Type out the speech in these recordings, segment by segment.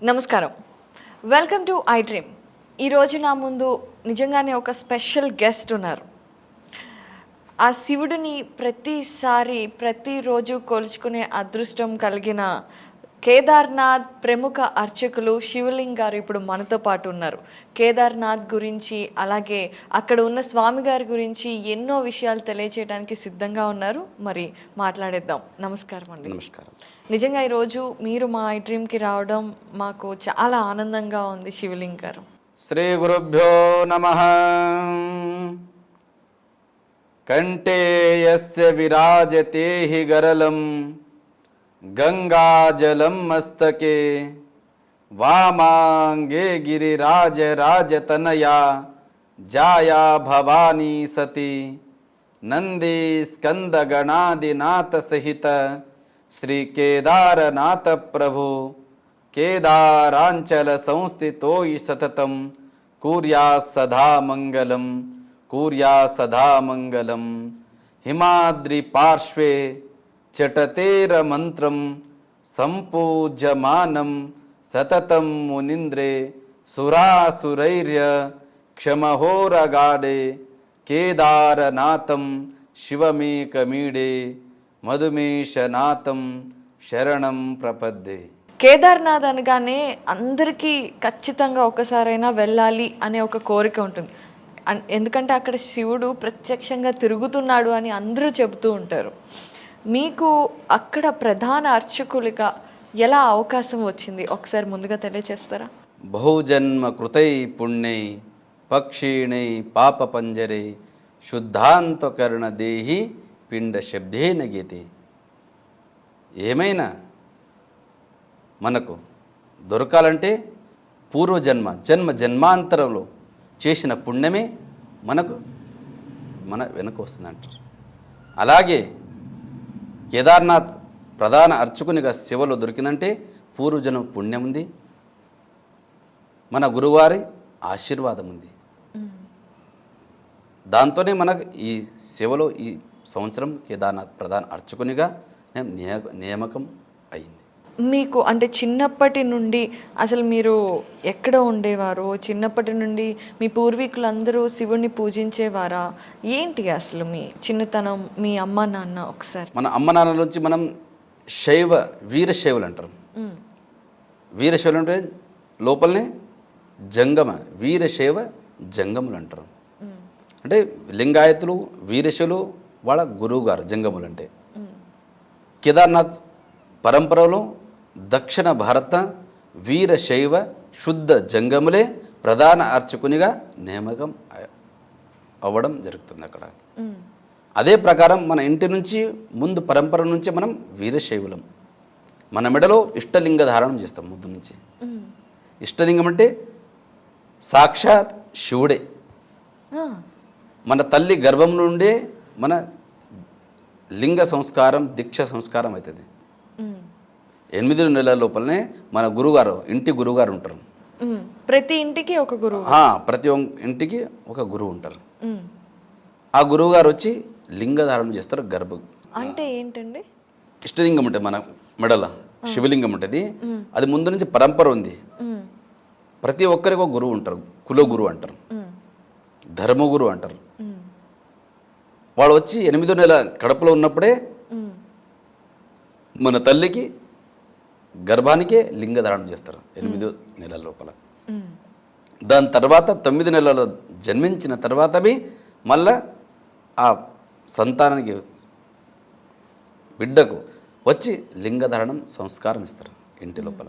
నమస్కారం, welcome to I dream. ఈరోజు నా ముందు నిజంగానే ఒక స్పెషల్ గెస్ట్ ఉన్నారు. ఆ శివుడిని ప్రతిరోజు కొలుచుకునే అదృష్టం కలిగిన కేదార్నాథ్ ప్రముఖ అర్చకులు శివలింగ్ గారు ఇప్పుడు మనతో పాటు ఉన్నారు. కేదార్నాథ్ గురించి, అలాగే అక్కడ ఉన్న స్వామి గారి గురించి ఎన్నో విషయాలు తెలియచేయడానికి సిద్ధంగా ఉన్నారు. మరి మాట్లాడేద్దాం. నమస్కారం అండి. నమస్కారం. నిజంగా ఈరోజు మీరు మా ఐ డ్రీమ్కి రావడం మాకు చాలా ఆనందంగా ఉంది. శివలింగ్ గారు, శ్రీ గురుభ్యో నమః. కంఠే యస్య విరాజతే హి గరళం గంగాజలం మస్తకే వామాంగే గిరిరాజ రాజతనయా జాయా భవానీ సతి నంది స్కంద గణాదినాథ సహిత శ్రీ కేదారనాథ ప్రభు కేదారాంచల సంస్థితోయి సతతం కుర్యా సదా మంగళం, కుర్యా సదా మంగళం. హిమాద్రి పార్శ్వే చటతేర మంత్రం సంపూజ్యమానం సతతం మునింద్రే సురాసురైర్య క్షమహోరగాడే కేదారనాథం శివమేకమీడే మధుమేషనాథం శరణం ప్రపద్దే. కేదార్నాథ్ అనగానే అందరికీ ఖచ్చితంగా ఒకసారైనా వెళ్ళాలి అనే ఒక కోరిక ఉంటుంది. ఎందుకంటే అక్కడ శివుడు ప్రత్యక్షంగా తిరుగుతున్నాడు అని అందరూ చెబుతూ ఉంటారు. మీకు అక్కడ ప్రధాన అర్చకులుగా ఎలా అవకాశం వచ్చింది, ఒకసారి ముందుగా తెలియచేస్తారా? బహుజన్మ కృతై పుణ్యై పక్షిణై పాప పంజరే శుద్ధాంతకరణ దేహి పిండ శబ్దేన గీతే. ఏమైనా మనకు దొరకాలంటే జన్మాంతరంలో చేసిన పుణ్యమే మనకు వెనక వస్తుందంటారు. అలాగే కేదార్నాథ్ ప్రధాన అర్చకునిగా శివలో దొరికిందంటే పూర్వజన్మ పుణ్యం ఉంది, మన గురువారి ఆశీర్వాదం ఉంది. దాంతోనే మనకు ఈ శివలో ఈ సంవత్సరం కేదార్నాథ్ ప్రధాన అర్చకునిగా నియామకం అయింది. మీకు అంటే చిన్నప్పటి నుండి అసలు మీరు ఎక్కడ ఉండేవారు? చిన్నప్పటి నుండి మీ పూర్వీకులందరూ శివుణ్ణి పూజించేవారా? ఏంటి అసలు మీ చిన్నతనం, మీ అమ్మ నాన్న? ఒకసారి మన అమ్మ నాన్న నుంచి మనం వీరశైవులు అంటారు. వీరశైవులు అంటే లోపలనే జంగమ, వీరశైవ జంగములు అంటారు. అంటే లింగాయతులు వీరశైవులు వాళ్ళ గురువు గారు జంగములు అంటే. కేదార్నాథ్ పరంపరలో దక్షిణ భారత వీరశైవ శుద్ధ జంగములే ప్రధాన అర్చకునిగా నియామకం అవ్వడం జరుగుతుంది అక్కడ. అదే ప్రకారం మన ఇంటి నుంచి ముందు పరంపర నుంచి మనం వీరశైవులం. మన మెడలో ఇష్టలింగ ధారణం చేస్తాం ముందు నుంచి. ఇష్టలింగం అంటే సాక్షాత్ శివుడే. మన తల్లి గర్భం నుండే మన లింగ సంస్కారం, దీక్ష సంస్కారం అవుతుంది. 8 నెలల లోపలనే మన గురుగారు, ఇంటి గురువుగారు ఉంటారు. ప్రతి ఇంటికి ఒక గురువు, ప్రతి ఇంటికి ఒక గురువు ఉంటారు. ఆ గురువు గారు వచ్చి లింగధారణ చేస్తారు. అంటే ఏంటండి? ఇష్టలింగం ఉంటుంది మన మెడల, శివలింగం ఉంటుంది. అది ముందు నుంచి పరంపర ఉంది. ప్రతి ఒక్కరికి ఒక గురువు ఉంటారు. కుల గురువు అంటారు, ధర్మగురు అంటారు. వాళ్ళు వచ్చి 8 నెలల కడుపులో ఉన్నప్పుడే మన తల్లికి గర్భానికే లింగధారణ చేస్తారు 8 నెలల లోపల. దాని తర్వాత 9 నెలలు జన్మించిన తర్వాత మళ్ళా ఆ సంతానానికి, బిడ్డకు వచ్చి లింగధారణం సంస్కారం ఇస్తారు ఇంటి లోపల.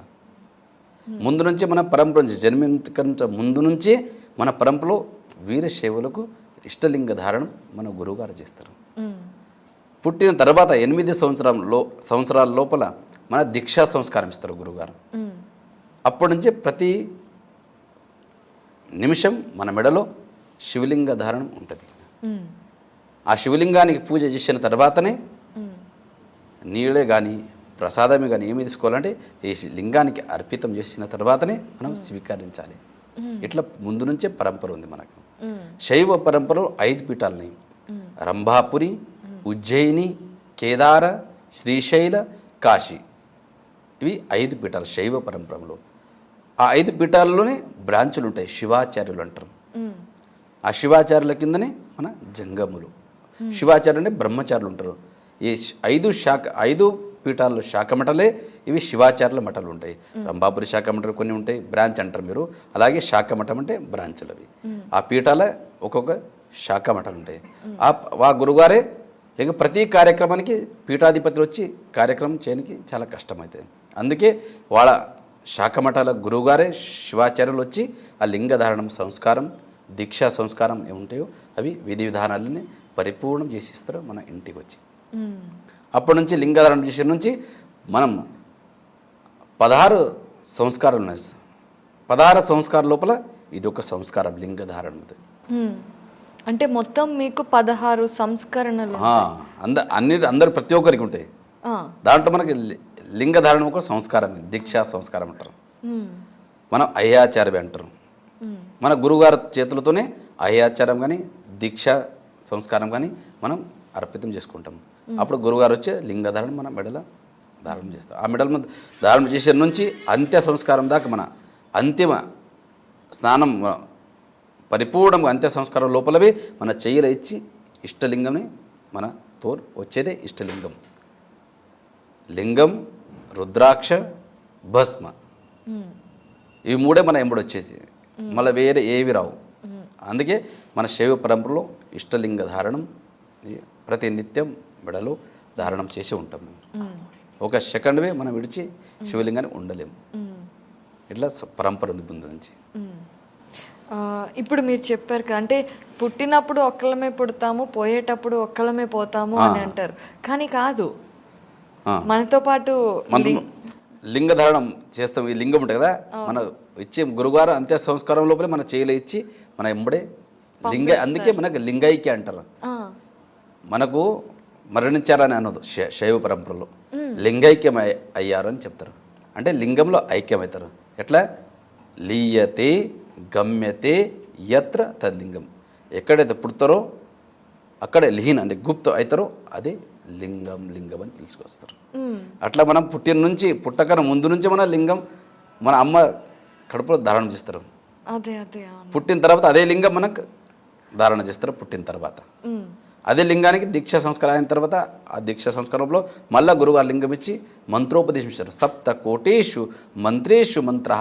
ముందు నుంచి మన పరంపర నుంచి జన్మించకంటే ముందు నుంచి మన పరంపరలో వీరశైవులకు ఇష్టలింగ ధారణం మన గురువుగారు చేస్తారు. పుట్టిన తర్వాత 8 సంవత్సరాల లోపల మన దీక్షా సంస్కారం ఇస్తారు గురువుగారు. అప్పటి నుంచి ప్రతి నిమిషం మన మెడలో శివలింగ ధారణం ఉంటుంది. ఆ శివలింగానికి పూజ చేసిన తర్వాతనే నీళ్ళే కానీ ప్రసాదమే కానీ ఏమి తీసుకోవాలంటే ఈ లింగానికి అర్పితం చేసిన తర్వాతనే మనం స్వీకరించాలి. ఇట్లా ముందు నుంచే పరంపర ఉంది మనకు. శైవ పరంపరలో 5 పీఠాలున్నాయి. రంభాపురి, ఉజ్జయిని, కేదార, శ్రీశైల, కాశీ, ఇవి 5 పీఠాలు శైవ పరంపరలో. ఆ 5 పీఠాల్లోనే బ్రాంచులు ఉంటాయి, శివాచార్యులు అంటారు. ఆ శివాచార్యుల కిందనే మన జంగములు. శివాచార్యులు అంటే బ్రహ్మచారులు ఉంటారు. ఈ 5 పీఠాల్లో శాఖ మఠలే ఇవి శివాచార్యుల మఠాలు ఉంటాయి. రంభాపురి శాఖ మఠాలు కొన్ని ఉంటాయి, బ్రాంచ్ అంటారు మీరు. అలాగే శాఖ మఠం అంటే బ్రాంచులు అవి. ఆ పీఠాల ఒక్కొక్క శాఖ మఠాలు ఉంటాయి. ఆ గురుగారే ఇక ప్రతి కార్యక్రమానికి పీఠాధిపతులు వచ్చి కార్యక్రమం చేయడానికి చాలా కష్టమవుతుంది. అందుకే వాళ్ళ శాఖ మఠాల గురువుగారే శివాచార్యులు వచ్చి ఆ లింగధారణం సంస్కారం, దీక్షా సంస్కారం ఏముంటాయో అవి విధి విధానాలని పరిపూర్ణం చేసిస్తారు మన ఇంటికి వచ్చి. అప్పటి నుంచి లింగధారణ చేసే నుంచి మనం 16 సంస్కారాలు ఉన్నాయి. 16 సంస్కారాల లోపల ఇది ఒక సంస్కారం లింగధారణ. అంటే మొత్తం మీకు 16 సంస్కరణలు అందరు ప్రతి ఒక్కరికి ఉంటాయి. దాంట్లో మనకి లింగధారణ ఒక సంస్కారం, దీక్షా సంస్కారం అంటారు. మనం అయ్యాచార్యం అంటారు. మన గురుగారు చేతులతోనే అయ్యాచారం కానీ దీక్షా సంస్కారం కానీ మనం అర్పితం చేసుకుంటాం. అప్పుడు గురుగారు వచ్చే లింగధారణ మన మెడల ధారణ చేస్తాం. ఆ మెడల ధారణ చేసే నుంచి అంత్య సంస్కారం దాకా మన అంతిమ స్నానం పరిపూర్ణంగా అంత్య సంస్కారం లోపలవి మన చెయ్యిలో ఇచ్చి ఇష్టలింగంని మన తోడు వచ్చేదే ఇష్టలింగం. లింగం, రుద్రాక్ష, భస్మ, ఇవి 3 మన ఎంబడి వచ్చేసి మళ్ళీ వేరే ఏవి రావు. అందుకే మన శైవ పరంపరలో ఇష్టలింగ ధారణం ప్రతి నిత్యం మెడలో ధారణం చేసి ఉంటాం. ఒక సెకండ్వే మనం విడిచి శివలింగాన్ని ఉండలేము. ఇట్లా పరంపర ఉంది ముందు నుంచి. ఇప్పుడు మీరు చెప్పారు కదా, అంటే పుట్టినప్పుడు ఒక్కలమే పుడతాము, పోయేటప్పుడు ఒక్కలమే పోతాము అని అంటారు. కానీ కాదు, మనతో పాటు లింగధారణం చేస్తాం. ఈ లింగం ఉంటుంది కదా, మన ఇచ్చే గురుగారు అంత్య సంస్కారం లోపలే మన చేయలు ఇచ్చి మన ఎంబడే అందుకే మనకు లింగైక్య అంటారు. మనకు మరణించారని అన్నది శైవ పరంపరలో. లింగైక్యం అయ్యారు అని చెప్తారు. అంటే లింగంలో ఐక్యమవుతారు. ఎట్లా? లీయతే గమ్యతే యత్ర తద్లింగం. ఎక్కడైతే పుడతారో అక్కడే లీన్ అంటే గుప్త అవుతారో అదే లింగం అని పిలుచుకొస్తారు. అట్లా మనం పుట్టిన నుంచి పుట్టకన ముందు నుంచి మన లింగం మన అమ్మ కడుపులో ధారణ చేస్తారు. పుట్టిన తర్వాత అదే లింగం మనకు ధారణ చేస్తారు. పుట్టిన తర్వాత అదే లింగానికి దీక్షా సంస్కారం అయిన తర్వాత ఆ దీక్షా సంస్కారంలో మళ్ళా గురుగారు లింగం ఇచ్చి మంత్రోపదేశం ఇస్తారు. 7 కోటేషు మంత్రేషు మంత్ర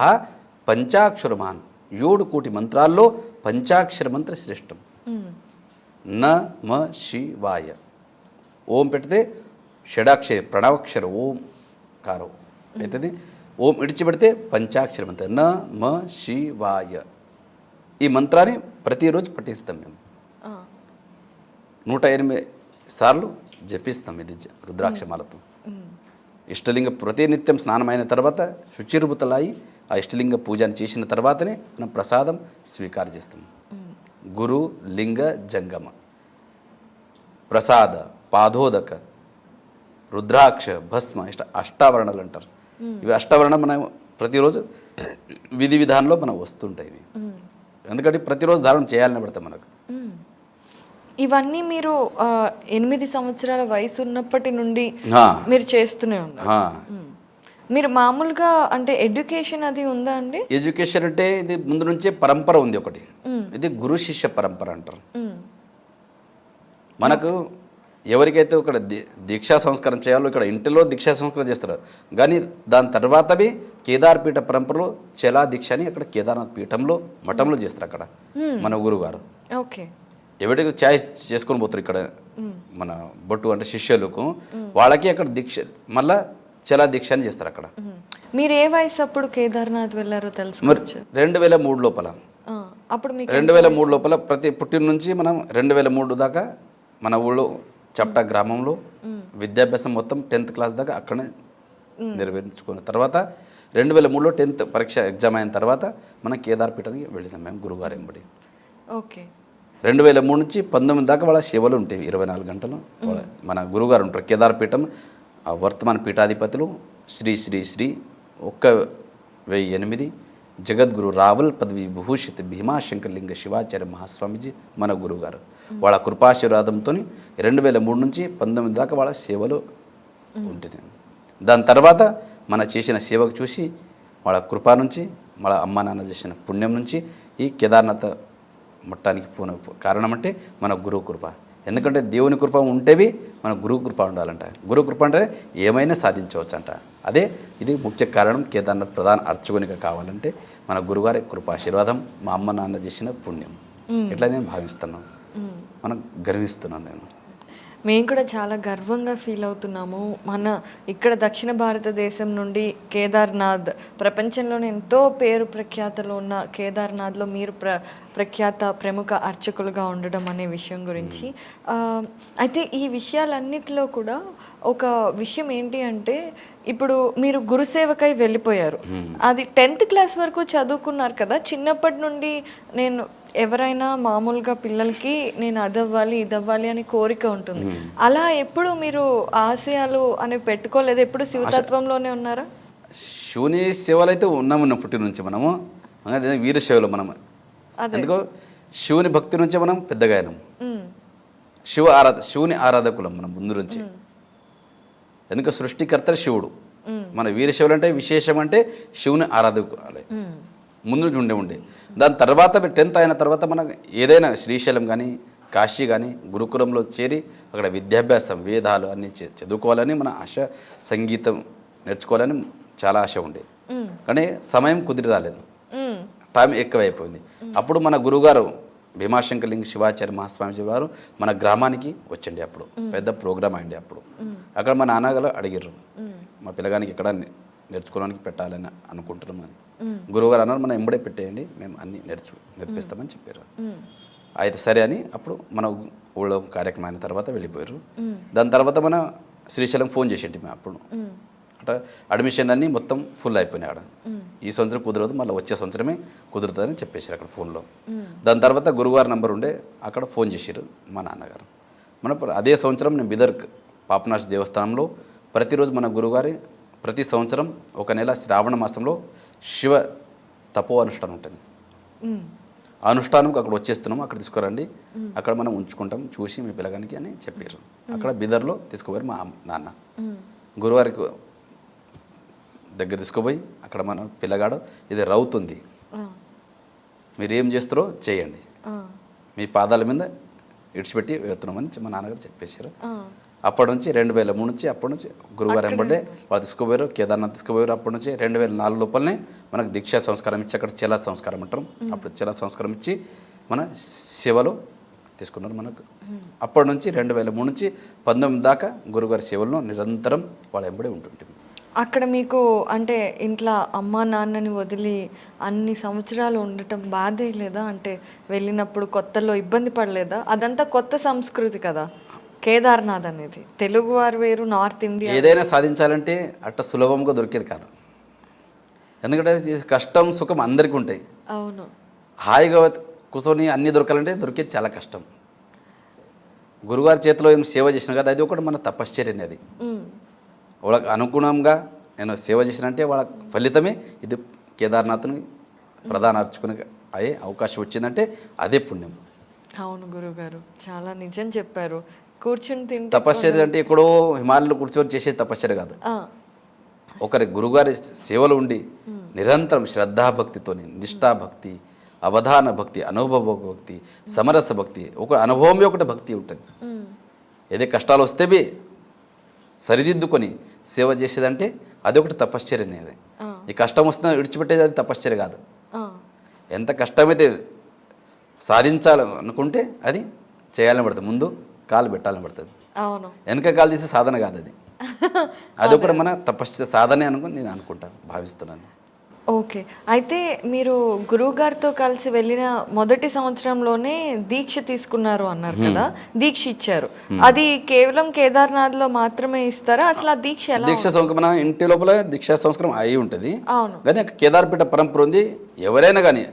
పంచాక్షరమాన్. 7 కోటి మంత్రాల్లో పంచాక్షర మంత్ర శ్రేష్టం. నమ శివాయ. ఓం పెడితే షడాక్షరి ప్రణవాక్షర ఓం కారం అవుతుంది. ఓం ఇడిచిపెడితే పంచాక్షర మంత్రం నమ శివాయ. ఈ మంత్రాన్ని ప్రతిరోజు పఠిస్తాం మేము. 108 సార్లు జపిస్తాం ఇది రుద్రాక్షమాలతో. ఇష్టలింగ ప్రతినిత్యం స్నానమైన తర్వాత శుచిర్భుతలాయి ఆ ఇష్టలింగ పూజను చేసిన తర్వాతనే మనం ప్రసాదం స్వీకారం చేస్తాం. గురు లింగ జంగమ ప్రసాద పాదోదక రుద్రాక్ష భస్మ అష్టావరణలు అంటారు. ఇవి అష్టావరణ మనం ప్రతిరోజు విధి విధానంలో మనం వస్తుంటాయి. ఇవి ఎందుకంటే ప్రతిరోజు ధారణ చేయాలని పడతాం మనకు. ఇవన్నీ మీరు 8 సంవత్సరాల వయసు ఉన్నప్పటి నుండి మీరు చేస్తూనే ఉన్నారు. మీరు మామూలుగా అంటే ఎడ్యుకేషన్ అది ఉందా అండి? ఎడ్యుకేషన్ అంటే ఇది ముందు నుంచే పరంపర ఉంది ఒకటి. ఇది గురు శిష్య పరంపర అంటారు. మనకు ఎవరికైతే ఇక్కడ దీక్షా సంస్కారం చేయాలో ఇక్కడ ఇంటిలో దీక్షా సంస్కారం చేస్తారు. కానీ దాని తర్వాతవి కేదార్పీఠ పరంపరలో చలా దీక్ష అని అక్కడ కేదార్నాథ్ పీఠంలో మఠంలో చేస్తారు. అక్కడ మన గురుగారు ఓకే ఎవరికి ఛాయిస్ చేసుకొని పోతారు. ఇక్కడ మన బొట్టు అంటే శిష్యులకు వాళ్ళకి అక్కడ దీక్ష మళ్ళా చలా దీక్ష అని చేస్తారు అక్కడ. మీరు ఏ వయసు అప్పుడు కేదార్నాథ్ వెళ్ళారో తెలుసు? 2003 లోపల. అప్పుడు 2003 లోపల ప్రతి పుట్టిన నుంచి మనం 2003 దాకా మన ఊళ్ళో చప్టా గ్రామంలో విద్యాభ్యాసం మొత్తం 10th క్లాస్ దాకా అక్కడనే నిర్వహించుకున్న తర్వాత 2003లో 10th పరీక్ష ఎగ్జామ్ అయిన తర్వాత మనం కేదార్పీఠానికి వెళ్ళినాం మేము గురుగారు ఎంబడి. ఓకే 2003 నుంచి 19 దాకా వాళ్ళ సేవలు ఉంటాయి 24 గంటలు. మన గురుగారు ఉంటారు. కేదార్పీఠం వర్తమాన పీఠాధిపతులు శ్రీ శ్రీ శ్రీ 1008 జగద్గురు రావుల్ పదవి విభూషిత భీమాశంకరలింగ శివాచార్య మహాస్వామీజీ మన గురువుగారు. వాళ్ళ కృపాశీర్వాదంతో 2003 నుంచి 19 దాకా వాళ్ళ సేవలో ఉంటుంది. దాని తర్వాత మన చేసిన సేవకు చూసి వాళ్ళ కృప నుంచి, వాళ్ళ అమ్మ నాన్న చేసిన పుణ్యం నుంచి ఈ కేదార్నాథ్ మొట్టానికి కారణం అంటే మన గురువు కృప. ఎందుకంటే దేవుని కృప ఉంటేవి మన గురువు కృప ఉండాలంట. గురువు కృప అంటే ఏమైనా సాధించవచ్చు అంట. అదే ఇది ముఖ్య కారణం. కేదార్నాథ్ ప్రధాన అర్చకునిగా కావాలంటే మన గురుగారి కృప ఆశీర్వాదం, మా అమ్మ నాన్న చేసిన పుణ్యం, ఇట్లా నేను భావిస్తున్నాను. మనం గర్విస్తున్నాను. నేను మేము కూడా చాలా గర్వంగా ఫీల్ అవుతున్నాము. మన ఇక్కడ దక్షిణ భారతదేశం నుండి కేదార్నాథ్, ప్రపంచంలోనే ఎంతో పేరు ప్రఖ్యాతలు ఉన్న కేదార్నాథ్లో మీరు ప్రముఖ అర్చకులుగా ఉండడం అనే విషయం గురించి. అయితే ఈ విషయాలన్నిటిలో కూడా ఒక విషయం ఏంటి అంటే, ఇప్పుడు మీరు గురుసేవకై వెళ్ళిపోయారు. అది 10th క్లాస్ వరకు చదువుకున్నారు కదా. చిన్నప్పటి నుండి నేను ఎవరైనా మామూలుగా పిల్లలకి నేను అదవ్వాలి ఇదవ్వాలి అని కోరిక ఉంటుంది. అలా ఎప్పుడు మీరు ఆశయాలు అనేవి పెట్టుకోలేదు? ఎప్పుడు శివతత్వంలోనే ఉన్నారా? శివుని సేవలు అయితే ఉన్నాము పుట్టి నుంచి. మనము వీర సేవలు మనం ఎందుకో శివుని భక్తి నుంచే మనం పెద్దగా అయినాం. శివుని ఆరాధకులం మనం ముందు నుంచి. ఎందుకు సృష్టికర్త శివుడు. మన వీరశివులు అంటే విశేషం అంటే శివుని ఆరాధకులే ముందు ఉండే. దాని తర్వాత 10th అయిన తర్వాత మనం ఏదైనా శ్రీశైలం కానీ కాశీ కానీ గురుకులంలో చేరి అక్కడ విద్యాభ్యాసం వేదాలు అన్నీ చదువుకోవాలని మన ఆశ, సంగీతం నేర్చుకోవాలని చాలా ఆశ ఉండే. కానీ సమయం కుదిరి రాలేదు, టైం ఎక్కువైపోయింది. అప్పుడు మన గురువుగారు భీమాశంకరలింగ శివాచార్య మహాస్వామీజీ వారు మన గ్రామానికి వచ్చండి. అప్పుడు పెద్ద ప్రోగ్రామ్ అయింది. అప్పుడు అక్కడ మా నాన్నగారు అడిగారు, మా పిల్లగానికి ఎక్కడ నేర్చుకోవడానికి పెట్టాలని అనుకుంటున్నామని. గురువుగారు అన్నారు, మనం ఎంబడే పెట్టేయండి, మేము అన్ని నేర్పిస్తామని చెప్పారు. అయితే సరే అని అప్పుడు మన ఊళ్ళో కార్యక్రమం అయిన తర్వాత వెళ్ళిపోయారు. దాని తర్వాత మన శ్రీశైలం ఫోన్ చేసేటి మేము అప్పుడు. అట్లా అడ్మిషన్ అన్నీ మొత్తం ఫుల్ అయిపోయినాయి. ఆడ ఈ సంవత్సరం కుదరదు, మళ్ళీ వచ్చే సంవత్సరమే కుదురుతుందని చెప్పేశారు అక్కడ ఫోన్లో. దాని తర్వాత గురువుగారి నంబర్ ఉండే, అక్కడ ఫోన్ చేశారు మా నాన్నగారు. మన అదే సంవత్సరం నేను బిదర్ పాపనాశ దేవస్థానంలో ప్రతిరోజు మన గురువుగారి ప్రతి సంవత్సరం ఒక నెల శ్రావణ మాసంలో శివ తపో అనుష్ఠానం ఉంటుంది. ఆ అనుష్ఠానంకి అక్కడ వచ్చేస్తున్నాము, అక్కడ తీసుకురండి, అక్కడ మనం ఉంచుకుంటాం చూసి మీ పిల్లగానికి అని చెప్పారు. అక్కడ బిదర్లో తీసుకుపోయారు మా నాన్న. గురువారికి దగ్గర తీసుకుపోయి అక్కడ మన పిల్లగాడు ఇది రౌతుంది, మీరు ఏం చేస్తారో చేయండి, మీ పాదాల మీద ఇడిచిపెట్టి వెళ్తున్నామని మా నాన్నగారు చెప్పేశారు. అప్పటి నుంచి 2003 నుంచి అప్పటి నుంచి గురువారం ఎంబడే వాళ్ళు తీసుకుపోయారు, కేదార్నాథ్ తీసుకుపోయారు. అప్పటి నుంచి 2004 లోపలనే మనకు దీక్షా సంస్కారం ఇచ్చి అక్కడ చెలా సంస్కారం అంటాం. అప్పుడు చెలా సంస్కారం ఇచ్చి మన సేవలో తీసుకున్నారు మనకు. అప్పటి నుంచి 2003 నుంచి 19 దాకా గురుగారి సేవల్లో నిరంతరం వాళ్ళ ఎంబడే ఉంటుంటుంది. అక్కడ మీకు అంటే ఇంట్లో అమ్మ నాన్నని వదిలి అన్ని సంవత్సరాలు ఉండటం బాధే లేదా? అంటే వెళ్ళినప్పుడు కొత్తలో ఇబ్బంది పడలేదా? అదంతా కొత్త సంస్కృతి కదా కేదార్నాథ్ అనేది. తెలుగు వారు వేరు, నార్త్ ఇండియా. ఏదైనా సాధించాలంటే అట్ట సులభంగా దొరికేది కాదు. ఎందుకంటే కష్టం సుఖం అందరికీ ఉంటాయి. అవును. హాయిగా కూర్చొని అన్నీ దొరకాలంటే దొరికేది చాలా కష్టం. గురుగారి చేతిలో ఏం సేవ చేసిన కదా, అది ఒకటి మన తపశ్చర్య అనేది. వాళ్ళకి అనుగుణంగా నేను సేవ చేసినంటే వాళ్ళ ఫలితమే ఇది. కేదార్నాథ్ని ప్రధాన అర్చకుని అయ్యే అవకాశం వచ్చిందంటే అదే పుణ్యం. అవును గురుగారు, చాలా నిజం చెప్పారు. కూర్చుని తింటే తపశ్చర్య అంటే ఎక్కడో హిమాలయంలో కూర్చొని చేసే తపశ్చర్య కాదు. ఒకరి గురుగారి సేవలు ఉండి నిరంతరం శ్రద్ధాభక్తితోని, నిష్ఠాభక్తి, అవధాన భక్తి, అనుభవ భక్తి, సమరస భక్తి, ఒక అనుభవం ఒకటి భక్తి ఉంటుంది. ఏదే కష్టాలు వస్తే సరిదిద్దుకొని సేవ చేసేదంటే అది ఒకటి తపశ్చర్య అనేది. ఈ కష్టం వస్తున్నా విడిచిపెట్టేది అది తపశ్చర్య కాదు. ఎంత కష్టమైతే సాధించాలనుకుంటే అది చేయాలని పడుతుంది. ముందు కాలు పెట్టాలని పడుతుంది, వెనక కాలు తీసే సాధన కాదు అది. అది కూడా మన తపశ్చర్య సాధనే అనుకుని నేను అనుకుంటాను, భావిస్తున్నాను. ఓకే. అయితే మీరు గురువుగారితో కలిసి వెళ్ళిన మొదటి సంవత్సరంలోనే దీక్ష తీసుకున్నారు అన్నారు కదా, దీక్ష ఇచ్చారు. అది కేవలం కేదార్నాథ్లో మాత్రమే ఇస్తారా? అసలు ఆ దీక్ష ఎలా? దీక్ష సంస్కారం మన ఇంటి లోపల దీక్షా సంస్కారం అయి ఉంటుంది. అవును. కానీ కేదార్పీఠ పరంపర ఉంది. ఎవరైనా కానీ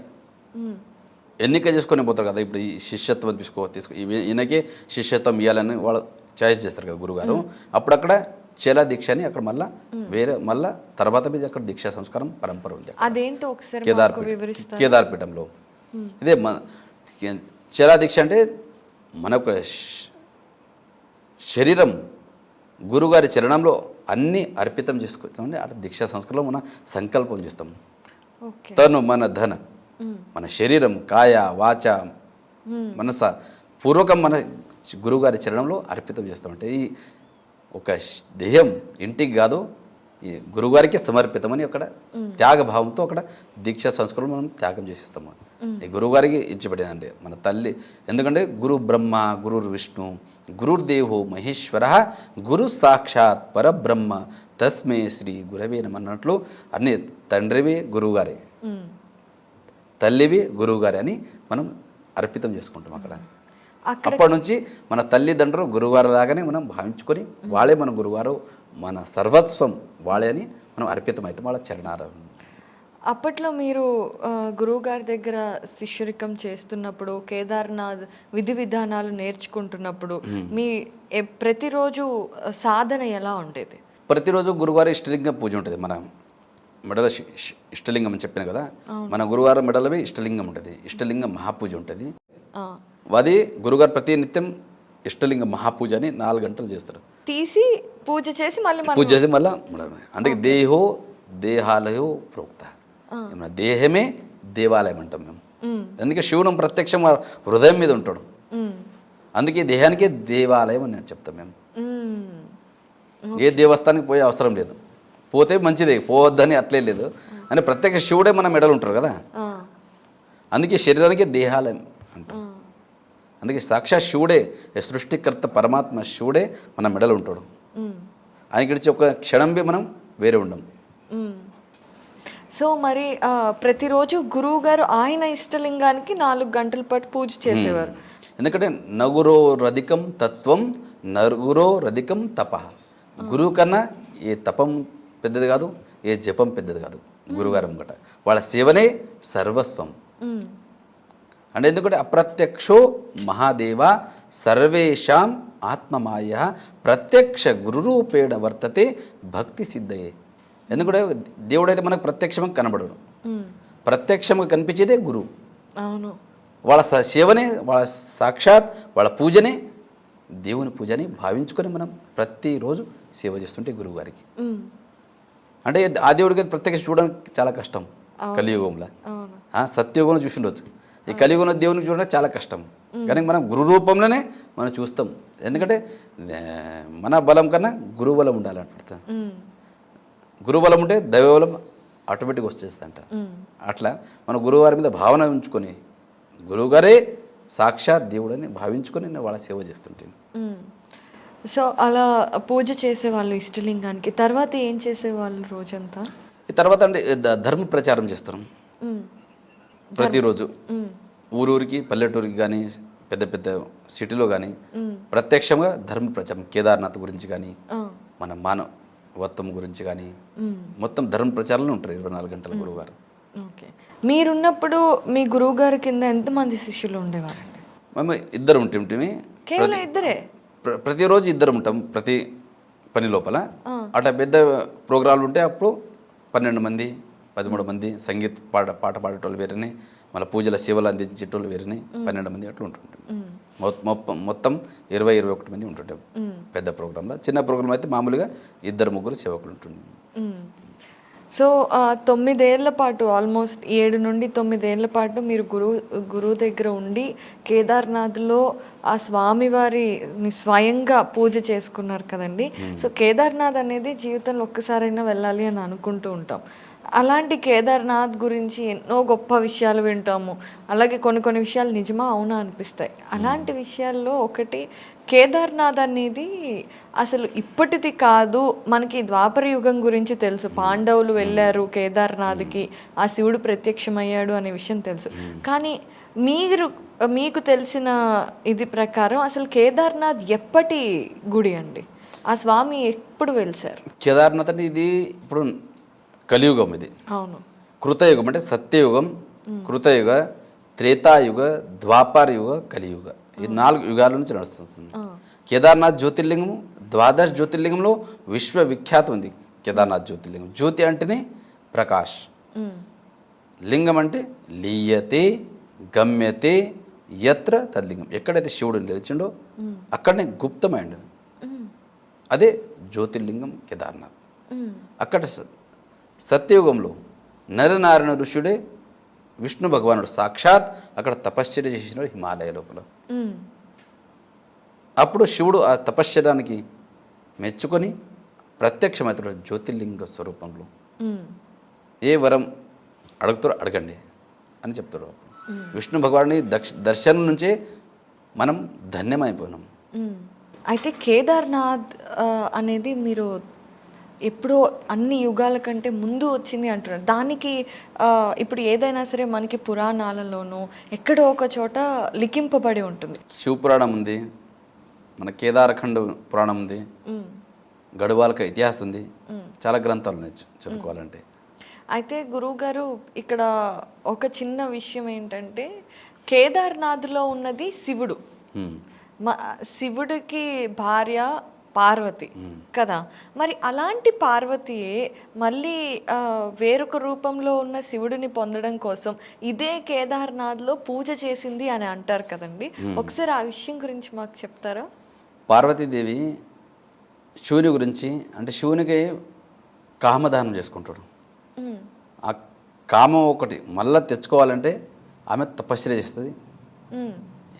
ఎన్నిక చేసుకొని పోతారు కదా. ఇప్పుడు ఈ శిష్యత్వం తీసుకో ఈయనకి శిష్యత్వం ఇవ్వాలని వాళ్ళు చాయిస్ చేస్తారు కదా గురుగారు. అప్పుడు అక్కడ చేలా దీక్ష అని అక్కడ మళ్ళా వేరే మళ్ళా తర్వాత మీద అక్కడ దీక్షా సంస్కారం పరంపర ఉంది అదేంటో ఒకసారి మాకు వివరిస్తారు. కేదార్పీఠంలో ఇదే చేలా దీక్ష అంటే మన యొక్క శరీరం గురుగారి చరణంలో అన్నీ అర్పితం చేసుకుంటామండి. అక్కడ దీక్షా సంస్కారంలో మనం సంకల్పం చేస్తాం. ఓకే. తను మన ధన మన శరీరం కాయ వాచ మనస పూర్వకం మన గురువుగారి చరణంలో అర్పితం చేస్తామంటే ఈ ఒక దేహం ఇంటికి కాదు ఈ గురువుగారికి సమర్పితమని అక్కడ త్యాగభావంతో అక్కడ దీక్షా సంస్కృతం మనం త్యాగం చేసిస్తాము. ఈ గురువుగారికి ఇచ్చిపెట్టిందండి మన తల్లి. ఎందుకంటే గురు బ్రహ్మ గురుర్ విష్ణు గురుర్దేవో మహేశ్వర గురు సాక్షాత్ పరబ్రహ్మ తస్మే శ్రీ గురవే నమః అన్నట్లు అన్ని తండ్రివి గురువుగారే తల్లివి గురువుగారే అని మనం అర్పితం చేసుకుంటాం అక్కడ. అప్పటి నుంచి మన తల్లిదండ్రులు గురువుగారు లాగానే మనం భావించుకొని వాళ్ళే మన గురువుగారు మన సర్వస్వం వాళ్ళే అని మనం అర్పితం అయితే వాళ్ళ చరణాలు. అప్పట్లో మీరు గురువుగారి దగ్గర శిష్యరికం చేస్తున్నప్పుడు కేదార్నాథ్ విధి విధానాలు నేర్చుకుంటున్నప్పుడు మీ ప్రతిరోజు సాధన ఎలా ఉండేది? ప్రతిరోజు గురువారం ఇష్టలింగం పూజ ఉంటుంది. మన మెడల ఇష్టలింగం అని చెప్పిన కదా, మన గురువారం మెడలవి ఇష్టలింగం ఉంటుంది. ఇష్టలింగం మహాపూజ ఉంటుంది. అది గురుగారు ప్రతి నిత్యం ఇష్టలింగ మహాపూజ అని 4 గంటలు చేస్తారు. తీసి పూజ చేసి మళ్ళీ పూజ చేసి మళ్ళీ అంటే దేహో దేహాలయో ప్రోక్త, దేహమే దేవాలయం అంటాం మేము. అందుకే శివుడు ప్రత్యక్షం హృదయం మీద ఉంటాడు. అందుకే దేహానికే దేవాలయం అని చెప్తాం మేము. ఏ దేవస్థానానికి పోయే అవసరం లేదు, పోతే మంచిదే, పోవద్దని అట్లే లేదు. అంటే ప్రత్యక్ష శివుడే మన మెడలు ఉంటారు కదా, అందుకే శరీరానికి దేహాలయం అంటాం. అందుకే సాక్షాత్ శివుడే సృష్టికర్త పరమాత్మ శివుడే మన మెడలు ఉంటాడు. ఆయన గడిచి ఒక క్షణం మనం వేరే ఉండం. సో మరి ప్రతిరోజు గురువు గారు ఆయన ఇష్టలింగానికి 4 గంటల పాటు పూజ చేసేవారు. ఎందుకంటే నగురో రధికం తత్వం నగురో రధికం తప. గురువు కన్నా ఏ తపం పెద్దది కాదు, ఏ జపం పెద్దది కాదు. గురుగారు ముంగట వాళ్ళ సేవనే సర్వస్వం. అంటే ఎందుకంటే అప్రత్యక్షో మహాదేవ సర్వేషాం ఆత్మమాయ ప్రత్యక్ష గురురూపేణ వర్తతే భక్తి సిద్ధయే. ఎందుకంటే దేవుడైతే మనకు ప్రత్యక్షంగా కనబడడు, ప్రత్యక్షంగా కనిపించేదే గురువు. అవును. వాళ్ళ సేవనే వాళ్ళ సాక్షాత్ వాళ్ళ పూజనే దేవుని పూజని భావించుకొని మనం ప్రతిరోజు సేవ చేస్తుంటే గురువు గారికి. అంటే ఆ దేవుడికి ప్రత్యక్ష చూడడానికి చాలా కష్టం కలియుగంలో. సత్యయుగంలో చూసిండొచ్చు, ఈ కలియుగంలో దేవునికి చూడడం చాలా కష్టం. కానీ మనం గురు రూపంలోనే మనం చూస్తాం. ఎందుకంటే మన బలం కన్నా గురువు బలం ఉండాలంట. గురుబలం ఉంటే దైవబలం ఆటోమేటిక్గా వచ్చేస్తుందంట. అట్లా మన గురువుగారి మీద భావన ఉంచుకొని గురువుగారే సాక్షాత్ దేవుడని భావించుకొని నేను వాళ్ళ సేవ చేస్తుంటాను. సో అలా పూజ చేసేవాళ్ళు ఇష్టలింగానికి. తర్వాత ఏం చేసేవాళ్ళు రోజంతా? ఈ తర్వాత అంటే ధర్మ ప్రచారం చేస్తాం ప్రతిరోజు. ఊరూరికి పల్లెటూరికి కానీ పెద్ద పెద్ద సిటీలో కానీ ప్రత్యక్షంగా ధర్మ ప్రచారం కేదార్నాథ్ గురించి కానీ మన మానవత్వం గురించి కానీ మొత్తం ధర్మ ప్రచారంలో ఉంటారు 24 గంటల గురువుగారు. ఓకే. మీరున్నప్పుడు మీ గురువు గారి కింద ఎంతమంది శిష్యులు ఉండేవారండి? మేము 2 ఉంటే కేవలం 2? ప్రతిరోజు 2 ఉంటాం ప్రతి పని లోపల. అట్లా పెద్ద ప్రోగ్రాంలు ఉంటే అప్పుడు 12 మంది 13 మంది సంగీత పాట పాడేటోళ్ళు వేరేనే, మళ్ళీ పూజల సేవలు అందించేటోళ్ళు వేరేనే 12 మంది అట్లా ఉంటుంటాం. మొత్తం 20-21 మంది ఉంటుంటాం పెద్ద ప్రోగ్రాంలో. చిన్న ప్రోగ్రాం అయితే మామూలుగా 2-3 సేవకులు ఉంటుండే. సో 9 ఏళ్ల పాటు, ఆల్మోస్ట్ 7 నుండి 9 ఏళ్ల పాటు మీరు గురువు దగ్గర ఉండి కేదార్నాథ్లో ఆ స్వామివారిని స్వయంగా పూజ చేసుకున్నారు కదండి. సో కేదార్నాథ్ అనేది జీవితంలో ఒక్కసారైనా వెళ్ళాలి అని అనుకుంటూ ఉంటాం. అలాంటి కేదార్నాథ్ గురించి ఎన్నో గొప్ప విషయాలు వింటాము, అలాగే కొన్ని విషయాలు నిజమా అవునా అనిపిస్తాయి. అలాంటి విషయాల్లో ఒకటి కేదార్నాథ్ అనేది అసలు ఇప్పటిది కాదు, మనకి ద్వాపర యుగం గురించి తెలుసు. పాండవులు వెళ్ళారు కేదార్నాథ్కి, ఆ శివుడు ప్రత్యక్షమయ్యాడు అనే విషయం తెలుసు. కానీ మీకు తెలిసిన ఇది ప్రకారం అసలు కేదార్నాథ్ ఎప్పటి గుడి అండి? ఆ స్వామి ఎప్పుడు వెలిసారు? కేదార్నాథ్ అంటే ఇది ఇప్పుడు కలియుగం. ఇది అవును, కృతయుగం అంటే సత్యయుగం, కృతయుగ, త్రేతాయుగ, ద్వాపర యుగ, కలియుగ, ఈ 4 యుగాల నుంచి నడుస్తుంది. కేదార్నాథ్ జ్యోతిర్లింగము ద్వాదశ జ్యోతిర్లింగంలో విశ్వవిఖ్యాతం ఉంది కేదార్నాథ్ జ్యోతిర్లింగం. జ్యోతి అంటేనే ప్రకాష్, లింగం అంటే లీయతే గమ్యతే యత్ర తద్లింగం. ఎక్కడైతే శివుడు నిలిచిండో అక్కడనే గుప్తమైండు, అదే జ్యోతిర్లింగం కేదార్నాథ్. అక్కడ సత్యయుగంలో నరనారాయణ ఋషుడే విష్ణు భగవానుడు సాక్షాత్ అక్కడ తపశ్చర్య చేసినాడు హిమాలయ లోపల. అప్పుడు శివుడు ఆ తపశ్చర్యానికి మెచ్చుకొని ప్రత్యక్షమవుతాడు జ్యోతిర్లింగ స్వరూపంలో. ఏ వరం అడుగుతారో అడగండి అని చెప్తాడు. విష్ణు భగవాన్ని దర్శనం నుంచే మనం ధన్యమైపోయినాం. అయితే కేదార్నాథ్ అనేది మీరు ఎప్పుడో అన్ని యుగాల కంటే ముందు వచ్చింది అంటున్నారు. దానికి ఇప్పుడు ఏదైనా సరే మనకి పురాణాలలోనూ ఎక్కడో ఒక చోట లిఖింపబడి ఉంటుంది. శివపురాణం ఉంది, మన కేదారఖండ పురాణం ఉంది, గడువాలక ఇతిహాసం ఉంది, చాలా గ్రంథాలు ఉన్నాయి చదువుకోవాలంటే. అయితే గురువుగారు ఇక్కడ ఒక చిన్న విషయం ఏంటంటే కేదార్నాథ్లో ఉన్నది శివుడు, శివుడికి భార్య పార్వతి కదా. మరి అలాంటి పార్వతియే మళ్ళీ వేరొక రూపంలో ఉన్న శివుడిని పొందడం కోసం ఇదే కేదార్నాథ్లో పూజ చేసింది అని అంటారు కదండి. ఒకసారి ఆ విషయం గురించి మాకు చెప్తారా? పార్వతీదేవి శివుని గురించి అంటే శివునికి కామదానం చేసుకుంటాడు. ఆ కామం ఒకటి మళ్ళా తెచ్చుకోవాలంటే ఆమె తపశ్చర్య చేస్తుంది.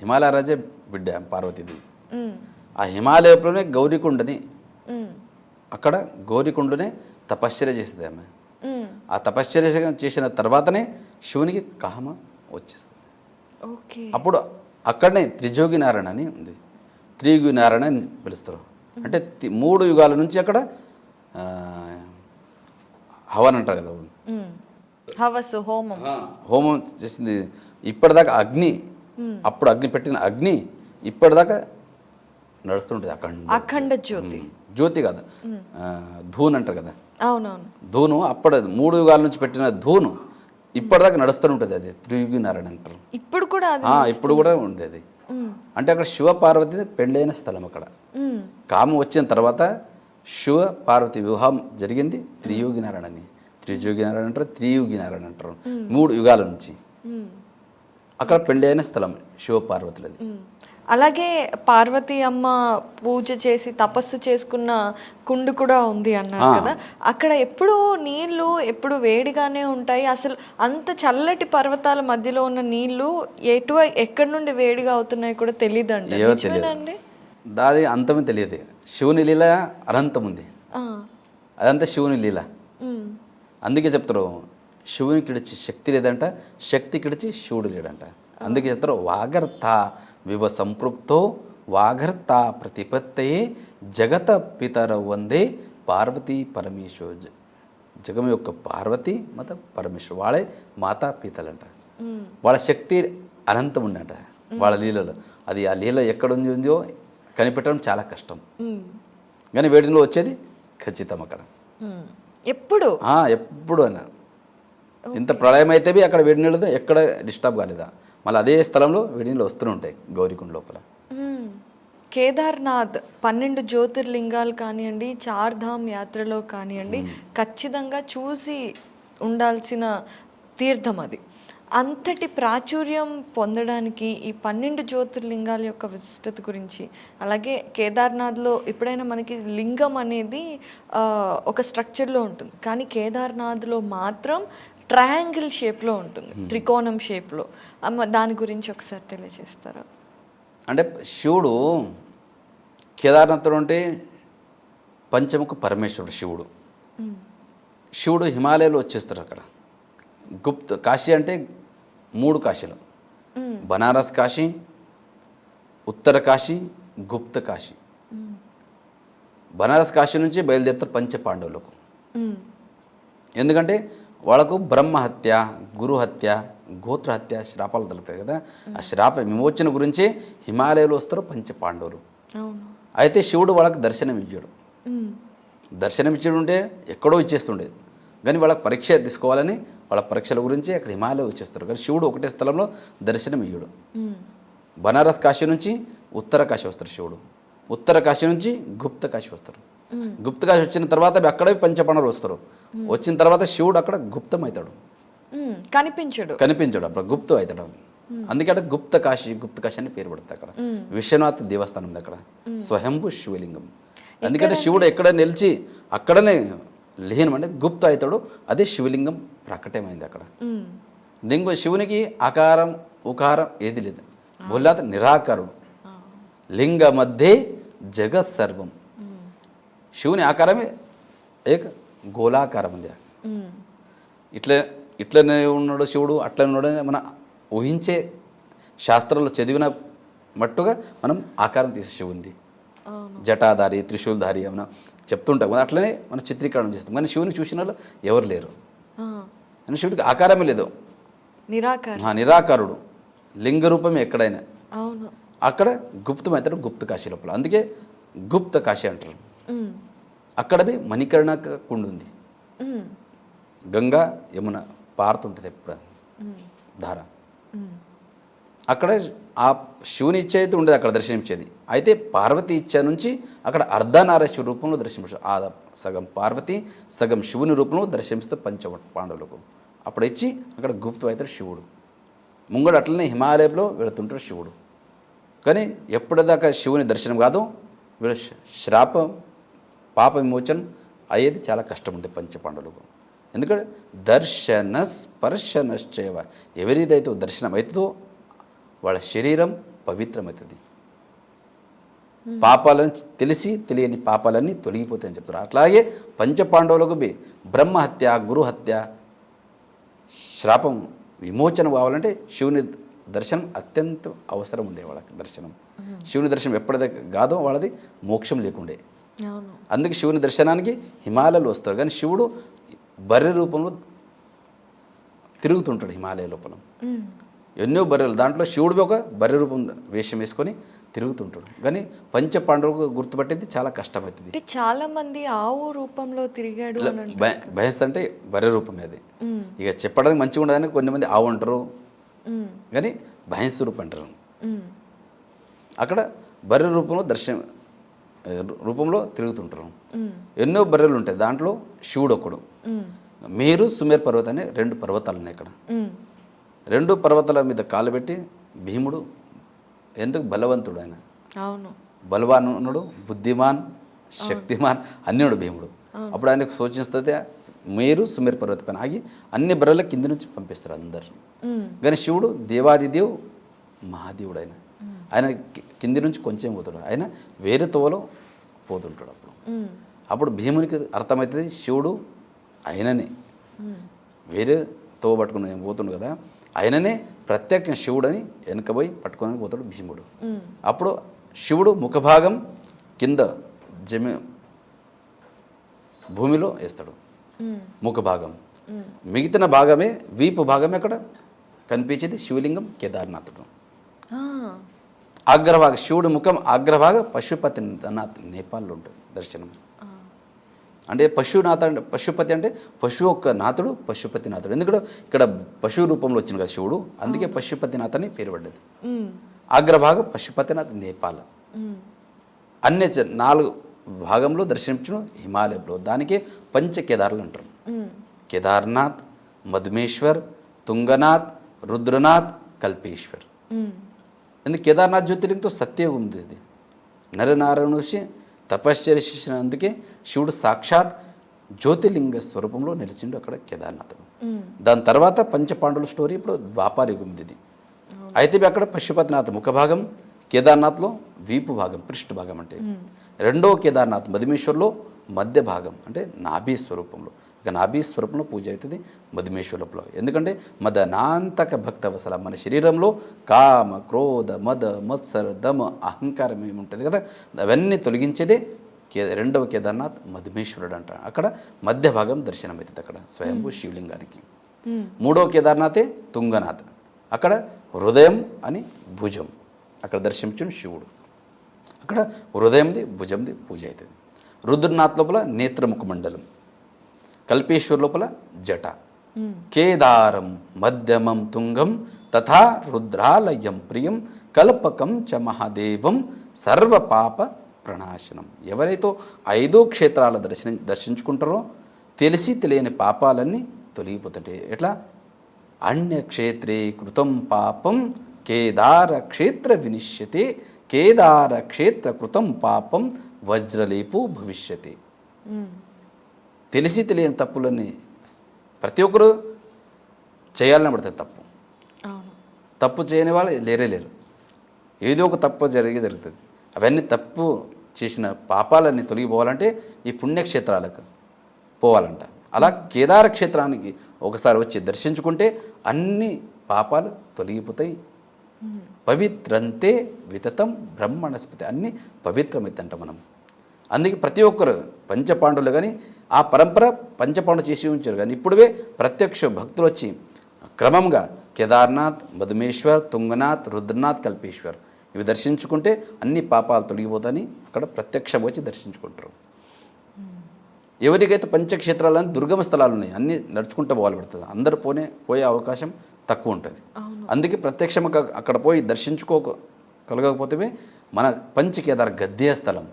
హిమాలయ రాజే బిడ్డ పార్వతీదేవి. ఆ హిమాలయంలోనే గౌరీకుండని అక్కడ గౌరీకుండనే తపశ్చర్య చేస్తుంది ఆమె. ఆ తపశ్చర్య చేసిన తర్వాతనే శివునికి కామ వచ్చేస్తుంది. అప్పుడు అక్కడనే త్రిజోగి నారాయణ అని ఉంది. త్రియుగి నారాయణ అని పిలుస్తారు. అంటే 3 యుగాల నుంచి అక్కడ హవన్ అంటారు కదా, హవస్సు హోమం చేసింది. ఇప్పటిదాకా అగ్ని, అప్పుడు అగ్ని పెట్టిన అగ్ని ఇప్పటిదాకా నడుస్తుంటుంది. అఖండ జ్యోతి, జ్యోతి కదా, ధూన్ అంటారు కదా. అవునవును, ధూను అప్పుడు 3 యుగాల నుంచి పెట్టిన ధూను ఇప్పటిదాకా నడుస్తూ ఉంటుంది. అది త్రియుగి నారాయణ అంటారు. ఇప్పుడు కూడా ఇప్పుడు కూడా ఉంది అది. అంటే అక్కడ శివ పార్వతి పెళ్ళైన స్థలం. అక్కడ కామం వచ్చిన తర్వాత శివ పార్వతి వివాహం జరిగింది. త్రియోగి నారాయణ అని, త్రిజోగి నారాయణ అంటారు, త్రియుగి నారాయణ అంటారు. 3 యుగాల నుంచి అక్కడ పెళ్ళైన స్థలం శివ పార్వతులది. అలాగే పార్వతి అమ్మ పూజ చేసి తపస్సు చేసుకున్న కుండు కూడా ఉంది అన్నారు కదా. అక్కడ ఎప్పుడు నీళ్లు ఎప్పుడు వేడిగానే ఉంటాయి. అసలు అంత చల్లటి పర్వతాల మధ్యలో ఉన్న నీళ్లు ఎక్కడి నుండి వేడిగా అవుతున్నాయి కూడా తెలియదండి. దాది అంతమే తెలియదు. శివుని లీల అనంతం ఉంది, అదంతా శివుని లీల. అందుకే చెప్తారు శివునికి ఇడిచి శక్తి లేదంట, శక్తికి ఇడిచి శివుడు లేడంట. అందుకే చెప్తారు వాగర్త వివ సంపృక్తో వాగర్త ప్రతిపత్తయే జగత పితర వందే పార్వతీ పరమేశ్వర. జగం యొక్క పార్వతి మత పరమేశ్వరు, వాళ్ళే మాతా పితలంట. వాళ్ళ శక్తి అనంతం ఉందంట వాళ్ళ లీలలో. అది ఆ లీల ఎక్కడ ఉందో కనిపెట్టడం చాలా కష్టం, కానీ వేడిలో వచ్చేది ఖచ్చితం అక్కడ. ఎప్పుడు అన్న ఇంత ప్రళయం అయితే అక్కడ వేడి నీళ్ళతో ఎక్కడ డిస్టర్బ్ కాలేదా, మళ్ళీ అదే స్థలంలో వేడి నీళ్ళు వస్తూనే ఉంటాయి గౌరీకుండ లోపల. కేదార్నాథ్ 12 జ్యోతిర్లింగాలు కానివ్వండి, చార్ధామ్ యాత్రలో కానివ్వండి, ఖచ్చితంగా చూసి ఉండాల్సిన తీర్థం అది. అంతటి ప్రాచుర్యం పొందడానికి ఈ 12 జ్యోతిర్లింగాల యొక్క విశిష్టత గురించి, అలాగే కేదార్నాథ్లో ఎప్పుడైనా మనకి లింగం అనేది ఒక స్ట్రక్చర్లో ఉంటుంది, కానీ కేదార్నాథ్లో మాత్రం ట్రయాంగిల్ షేప్లో ఉంటుంది, త్రికోణం షేప్లో. దాని గురించి ఒకసారి తెలియజేస్తారా? అంటే శివుడు కేదార్నాథ్లో ఉంటే పంచముఖ పరమేశ్వరుడు శివుడు. శివుడు హిమాలయాలో వచ్చేస్తారు. అక్కడ గుప్త కాశీ అంటే 3 కాశీలు, బనారస్ కాశీ, ఉత్తర కాశీ, గుప్త కాశీ. బనారస్ కాశీ నుంచి బయలుదేరుతారు పంచపాండవులకు. ఎందుకంటే వాళ్ళకు బ్రహ్మహత్య, గురుహత్య, గోత్రహత్య శ్రాపాలు తగులుతాయి కదా. ఆ శ్రాప విమోచన గురించే హిమాలయాలు వస్తారు పంచపాండవులు. అయితే శివుడు వాళ్ళకి దర్శనం ఇచ్చాడు. దర్శనం ఇచ్చాడు ఉంటే ఎక్కడో ఇచ్చేస్తుండేది, కానీ వాళ్ళకి పరీక్ష తీసుకోవాలని వాళ్ళ పరీక్షల గురించి అక్కడ హిమాలయ వచ్చేస్తారు. కానీ శివుడు ఒకటే స్థలంలో దర్శనం ఇయ్యడు. బనారస్ కాశీ నుంచి ఉత్తర కాశీ వస్తారు శివుడు. ఉత్తర కాశీ నుంచి గుప్త కాశీ వస్తారు. గుప్త కాశీ వచ్చిన తర్వాత అక్కడే పంచపాండవులు వస్తారు. వచ్చిన తర్వాత శివుడు అక్కడ గుప్తం అవుతాడు, కనిపించడు అప్పుడు గుప్తం అవుతాడు. అందుకే అక్కడ గుప్త కాశీ అని పేరు పడుతుంది. అక్కడ విశ్వనాథ్ దేవస్థానం ఉంది అక్కడ, స్వయంభు శివలింగం. ఎందుకంటే శివుడు ఎక్కడ నిలిచి అక్కడనే లీనం అంటే గుప్త అవుతాడు, అదే శివలింగం ప్రకటమైంది అక్కడ. దీంట్లో శివునికి ఆకారం ఉకారం ఏది లేదు, బోల్లాత నిరాకారుడు. లింగ మధ్య జగత్ సర్వం. శివుని ఆకారమే ఏక గోళాకారం ఉంది. ఇట్లనే ఉన్నాడు శివుడు, అట్లనే ఉన్నాడు మన ఊహించే శాస్త్రాల్లో చదివిన మట్టుగా మనం ఆకారం తీసే శివుంది. జటాధారి త్రిశూల్ధారి ఏమైనా చెప్తుంటాం కదా, అట్లనే మనం చిత్రీకరణ చేస్తాం. కానీ శివుని చూసిన వాళ్ళు ఎవరు లేరు. అని శివుడికి ఆకారమే లేదు, నిరాకారుడు. లింగ రూపమే ఎక్కడైనా. అక్కడ గుప్తం అవుతాడు గుప్త కాశీ లోపల. అందుకే గుప్త కాశీ అంటారు. అక్కడవి మణికర్ణ కుండు ఉంది. గంగా యమున పారుతుంటుంది ఎప్పుడు ధార. అక్కడ ఆ శివుని ఇచ్చ అయితే ఉండేది అక్కడ దర్శనించేది. అయితే పార్వతి ఇచ్చ నుంచి అక్కడ అర్ధనారీశ్వర రూపంలో దర్శనించారు. ఆ సగం పార్వతి సగం శివుని రూపంలో దర్శనిస్తూ పాండవులకు అప్పుడు ఇచ్చి అక్కడ గుప్తం అవుతాడు శివుడు. ముంగడు అట్లనే హిమాలయంలో వెళుతుంటాడు శివుడు. కానీ ఎప్పటిదాకా శివుని దర్శనం కాదు, వీళ్ళ శ్రాపం పాప విమోచనం అయ్యేది చాలా కష్టం ఉండే పంచపాండవులకు. ఎందుకంటే దర్శన స్పర్శనశ్చైవ, ఎవరిదైతే దర్శనం అవుతుందో వాళ్ళ శరీరం పవిత్రమవుతుంది. పాపాలను తెలియని పాపాలన్నీ తొలగిపోతాయని చెప్తారు. అట్లాగే పంచపాండవులకు బ్రహ్మహత్య గురుహత్య శ్రాపం విమోచన కావాలంటే శివుని దర్శనం అత్యంత అవసరం ఉండే వాళ్ళకి. దర్శనం శివుని దర్శనం ఎప్పటిదాకా కాదో వాళ్ళది మోక్షం లేకుండే. అందుకే శివుని దర్శనానికి హిమాలయాలు వస్తారు. కానీ శివుడు బర్రె రూపంలో తిరుగుతుంటాడు హిమాలయ లోపల. ఎన్నో బర్రెలు, దాంట్లో శివుడు ఒక బర్రె రూపం వేషం వేసుకొని తిరుగుతుంటాడు. కానీ పంచపాండవులకు గుర్తుపట్టేది చాలా కష్టమవుతుంది. చాలా మంది ఆవు రూపంలో తిరిగాడు. భయస్ అంటే బర్రె రూపమే అది. ఇక చెప్పడానికి మంచిగా ఉండదని కొంతమంది ఆవు అంటారు, కానీ భయస్ రూపం అంటారు. అక్కడ బర్రె రూపంలో రూపంలో తిరుగుతుంటారు. ఎన్నో బర్రెలు ఉంటాయి, దాంట్లో శివుడు ఒకడు. మేరు సుమేర్ పర్వతం అనే 2 పర్వతాలు ఉన్నాయి ఇక్కడ. 2 పర్వతాల మీద కాలు పెట్టి భీముడు ఎందుకు బలవంతుడు, ఆయన బలవానుడు, బుద్ధిమాన్, శక్తిమాన్ అన్నిడు భీముడు. అప్పుడు ఆయనకు సూచిస్తుంది మేరు సుమేర్ పర్వతం పైన ఆగి అన్ని బర్రెల కింది నుంచి పంపిస్తారు అందరు. కానీ శివుడు దేవాదిదేవ్ మహాదేవుడు. ఆయన కింది నుంచి కొంచెం పోతాడు, ఆయన వేరే తోవలో పోతుంటాడు. అప్పుడు భీమునికి అర్థమవుతుంది శివుడు ఆయననే, వేరే తోవ పట్టుకుని పోతుండు కదా, ఆయననే ప్రత్యేక శివుడని వెనకబోయి పట్టుకొని పోతాడు భీముడు. అప్పుడు శివుడు ముఖభాగం కింద భూమిలో వేస్తాడు ముఖభాగం. మిగతా భాగమే వీపు భాగమే అక్కడ కనిపించేది శివలింగం కేదార్నాథుడు. అగ్రభాగ శివుడు ముఖం అగ్రభాగ పశుపతినాథ్ నేపాల్లో ఉంటుంది దర్శనం. అంటే పశుపతి అంటే పశువు యొక్క నాథుడు పశుపతినాథుడు. ఎందుకంటే ఇక్కడ పశువు రూపంలో వచ్చింది కదా శివుడు, అందుకే పశుపతినాథ్ అని పేరు పడ్డది. అగ్రభాగ పశుపతినాథ్ నేపాల్. అన్ని 4 భాగంలో దర్శించడం హిమాలయంలో. దానికే పంచకేదార్లు అంటారు. కేదార్నాథ్, మధుమేశ్వర్, తుంగనాథ్, రుద్రనాథ్, కల్పేశ్వర్. ఎందుకు కేదార్నాథ్ జ్యోతిర్లింగంతో సత్యయుగం ఉంది. ఇది నరనారాయణ ఋషి తపశ్చర్య చేసిన, అందుకే శివుడు సాక్షాత్ జ్యోతిర్లింగ స్వరూపంలో నిలిచిండు అక్కడ కేదార్నాథుడు. దాని తర్వాత పంచపాండవుల స్టోరీ ఇప్పుడు ద్వాపార యుగం ఇది. అయితే అక్కడ పశుపతినాథ్ ముఖభాగం, కేదార్నాథ్లో వీపు భాగం పృష్ఠ భాగం అంటే. రెండో కేదార్నాథ్ మధుమేశ్వర్లో మధ్య భాగం అంటే నాభి స్వరూపంలో. ఇక నాభి స్వరూపంలో పూజ అవుతుంది మధుమేశ్వరంలో. ఎందుకంటే మదనాంతక భక్తవసల, మన శరీరంలో కామ క్రోధ మద మత్సర దమ అహంకారం ఏముంటుంది కదా, అవన్నీ తొలగించేదే రెండవ కేదార్నాథ్ మధుమేశ్వరుడు అంట. అక్కడ మధ్య భాగం దర్శనం అవుతుంది అక్కడ స్వయంభూ శివలింగానికి. మూడవ కేదార్నాథే తుంగనాథ్, అక్కడ హృదయం అని భుజం, అక్కడ దర్శించిన శివుడు. అక్కడ హృదయంది భుజంది పూజ అవుతుంది. రుద్రనాథ్ లోపల నేత్రముఖ మండలం, కల్పేశ్వర్ లోపల జట, కేదారం మధ్యమం తుంగం తథా రుద్రాలయం ప్రియం కల్పకం చ మహాదేవం సర్వపాప ప్రణాశనం. ఎవరైతే 5 క్షేత్రాల దర్శించుకుంటారో తెలిసి తెలియని పాపాలన్నీ తొలగిపోతుంటాయి. ఎట్లా? అన్యక్షేత్రే కృతం పాపం కేదార క్షేత్ర వినిశ్యతే, కేదార క్షేత్ర కృతం పాపం వజ్రలేపు భవిష్యతి. తెలిసి తెలియని తప్పులన్నీ ప్రతి ఒక్కరు చేయాలని పడుతుంది. తప్పు చేయని వాళ్ళు లేరు. ఏదో ఒక తప్పు జరుగుతుంది. అవన్నీ తప్పు చేసిన పాపాలన్నీ తొలగిపోవాలంటే ఈ పుణ్యక్షేత్రాలకు పోవాలంట. అలా కేదార క్షేత్రానికి ఒకసారి వచ్చి దర్శించుకుంటే అన్ని పాపాలు తొలగిపోతాయి. పవిత్రంతే వితతం బ్రహ్మణస్పతి, అన్నీ పవిత్రమైందంట మనం. అందుకే ప్రతి ఒక్కరు పంచపాండవులు కానీ ఆ పరంపర పంచపాండవులు చేసి ఉంచారు. కానీ ఇప్పుడే ప్రత్యక్ష భక్తులు వచ్చి క్రమంగా కేదార్నాథ్, మధుమేశ్వర్, తుంగనాథ్, రుద్రనాథ్, కల్పేశ్వర్ ఇవి దర్శించుకుంటే అన్ని పాపాలు తొలగిపోతాయని అక్కడ ప్రత్యక్షం వచ్చి దర్శించుకుంటారు. ఎవరికైతే పంచక్షేత్రాలని దుర్గమ స్థలాలు ఉన్నాయి, అన్నీ నడుచుకుంటూ పోవాలి పడుతుంది. అందరు పోయే అవకాశం తక్కువ ఉంటుంది. అందుకే ప్రత్యక్షంగా అక్కడ పోయి దర్శించుకోగలగకపోతే మన పంచకేదార్ గద్య స్థలం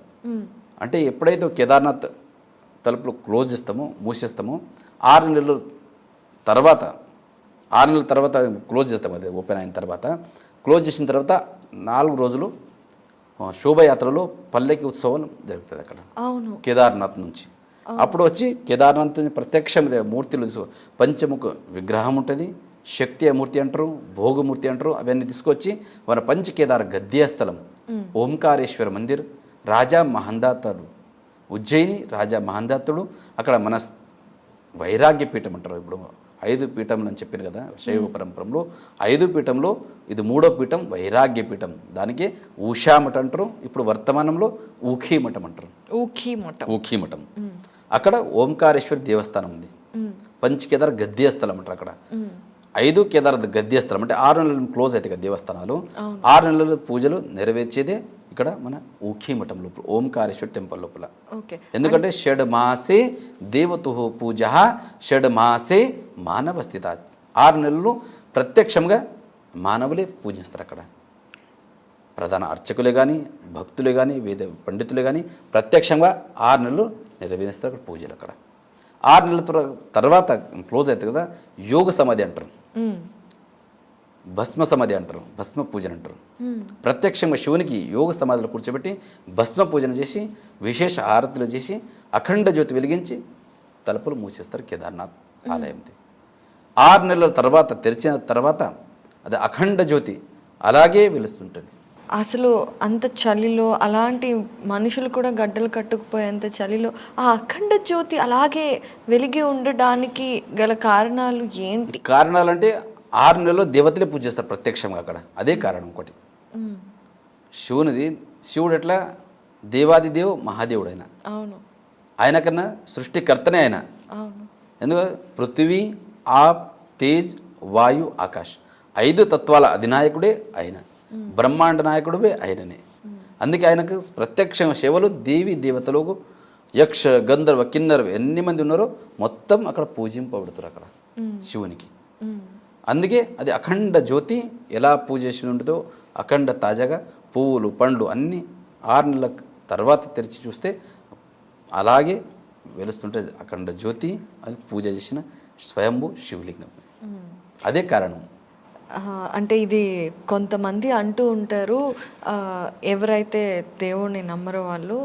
అంటే ఎప్పుడైతే కేదార్నాథ్ తలుపులు క్లోజ్ చేస్తామో మూసేస్తామో 6 నెలల తర్వాత క్లోజ్ చేస్తాం. అది ఓపెన్ అయిన తర్వాత క్లోజ్ చేసిన తర్వాత 4 రోజులు శోభయాత్రలో పల్లకి ఉత్సవం జరుగుతుంది అక్కడ కేదార్నాథ్ నుంచి. అప్పుడు వచ్చి కేదార్నాథ్ నుంచి ప్రత్యక్షం మూర్తులు పంచముఖ విగ్రహం ఉంటుంది, శక్తి మూర్తి అంటారు, భోగమూర్తి అంటారు. అవన్నీ తీసుకొచ్చి మన పంచకేదార్ గద్య స్థలం ఓంకారేశ్వర మందిర్, రాజా మహందాతుడు ఉజ్జయిని రాజా మహందాతుడు అక్కడ మన వైరాగ్య పీఠం అంటారు. ఇప్పుడు 5 పీఠం అని చెప్పాను కదా శైవ పరంపరలో 5 పీఠంలో ఇది 3వ పీఠం వైరాగ్య పీఠం. దానికి ఊషామఠం అంటారు. ఇప్పుడు వర్తమానంలో ఊఖీమఠం అంటారు. ఊఖీమఠం అక్కడ ఓంకారేశ్వరి దేవస్థానం ఉంది. పంచకేదార్ గద్య స్థలం అంటారు. అక్కడ 5 కేదార్ గద్య స్థలం అంటే 6 నెలలు క్లోజ్ అవుతాయి కదా దేవస్థానాలు. 6 నెలల పూజలు నెరవేర్చేదే ఇక్కడ మన ఊఖీమఠం లోపల ఓంకారేశ్వర టెంపుల్ లోపల. ఎందుకంటే షడ్మాసే దేవతు పూజ షడ్మాసే మానవ స్థిత. 6 నెలలు ప్రత్యక్షంగా మానవులే పూజిస్తారు. అక్కడ ప్రధాన అర్చకులే కానీ భక్తులే కానీ వేద పండితులే కానీ ప్రత్యక్షంగా 6 నెలలు నెరవేరుస్తారు అక్కడ పూజలు. అక్కడ 6 నెలల తర్వాత క్లోజ్ అవుతుంది కదా యోగ సమాధి అంటారు, భస్మ సమాధి అంటారు, భస్మ పూజన అంటారు. ప్రత్యక్షంగా శివునికి యోగ సమాధిలో కూర్చోబెట్టి భస్మ పూజన చేసి విశేష ఆరతులు చేసి అఖండ జ్యోతి వెలిగించి తలుపులు మూసేస్తారు కేదార్నాథ్ ఆలయం. 6 నెలల తర్వాత తెరిచిన తర్వాత అది అఖండ జ్యోతి అలాగే వెలుస్తుంటుంది. అసలు అంత చలిలో అలాంటి మనుషులు కూడా గడ్డలు కట్టుకుపోయేంత చలిలో ఆ అఖండ జ్యోతి అలాగే వెలిగి ఉండడానికి గల కారణాలు ఏంటి? కారణాలంటే 6 నెలల్లో దేవతలే పూజ చేస్తారు ప్రత్యక్షంగా అక్కడ. అదే కారణం. ఒకటి శివుడు ఎట్లా దేవాదిదేవ్ మహాదేవుడు ఆయన. ఆయన కన్నా సృష్టికర్తనే ఆయన. ఎందుకు పృథ్వీ, ఆప్, తేజ్, వాయు, ఆకాశ్ 5 తత్వాల అధినాయకుడే ఆయన. బ్రహ్మాండ నాయకుడే ఆయననే. అందుకే ఆయనకు ప్రత్యక్ష సేవలు దేవి దేవతలకు యక్ష గంధర్వ కిన్నర్వ ఎన్ని మంది ఉన్నారో మొత్తం అక్కడ పూజింపబడుతారు అక్కడ శివునికి. అందుకే అది అఖండ జ్యోతి ఎలా పూజ చేసి ఉంటుందో అఖండ తాజాగా పువ్వులు పండ్లు అన్నీ 6 నెలల తర్వాత తెరిచి చూస్తే అలాగే వెలుస్తుంటుంది అఖండ జ్యోతి. అది పూజ చేసిన స్వయంభూ శివలింగం. అదే కారణం. అంటే ఇది కొంతమంది అంటూ ఉంటారు, ఎవరైతే దేవుణ్ణి నమ్మరో వాళ్ళు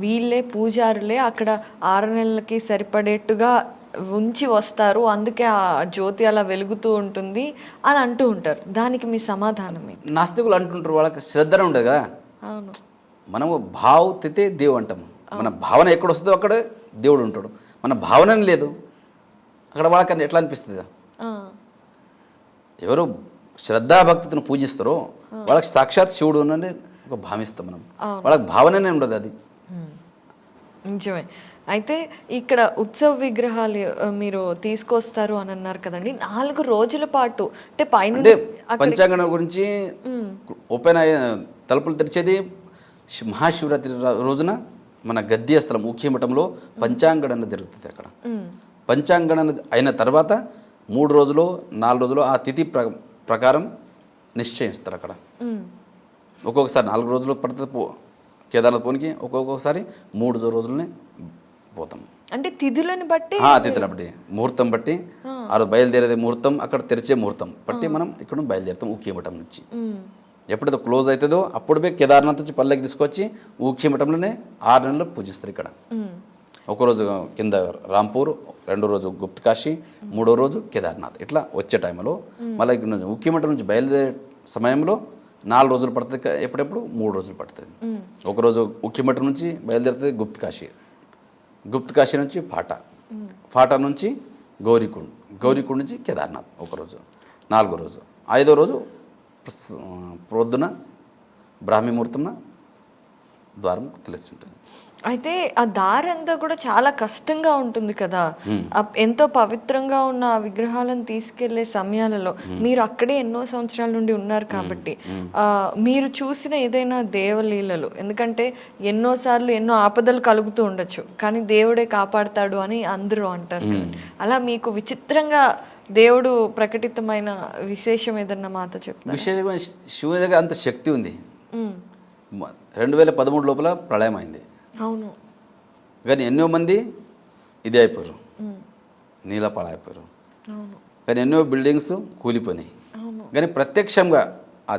వీళ్ళే పూజారులే అక్కడ 6 నెలలకి సరిపడేట్టుగా ఉంచి వస్తారు, అందుకే ఆ జ్యోతి అలా వెలుగుతూ ఉంటుంది అని అంటూ ఉంటారు. దానికి మీ సమాధానమే? నాస్తికులు అంటుంటారు, వాళ్ళకి శ్రద్ధ ఉండదు కదా. అవును, మనము భావతితే దేవుడు అంటాము. మన భావన ఎక్కడ వస్తుందో అక్కడ దేవుడు ఉంటాడు. మన భావన లేదు అక్కడ వాళ్ళకన్నా ఎట్లా అనిపిస్తుంది? ఎవరు శ్రద్ధాభక్తిని పూజిస్తారో వాళ్ళకి సాక్షాత్ శివుడు ఉన్నది ఒక భావిస్తాం మనం. వాళ్ళకి భావననే ఉండదు. అది నిజమే. అయితే ఇక్కడ ఉత్సవ విగ్రహాలు మీరు తీసుకొస్తారు అని అన్నారు కదండి, 4 రోజుల పాటు అంటే పైన పంచాంగం గురించి ఓపెన్ అయ్యే తలుపులు తెరిచేది మహాశివరాత్రి రోజున మన గద్య స్థలం ఊఖీమఠంలో పంచాంగణన జరుగుతుంది. అక్కడ పంచాంగణన అయిన తర్వాత 3 రోజులు 4 రోజులు ఆ తిథి ప్రకారం నిశ్చయిస్తారు. అక్కడ ఒక్కొక్కసారి 4 రోజులు పడుతుంది కేదార్నాథ్ పోనికి ఒక్కొక్కసారి 3 రోజులనే పోతాం. అంటే తిథులను బట్టి తిథులను బట్టి ముహూర్తం బట్టి ఆ రోజు బయలుదేరేది ముహూర్తం, అక్కడ తెరిచే ముహూర్తం బట్టి మనం ఇక్కడ బయలుదేరుతాం ఊఖీమఠం నుంచి. ఎప్పుడైతే క్లోజ్ అవుతుందో అప్పుడు కేదార్నాథ్ నుంచి పల్లెకి తీసుకొచ్చి ఊఖీమఠంలోనే 6 నెలలు పూజిస్తారు ఇక్కడ. ఒకరోజు కింద రాంపూర్, 2వ రోజు గుప్తకాశి, 3వ రోజు కేదార్నాథ్. ఇట్లా వచ్చే టైంలో మళ్ళీ ఇక్కడ నుంచి ఊఖీమఠం నుంచి బయలుదేరే సమయంలో 4 రోజులు పడుతుంది, ఎప్పుడెప్పుడు 3 రోజులు పడుతుంది. ఒకరోజు ఊఖీమఠం నుంచి బయలుదేరుతుంది గుప్తకాశి, గుప్తకాశి నుంచి ఫాటా నుంచి గౌరీకుండ్, గౌరీకుండ్ నుంచి కేదార్నాథ్ ఒకరోజు, 4వ రోజు. 5వ రోజు ప్రొద్దున బ్రాహ్మీ ముహూర్తంన ద్వారం తెలిసి ఉంటుంది. అయితే ఆ దారి అంతా కూడా చాలా కష్టంగా ఉంటుంది కదా. ఎంతో పవిత్రంగా ఉన్న ఆ విగ్రహాలను తీసుకెళ్లే సమయాలలో మీరు అక్కడే ఎన్నో సంవత్సరాల నుండి ఉన్నారు కాబట్టి మీరు చూసిన ఏదైనా దేవలీలలు, ఎందుకంటే ఎన్నోసార్లు ఎన్నో ఆపదలు కలుగుతూ ఉండొచ్చు కానీ దేవుడే కాపాడతాడు అని అందరూ అంటారు. అలా మీకు విచిత్రంగా దేవుడు ప్రకటితమైన విశేషం ఏదన్నా మాతో చెప్తారు? విశేషమైన శివుని దగ్గర అంత శక్తి ఉంది. 2013 లోపల ప్రళయం అయింది. అవును. కానీ ఎన్నో మంది ఇదే అయిపోయారు, నీలపాలైపోయారు. కానీ ఎన్నో బిల్డింగ్స్ కూలిపోయినాయి. కానీ ప్రత్యక్షంగా ఆ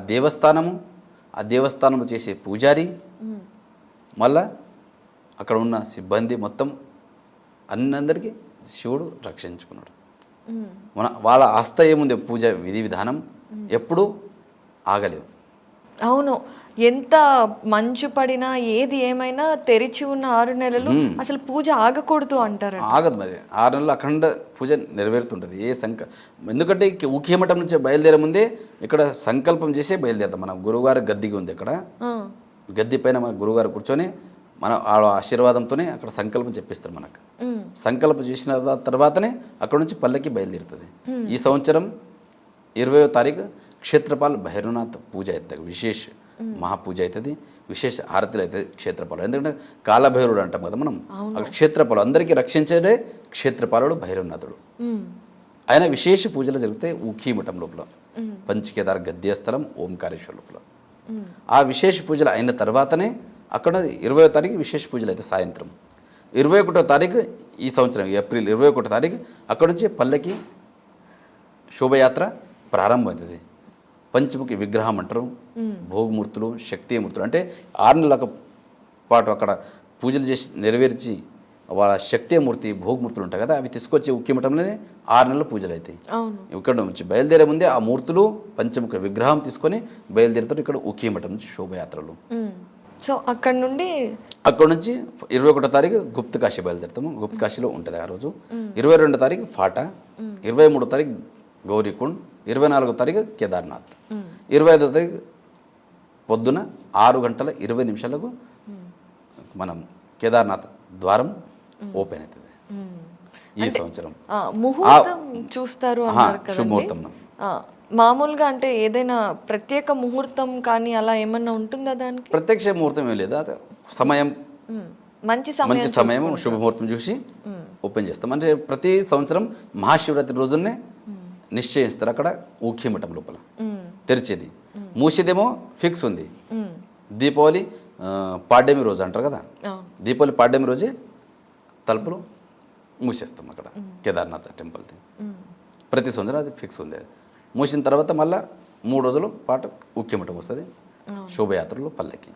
దేవస్థానంలో చేసే పూజారి, మళ్ళా అక్కడ ఉన్న సిబ్బంది మొత్తం అందరికీ శివుడు రక్షించుకున్నాడు. వాళ్ళ ఆస్థ ఏముంది, పూజ విధి విధానం ఎప్పుడూ ఆగలేవు. అవును. ఎంత మంచు పడినా ఏది ఏమైనా తెరిచి ఉన్న 6 నెలలు అసలు పూజ ఆగకూడదు అంటారు. ఆగదు మరి, 6 నెలలు అఖండ పూజ నెరవేరుతుంటుంది. ఎందుకంటే ఊఖీమఠం నుంచి బయలుదేరే ముందే ఇక్కడ సంకల్పం చేసే బయలుదేరుతాం. మన గురువుగారు గద్దికి ఉంది, ఇక్కడ గద్ది పైన మన గురువుగారు కూర్చొని మన ఆశీర్వాదంతోనే అక్కడ సంకల్పం చెప్పిస్తారు మనకు. సంకల్పం చేసిన తర్వాతనే అక్కడ నుంచి పల్లెకి బయలుదేరుతుంది. ఈ సంవత్సరం 20వ తారీఖు క్షేత్రపాల్ భైరవనాథ్ పూజ అవుతుంది, విశేష మహాపూజ అవుతుంది, విశేష హారతులు అవుతుంది క్షేత్రపాలు. ఎందుకంటే కాలభైరవుడు అంటాం కదా మనం, అక్కడ క్షేత్రపాలు అందరికీ రక్షించేదే క్షేత్రపాలుడు భైరవనాథుడు. ఆయన విశేష పూజలు జరుగుతాయి ఊఖీమఠం లోపల, పంచకేదార్ గద్య స్థలం ఓంకారేశ్వర లోపల. ఆ విశేష పూజలు అయిన తర్వాతనే అక్కడ 20వ తారీఖు విశేష పూజలు అయితే సాయంత్రం. 21వ తారీఖు ఈ సంవత్సరం ఏప్రిల్ 21వ తారీఖు అక్కడ నుంచి పల్లెకి శోభయాత్ర ప్రారంభమవుతుంది. పంచముఖి విగ్రహం అంటారు, భోగమూర్తులు, శక్తిమూర్తులు. అంటే 6 నెలల పాటు అక్కడ పూజలు చేసి నెరవేర్చి వాళ్ళ శక్తిమూర్తి భోగమూర్తులు ఉంటాయి కదా, అవి తీసుకొచ్చి ఊఖీమఠంలోనే 6 నెలల పూజలు అవుతాయి. ఇక్కడ నుంచి బయలుదేరే ముందే ఆ మూర్తులు పంచముఖ విగ్రహం తీసుకొని బయలుదేరుతారు ఇక్కడ ఊఖీమఠం నుంచి శోభయాత్రలు. సో అక్కడ నుంచి 21వ తారీఖు గుప్తకాశి బయలుదేరుతాము, గుప్తకాశిలో ఉంటుంది ఆ రోజు. 22వ తారీఖు ఫాటా, 23వ తారీఖు గౌరీకుండ్, 24వ తారీఖు కేదార్నాథ్, 25వ తారీఖు పొద్దున 6:20 మనం కేదార్నాథ్ ద్వారం ఓపెన్ అవుతుంది ఈ సంవత్సరం. ముహూర్తం చూస్తారు అన్నారు కదా, శుభముహూర్తం. మామూలుగా అంటే ఏదైనా ప్రత్యేక ముహూర్తం కానీ అలా ఏమన్నా ఉంటుందా దానికి? ప్రత్యక్ష ముహూర్తం ఏం లేదు, అది సమయం మంచి సమయం శుభముహూర్తం చూసి ఓపెన్ చేస్తాం. అంటే ప్రతి సంవత్సరం మహాశివరాత్రి రోజునే నిశ్చయిస్తారు అక్కడ ఊఖీమఠం లోపల తెరిచేది. మూసేదేమో ఫిక్స్ ఉంది. దీపావళి పాడ్యమి రోజు అంటారు కదా, దీపావళి పాడ్యమి రోజే తలుపులు మూసేస్తాం అక్కడ కేదార్నాథ్ టెంపుల్ది. ప్రతి సంవత్సరం అది ఫిక్స్ ఉంది. మూసిన తర్వాత మళ్ళీ 3 రోజుల పాటు ఊఖీమఠం వస్తుంది శోభయాత్రలో పల్లెకి.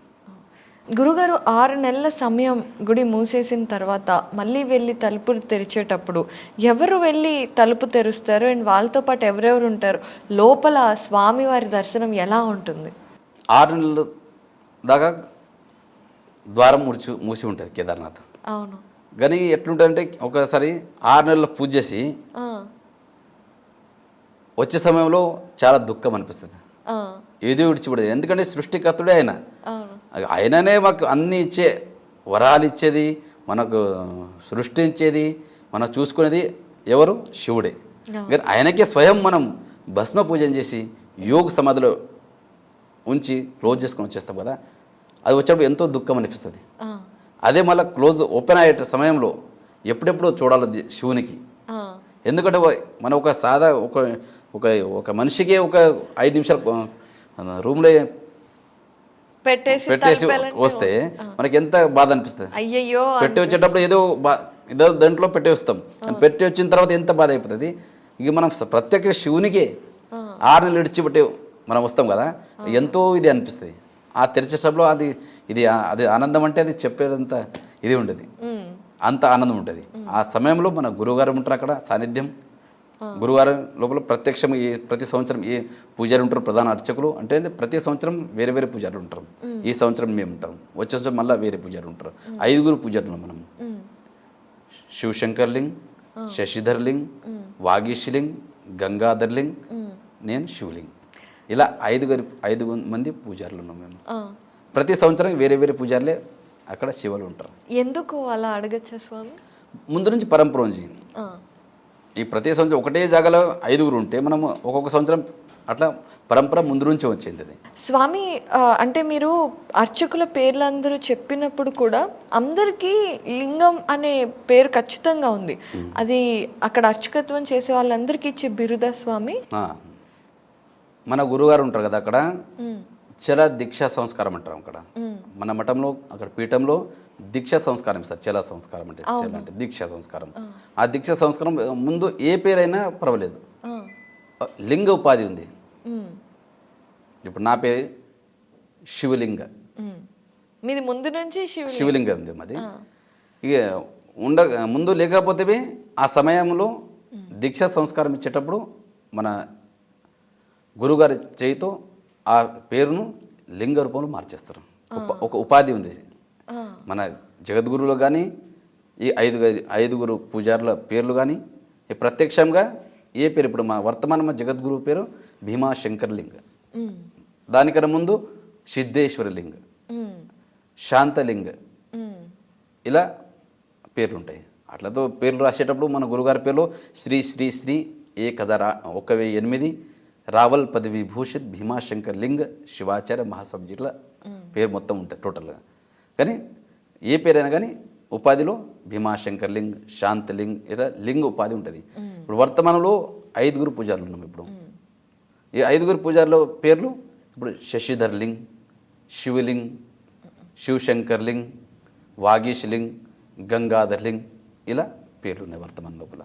గురుగారు 6 నెలల సమయం గుడి మూసేసిన తర్వాత మళ్ళీ వెళ్ళి తలుపు తెరిచేటప్పుడు ఎవరు వెళ్ళి తలుపు తెరుస్తారు అండ్ వాళ్ళతో పాటు ఎవరెవరు ఉంటారు? లోపల స్వామివారి దర్శనం ఎలా ఉంటుంది? 6 నెలల దాకా ద్వారం మూసి ఉంటుంది కేదార్నాథ్. అవును. కానీ ఎట్లుంటుందంటే ఒకసారి 6 నెలల పూజ చేసి వచ్చే సమయంలో చాలా దుఃఖం అనిపిస్తుంది, ఏదో విడిచిపడేది. ఎందుకంటే సృష్టికర్తుడే ఆయన, ఆయననే మాకు అన్ని ఇచ్చే వరాలు ఇచ్చేది, మనకు సృష్టించేది, మనం చూసుకునేది ఎవరు? శివుడే. కానీ ఆయనకే స్వయం మనం భస్మ పూజన చేసి యోగ సమాధిలో ఉంచి క్లోజ్ చేసుకొని వచ్చేస్తాం కదా, అది వచ్చేటప్పుడు ఎంతో దుఃఖం అనిపిస్తుంది. అదే మళ్ళీ క్లోజ్ ఓపెన్ అయ్యే సమయంలో ఎప్పుడెప్పుడు చూడాలి శివునికి. ఎందుకంటే మనం ఒక సాదా ఒక మనిషికి ఒక 5 నిమిషాలు రూమ్లో పెట్టేసి పెట్టేసి తలపెలంటే వస్తే మనకి ఎంత బాధ అనిపిస్తుంది. అయ్యయ్యో పెట్టి వచ్చేటప్పుడు ఏదో దాంట్లో పెట్టి వస్తాం, పెట్టి వచ్చిన తర్వాత ఎంత బాధ అయిపోతుంది. ఇక మనం ప్రత్యేక శివునికే 6 నెలలు విడిచిపెట్టి మనం వస్తాం కదా, ఎంతో ఇది అనిపిస్తుంది. ఆ తెరిచేటప్పుడు అది ఆనందం అంటే అది చెప్పేదంత ఇది ఉంటుంది, అంత ఆనందం ఉంటుంది. ఆ సమయంలో మన గురువుగారు ఉంటారు అక్కడ సాన్నిధ్యం. గురువారం లోపల ప్రత్యక్షం ప్రతి సంవత్సరం ఏ పూజారి ఉంటారు, ప్రధాన అర్చకులు అంటే ప్రతి సంవత్సరం వేరే వేరే పూజారులు ఉంటారు. ఈ సంవత్సరం మేము ఉంటాం, వచ్చే సంవత్సరం మళ్ళీ వేరే పూజారులు ఉంటారు. 5 పూజారులు మనం. శివశంకర్లింగ్, శశిధర్లింగ్, వాగీశ్లింగ్, గంగాధర్లింగ్, నేను శివలింగ్. ఇలా 5 మంది పూజారులు ఉన్నాం మేము. ప్రతి సంవత్సరం వేరే వేరే పూజారులే అక్కడ శివులు ఉంటారు. ఎందుకు అలా అడగచ్చా స్వామి? ముందు నుంచి పరంపర ఉంది. ఈ ప్రతి సంవత్సరం ఒకటే జాగాలో 5 ఉంటే మనము ఒక్కొక్క సంవత్సరం అట్లా పరంపర ముందు నుంచి వచ్చింది అది. స్వామి అంటే మీరు అర్చకుల పేర్లందరూ చెప్పినప్పుడు కూడా అందరికీ లింగం అనే పేరు ఖచ్చితంగా ఉంది. అది అక్కడ అర్చకత్వం చేసే వాళ్ళందరికీ ఇచ్చే బిరుదా స్వామి? మన గురుగారు ఉంటారు కదా అక్కడ, చల దీక్షా సంస్కారం అంటారు అక్కడ. మన మఠంలో అక్కడ పీఠంలో దీక్షా సంస్కారం ఇస్తారు. చల సంస్కారం అంటే చల అంటే దీక్షా సంస్కారం. ఆ దీక్షా సంస్కారం ముందు ఏ పేరైనా పర్వాలేదు, లింగ ఉపాధి ఉంది. ఇప్పుడు నా పేరు శివలింగ, మీది ముందు నుంచి శివలింగం ఉంది మాది. ఇక ముందు లేకపోతే ఆ సమయంలో దీక్షా సంస్కారం ఇచ్చేటప్పుడు మన గురుగారి చేయితో ఆ పేరును లింగ రూపంలో మార్చేస్తారు. ఒక ఉపాధి ఉంది మన జగద్గురులో కానీ, ఈ 5 పూజారుల పేర్లు కానీ, ప్రత్యక్షంగా ఏ పేరు. ఇప్పుడు మా వర్తమాన జగద్గురు పేరు భీమాశంకర్ లింగ, దానికన్నా ముందు సిద్ధేశ్వరలింగ, శాంతలింగ, ఇలా పేర్లు ఉంటాయి. అట్లతో పేర్లు రాసేటప్పుడు మన గురుగారి పేర్లు శ్రీ శ్రీ శ్రీ 1008 రావల్ పదవి భూషిత్ భీమాశంకర్ లింగ శివాచార్య మహాస్వామి ఇట్లా పేరు మొత్తం ఉంటుంది టోటల్గా. కానీ ఏ పేరైనా కానీ ఉపాధిలో భీమాశంకర్ లింగ్, శాంతలింగ్ ఇలా లింగ ఉపాధి ఉంటుంది. ఇప్పుడు వర్తమానంలో 5 పూజారులు ఉన్నాం. ఇప్పుడు ఈ 5 పూజారుల పేర్లు ఇప్పుడు శశిధర్ లింగ్, శివలింగ్, శివశంకర్ లింగ్, వాగీష్ లింగ్, గంగాధర్ లింగ్ ఇలా పేర్లు ఉన్నాయి వర్తమాన లోపల.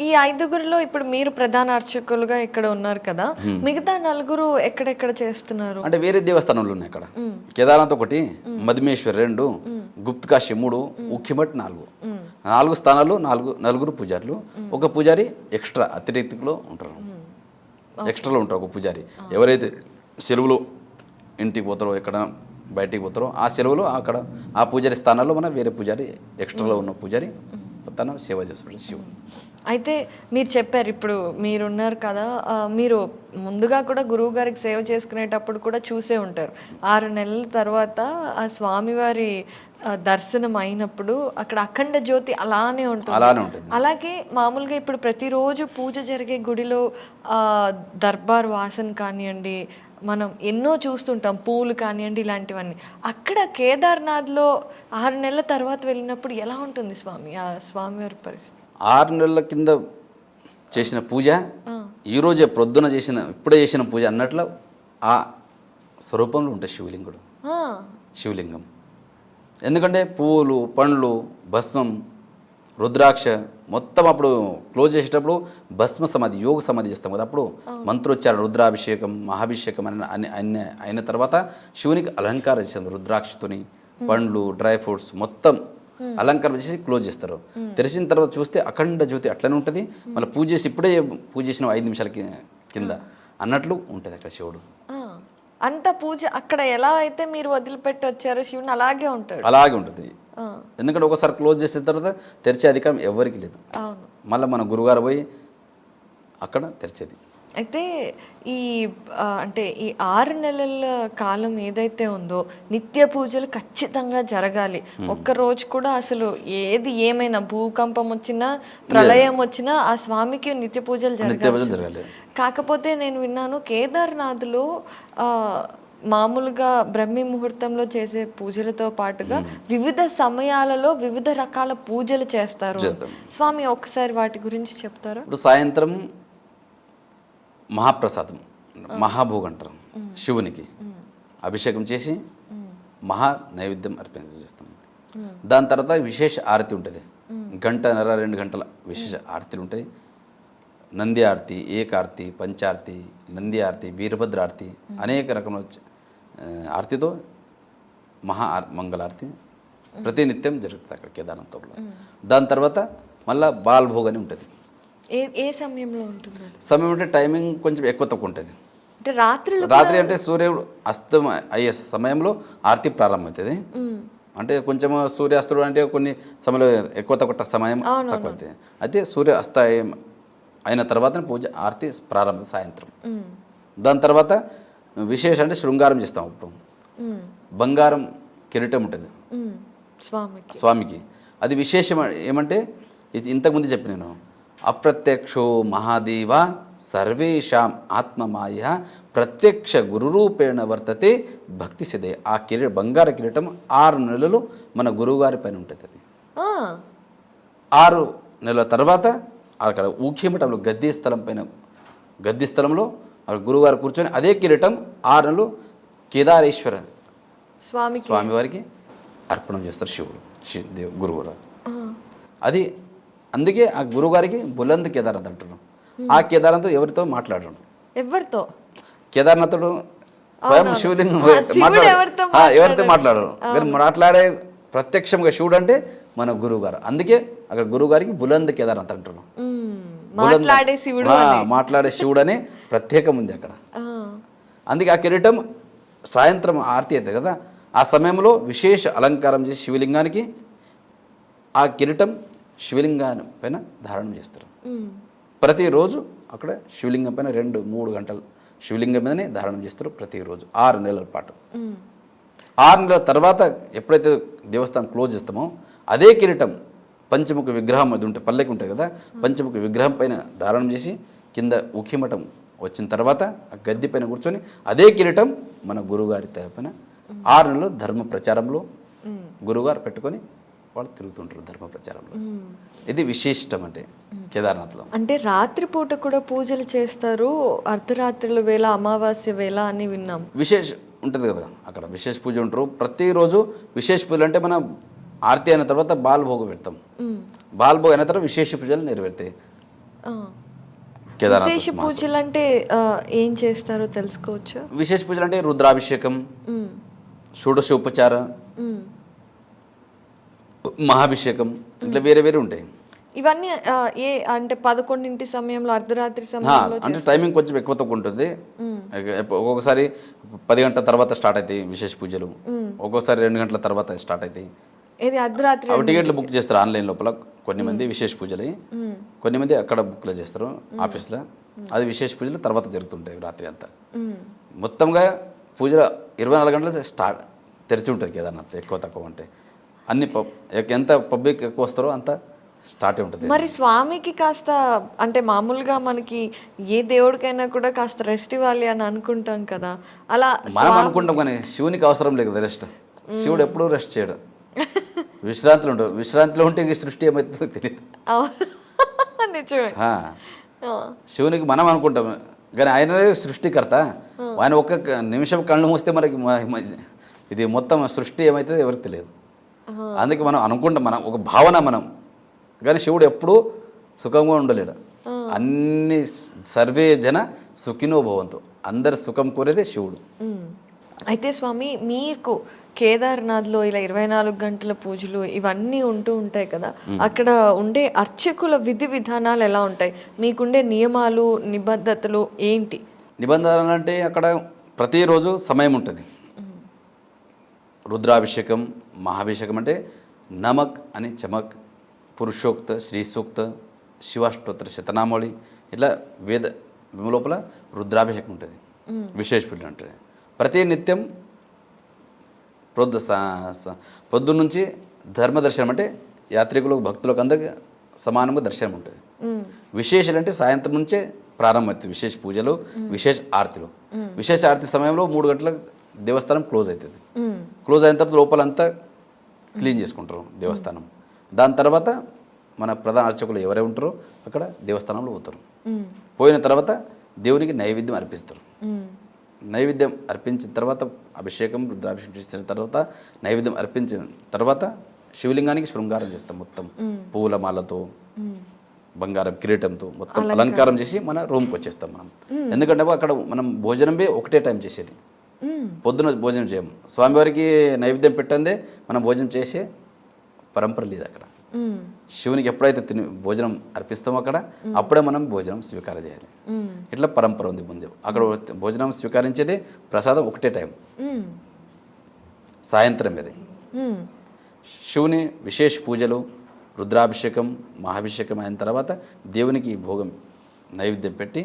ఈ 5 ఇప్పుడు మీరు ప్రధాన అర్చకులుగా ఇక్కడ ఉన్నారు కదా, మిగతా 4 ఎక్కడెక్కడ చేస్తున్నారు? అంటే వేరే దేవస్థానంలో ఉన్నాయి. అక్కడ కేదార్నాథ్ 1, మధుమేశ్వర్ 2, గుప్తకాశి 3, ఉఖిమఠ్ 4 స్థానాల్లో 4 పూజారులు. ఒక పూజారి ఎక్స్ట్రా అతిరిక్తిలో ఉంటారు, ఎక్స్ట్రాలో ఉంటారు ఒక పూజారి. ఎవరైతే సెలవులు ఇంటికి పోతారో ఎక్కడ బయటికి పోతారో ఆ సెలవులు అక్కడ ఆ పూజారి స్థానాల్లో మన వేరే పూజారి ఎక్స్ట్రాలో ఉన్న పూజారి తన సేవ చేస్తుంటారు శివుడు. అయితే మీరు చెప్పారు ఇప్పుడు మీరున్నారు కదా, మీరు ముందుగా కూడా గురువు గారికి సేవ చేసుకునేటప్పుడు కూడా చూసే ఉంటారు. 6 నెలల తర్వాత ఆ స్వామివారి దర్శనం అయినప్పుడు అక్కడ అఖండ జ్యోతి అలానే ఉంటుంది. అలాగే మామూలుగా ఇప్పుడు ప్రతిరోజు పూజ జరిగే గుడిలో దర్బార్ వాసన కానివ్వండి, మనం ఎన్నో చూస్తుంటాం, పూలు కానివ్వండి ఇలాంటివన్నీ. అక్కడ కేదార్నాథ్లో 6 నెలల తర్వాత వెళ్ళినప్పుడు ఎలా ఉంటుంది స్వామి ఆ స్వామివారి పరిస్థితి? 6 నెలల కింద చేసిన పూజ ఈరోజే ప్రొద్దున ఇప్పుడే చేసిన పూజ అన్నట్లు ఆ స్వరూపంలో ఉంటుంది శివలింగం. ఎందుకంటే పువ్వులు, పండ్లు, భస్మం, రుద్రాక్ష మొత్తం అప్పుడు క్లోజ్ చేసేటప్పుడు భస్మ సమాధి, యోగ సమాధి చేస్తాం కదా, అప్పుడు మంత్రోచ్చారణ, రుద్రాభిషేకం, మహాభిషేకం అయిన తర్వాత శివునికి అలంకారం చేస్తాం. రుద్రాక్షతోని పండ్లు, డ్రై ఫ్రూట్స్ మొత్తం అలంకారం చేసి క్లోజ్ చేస్తారు. తెరిచిన తర్వాత చూస్తే అఖండ జ్యోతి అట్లనే ఉంటుంది. మళ్ళీ పూజ చేసి ఇప్పుడే పూజ చేసిన 5 నిమిషాల కింద అన్నట్లు ఉంటుంది అక్కడ శివుడు. అంత పూజ అక్కడ ఎలా అయితే మీరు వదిలిపెట్టి వచ్చారో శివుని అలాగే ఉంటాడు, అలాగే ఉంటుంది. ఎందుకంటే ఒకసారి క్లోజ్ చేసిన తర్వాత తెరిచే అధికారం ఎవరికి లేదు. మళ్ళీ మన గురుగారు పోయి అక్కడ తెరిచేది. అయితే ఈ అంటే ఈ 6 నెలల కాలం ఏదైతే ఉందో నిత్య పూజలు ఖచ్చితంగా జరగాలి. ఒక్కరోజు కూడా అసలు ఏమైనా భూకంపం వచ్చినా, ప్రళయం వచ్చినా ఆ స్వామికి నిత్య పూజలు జరగాలి. కాకపోతే నేను విన్నాను కేదార్నాథ్లో మామూలుగా బ్రహ్మీ ముహూర్తంలో చేసే పూజలతో పాటుగా వివిధ సమయాలలో వివిధ రకాల పూజలు చేస్తారు. స్వామి ఒకసారి వాటి గురించి చెప్తారా? ఇప్పుడు సాయంత్రం మహాప్రసాదం, మహాభోగం అంటారు. శివునికి అభిషేకం చేసి మహా నైవేద్యం అర్పణ చేస్తాం. దాని తర్వాత విశేష ఆరతి ఉంటుంది, గంటన్నర 2 గంటల విశేష ఆరతిలు ఉంటాయి. నంది ఆరతి, ఏకార్తి, పంచార్తి, నంది ఆరతి, వీరభద్ర ఆరతి, అనేక రకముల ఆరతితో మంగళారతి ప్రతినిత్యం జరుగుతుంది అక్కడ కేదార్నాథ్లో. దాని తర్వాత మళ్ళీ బాల్భోగ్ అని ఉంటుంది. ఏ సమయంలో ఉంటుంది? సమయం అంటే టైమింగ్ కొంచెం ఎక్కువ తక్కువ ఉంటుంది. అంటే రాత్రి అంటే సూర్యుడు అస్తం అయ్యే సమయంలో ఆరతి ప్రారంభమవుతుంది. అంటే కొంచెం సూర్యాస్తుడు అంటే కొన్ని సమయంలో ఎక్కువ తక్కువ సమయం తక్కువ అవుతుంది. అయితే సూర్య అస్తమయం అయిన తర్వాత పూజ ఆరతి ప్రారంభం సాయంత్రం. దాని తర్వాత విశేష అంటే శృంగారం చేస్తాం. అప్పుడు బంగారం కిరీటం ఉంటుంది స్వామికి. అది విశేషం ఏమంటే ఇది ఇంతకుముందు చెప్పి నేను అప్రత్యక్షో మహాదేవ సర్వేషాం ఆత్మమాయ ప్రత్యక్ష గురురూపేణ వర్తతే భక్తి సిదే. ఆ బంగార కిరీటం 6 నెలలు మన గురువుగారి పైన ఉంటుంది. అది 6 నెలల తర్వాత అక్కడ ఊఖ్యమఠంలో గద్దీ స్థలంలో గురువుగారు కూర్చొని అదే కిరీటం 6 నెలలు కేదారేశ్వర స్వామివారికి అర్పణం చేస్తారు శివుడు గురువుగారు. అది అందుకే ఆ గురువుగారికి బులంద్ కేదార్నాథ్ అంటున్నాం. ఆ కేదార్నాథ్ ఎవరితో మాట్లాడరు, కేదార్నాథుడు స్వయం శివలింగం ఎవరితో మాట్లాడరు. కానీ మాట్లాడే ప్రత్యక్షంగా శివుడు అంటే మన గురువు గారు. అందుకే అక్కడ గురువు గారికి బులంద్ కేదార్నాథ్ అంటున్నాం. మాట్లాడే శివుడు అనే ప్రత్యేకం ఉంది అక్కడ. అందుకే ఆ కిరీటం సాయంత్రం ఆరతి అవుతుంది కదా, ఆ సమయంలో విశేష అలంకారం చేసి శివలింగానికి ఆ కిరీటం శివలింగాన్ని పైన ధారణం చేస్తారు. ప్రతిరోజు అక్కడ శివలింగం పైన 2-3 గంటలు శివలింగం మీదనే ధారణం చేస్తారు ప్రతిరోజు 6 నెలల పాటు. 6 నెలల తర్వాత ఎప్పుడైతే దేవస్థానం క్లోజ్ చేస్తామో అదే కిరీటం పంచముఖ విగ్రహం అది ఉంటే పల్లెకి ఉంటుంది కదా, పంచముఖ విగ్రహం పైన ధారణం చేసి కింద ఉఖిమఠం వచ్చిన తర్వాత ఆ గద్దె పైన కూర్చొని అదే కిరీటం మన గురువుగారి పైన 6 నెలలు ధర్మ ప్రచారంలో గురువుగారు పెట్టుకొని వాళ్ళు తిరుగుతుంటారు ధర్మ ప్రచారంలో. ఇది విశిష్టం అంటే కేదార్నాథ్లో. అంటే రాత్రిపూట కూడా పూజలు చేస్తారు, అర్ధరాత్రుల వేళ, అమావాస్య వేళ అని విన్నాం. విశేష ఉంటుంది కదా అక్కడ, విశేష పూజ ఉంటారు ప్రతిరోజు. విశేష పూజలు అంటే మనం ఆరతి అయిన తర్వాత బాల్భోగం పెడతాం. బాల్భోగం అయిన తర్వాత విశేష పూజలు నెరవేరుతాయి. విశేష పూజలు అంటే ఏం చేస్తారో తెలుసుకోవచ్చు? విశేష పూజలు అంటే రుద్రాభిషేకం, షోడశోపచార, మహాభిషేకం, ఇట్లా వేరే వేరే ఉంటాయి. ఇవన్నీ అంటే 11 సమయంలో, అర్ధరాత్రి సమయంలో అంటే టైమింగ్ కొంచెం ఎక్కువ తక్కువ ఉంటుంది. ఒక్కొక్కసారి 10 గంటల తర్వాత స్టార్ట్ అవుతాయి విశేష పూజలు, ఒక్కొక్కసారి 2 గంటల తర్వాత స్టార్ట్ అవుతాయి. అర్ధరాత్రి టికెట్లు బుక్ చేస్తారు ఆన్లైన్ లోపల. కొన్ని మంది విశేష పూజలు, కొన్ని మంది అక్కడ బుక్లో చేస్తారు ఆఫీస్లో. అది విశేష పూజలు తర్వాత జరుగుతుంటాయి రాత్రి అంతా. మొత్తంగా పూజలు 24 గంటలు తెరిచి ఉంటుంది కేదార్నాథ్. ఎక్కువ తక్కువ ఉంటాయి అన్ని. ఎంత పబ్లిక్ ఎక్కువ వస్తారో అంత స్టార్ట్ ఉంటుంది. మరి స్వామికి కాస్త అంటే మామూలుగా మనకి ఏ దేవుడికైనా కూడా కాస్త రెస్ట్ ఇవ్వాలి అని అనుకుంటాం కదా, అలా మనం అనుకుంటాం కానీ శివునికి అవసరం లేదు కదా రెస్ట్. శివుడు ఎప్పుడూ రెస్ట్ చేయడు, విశ్రాంతిలో ఉంటాడు. విశ్రాంతిలో ఉంటే ఈ సృష్టి ఏమవుతుందో తెలియదు. శివునికి మనం అనుకుంటాం కానీ ఆయన సృష్టికర్త. ఆయన ఒక్క నిమిషం కళ్ళు మూస్తే మనకి ఇది మొత్తం సృష్టి ఏమవుతుందో ఎవరికి తెలియదు. అందుకే మనం అనుకుంటాం, మనం ఒక భావన మనం. కానీ శివుడు ఎప్పుడూ సుఖంగా ఉండలేడు. అన్ని సర్వే జన సుఖినో భవంతు, అందరి సుఖం కోరేదే శివుడు. అయితే స్వామి, మీకు కేదార్నాథ్లో ఇలా 24 గంటల పూజలు ఇవన్నీ ఉంటూ ఉంటాయి కదా, అక్కడ ఉండే అర్చకుల విధి విధానాలు ఎలా ఉంటాయి? మీకుండే నియమాలు, నిబద్ధతలు ఏంటి? నిబంధనలు అంటే అక్కడ ప్రతిరోజు సమయం ఉంటుంది. రుద్రాభిషేకం, మహాభిషేకం అంటే నమక్ అని చమక్, పురుషోక్త, శ్రీ సూక్త, శివాష్టోత్తర శతనామావళి, ఇట్లా వేద లోపల రుద్రాభిషేకం ఉంటుంది. విశేష పూజలు అంటే ప్రతి నిత్యం పొద్దున్న నుంచి ధర్మ దర్శనం అంటే యాత్రికులకు, భక్తులకు అందరికీ సమానంగా దర్శనం ఉంటుంది. విశేషాలు అంటే సాయంత్రం నుంచే ప్రారంభమవుతుంది విశేష పూజలు, విశేష ఆరతిలు. విశేష ఆరతి సమయంలో 3 గంటలకు దేవస్థానం క్లోజ్ అవుతుంది. క్లోజ్ అయిన తర్వాత లోపలంతా క్లీన్ చేసుకుంటారు దేవస్థానం. దాని తర్వాత మన ప్రధాన అర్చకులు ఎవరే ఉంటారో అక్కడ దేవస్థానంలో పోతారు. పోయిన తర్వాత దేవునికి నైవేద్యం అర్పిస్తారు. నైవేద్యం అర్పించిన తర్వాత అభిషేకం రుద్రాభిషేకం చేసిన తర్వాత నైవేద్యం అర్పించిన తర్వాత శివలింగానికి శృంగారం చేస్తాం మొత్తం పూల మాలతో బంగారం కిరీటంతో మొత్తం అలంకారం చేసి మన రూమ్కి వచ్చేస్తాం మనం. ఎందుకంటే అక్కడ మనం భోజనమే ఒకటే టైం చేసేది, పొద్దున భోజనం చేయము. స్వామివారికి నైవేద్యం పెట్టందే మనం భోజనం చేసే పరంపర లేదు అక్కడ. శివునికి ఎప్పుడైతే భోజనం అర్పిస్తామో అక్కడ అప్పుడే మనం భోజనం స్వీకారం చేయాలి. ఇట్లా పరంపర ఉంది ముందు. అక్కడ భోజనం స్వీకరించేది ప్రసాదం ఒకటే టైం, సాయంత్రం ఇది. శివుని విశేష పూజలు, రుద్రాభిషేకం, మహాభిషేకం అయిన తర్వాత దేవునికి భోగం నైవేద్యం పెట్టి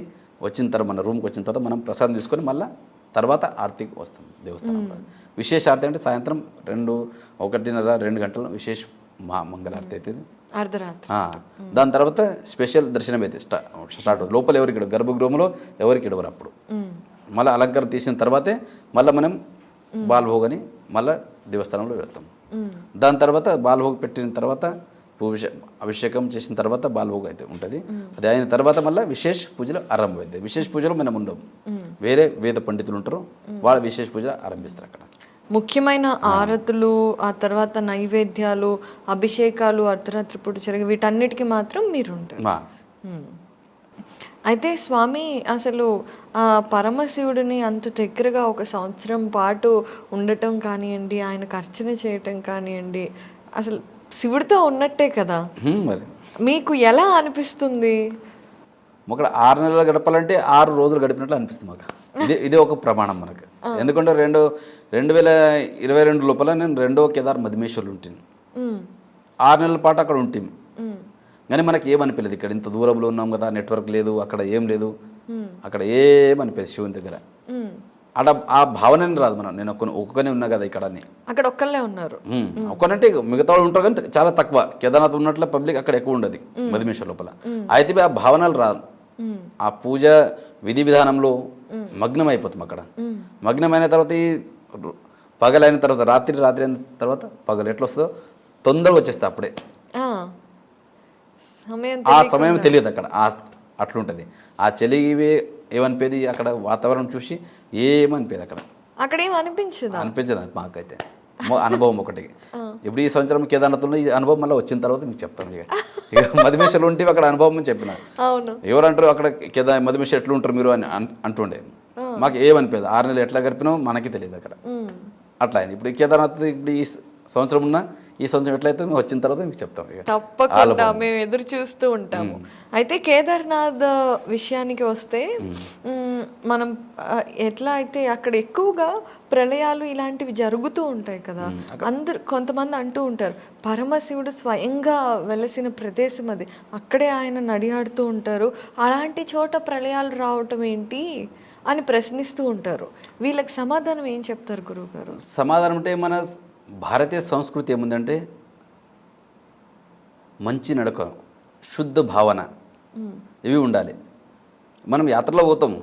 వచ్చిన తర్వాత మన రూమ్కి వచ్చిన తర్వాత మనం ప్రసాదం తీసుకొని మళ్ళీ తర్వాత ఆరతికి వస్తాం దేవస్థానంలో. విశేష ఆరతి అంటే సాయంత్రం 1:30-2 గంటల విశేష మంగళారతి అవుతుంది అర్ధరాత్రి. దాని తర్వాత స్పెషల్ దర్శనం అయితే స్టార్ట్ అవుతుంది. లోపల ఎవరికి గర్భగృహంలో ఎవరికి ఇడవరు అప్పుడు. మళ్ళీ అలంకారం తీసిన తర్వాతే మళ్ళీ మనం బాల్భోగని మళ్ళీ దేవస్థానంలో వెళ్తాం. దాని తర్వాత బాల్భోగ పెట్టిన తర్వాత అభిషేకం చేసిన తర్వాత బాల్భోగం అయితే ఉంటుంది. అది అయిన తర్వాత మళ్ళీ విశేష పూజలు ఆరంభమవుతాయి. విశేష పూజలు మనం ఉండవు, వేరే వేద పండితులు ఉంటారు, వాళ్ళ విశేష పూజలు ఆరంభిస్తారు అక్కడ. ముఖ్యమైన ఆరతులు, ఆ తర్వాత నైవేద్యాలు, అభిషేకాలు అర్ధరాత్రి పూట జరిగే వీటన్నిటికీ మాత్రం మీరు ఉంటారు. అయితే స్వామి అసలు ఆ పరమశివుడిని అంత దగ్గరగా 1 సంవత్సరం పాటు ఉండటం కానివ్వండి, ఆయనకు అర్చన చేయటం కానివ్వండి, అసలు శివుడితో ఉన్నట్టే కదా. మరి మీకు ఎలా అనిపిస్తుంది? ఒక 6 నెలలు గడపాలంటే 6 రోజులు గడిపినట్లు అనిపిస్తుంది మాకు. ఇదే ఒక ప్రమాణం మనకు. ఎందుకంటే 2022 లోపల నేను 2వ కేదార్ మధుమేశ్వర్లు ఉంటాను. 6 నెలల పాటు అక్కడ ఉంటాం. కానీ మనకి ఏమనిపించలేదు, ఇక్కడ ఇంత దూరంలో ఉన్నాం కదా, నెట్వర్క్ లేదు, అక్కడ ఏం లేదు, అక్కడ ఏమనిపించదు శివుని దగ్గర. అక్కడ ఆ భావన రాదు. నేను ఒక్కనే ఉన్నా కదా ఇక్కడ అని. అక్కడ ఒక్కళ్ళే ఉన్నారు. ఒక్కనంటే మిగతా వాళ్ళు ఉంటారు కానీ చాలా తక్కువ. కేదార్నాథ్ ఉన్నట్ల పబ్లిక్ అక్కడ ఎక్కువ ఉండదు మధుమేశ్వర్ లోపల. అయితే ఆ భావనలు రాదు. ఆ పూజ విధి విధానంలో మగ్నం అయిపోతాం అక్కడ. మగ్నమైన తర్వాత ఈ పగలైన తర్వాత రాత్రి అయిన తర్వాత పగలు ఎట్లా వస్తుందో తొందరగా వచ్చేస్తా అప్పుడే. ఆ సమయం తెలియదు అక్కడ. అట్లుంటుంది. ఆ చలి ఏమనిపేది అక్కడ వాతావరణం చూసి ఏమనిపేది అక్కడ అనిపించదు మాకైతే. అనుభవం ఒకటి. ఇప్పుడు ఈ సంవత్సరం కేదార్నాథ్లో ఈ అనుభవం మళ్ళీ వచ్చిన తర్వాత మీకు చెప్తాను. ఇక మధుమేశ్వర్లు ఉంటే అక్కడ అనుభవం అని చెప్పిన. ఎవరంటారు అక్కడ మధుమేశ్వర్ ఎట్లా ఉంటారు మీరు అని అంటుండే. మాకు ఏమనిపేది. 6 నెలలు ఎట్లా గడిపినామో మనకి తెలియదు అక్కడ. అట్లా అయింది. ఇప్పుడు కేదార్నాథ్ ఇప్పుడు ఈ సంవత్సరం ఉన్నా ఈ సంవత్సరం ఎట్లయితే మేము వచ్చిన తర్వాత మీకు చెప్తాం. తప్పకుండా మేము ఎదురు చూస్తూ ఉంటాము. అయితే కేదార్నాథ్ విషయానికి వస్తే మనం ఎట్లా అయితే అక్కడ ఎక్కువగా ప్రళయాలు ఇలాంటివి జరుగుతూ ఉంటాయి కదా. కొంతమంది అంటూ ఉంటారు పరమశివుడు స్వయంగా వెలసిన ప్రదేశం అది, అక్కడే ఆయన నడియాడుతూ ఉంటారు, అలాంటి చోట ప్రళయాలు రావటం ఏంటి అని ప్రశ్నిస్తూ ఉంటారు. వీళ్ళకి సమాధానం ఏం చెప్తారు గురువు గారు? సమాధానం అంటే మన భారతీయ సంస్కృతి ఏముందంటే మంచి నడక, శుద్ధ భావన ఇవి ఉండాలి. మనం యాత్రలో పోతాము,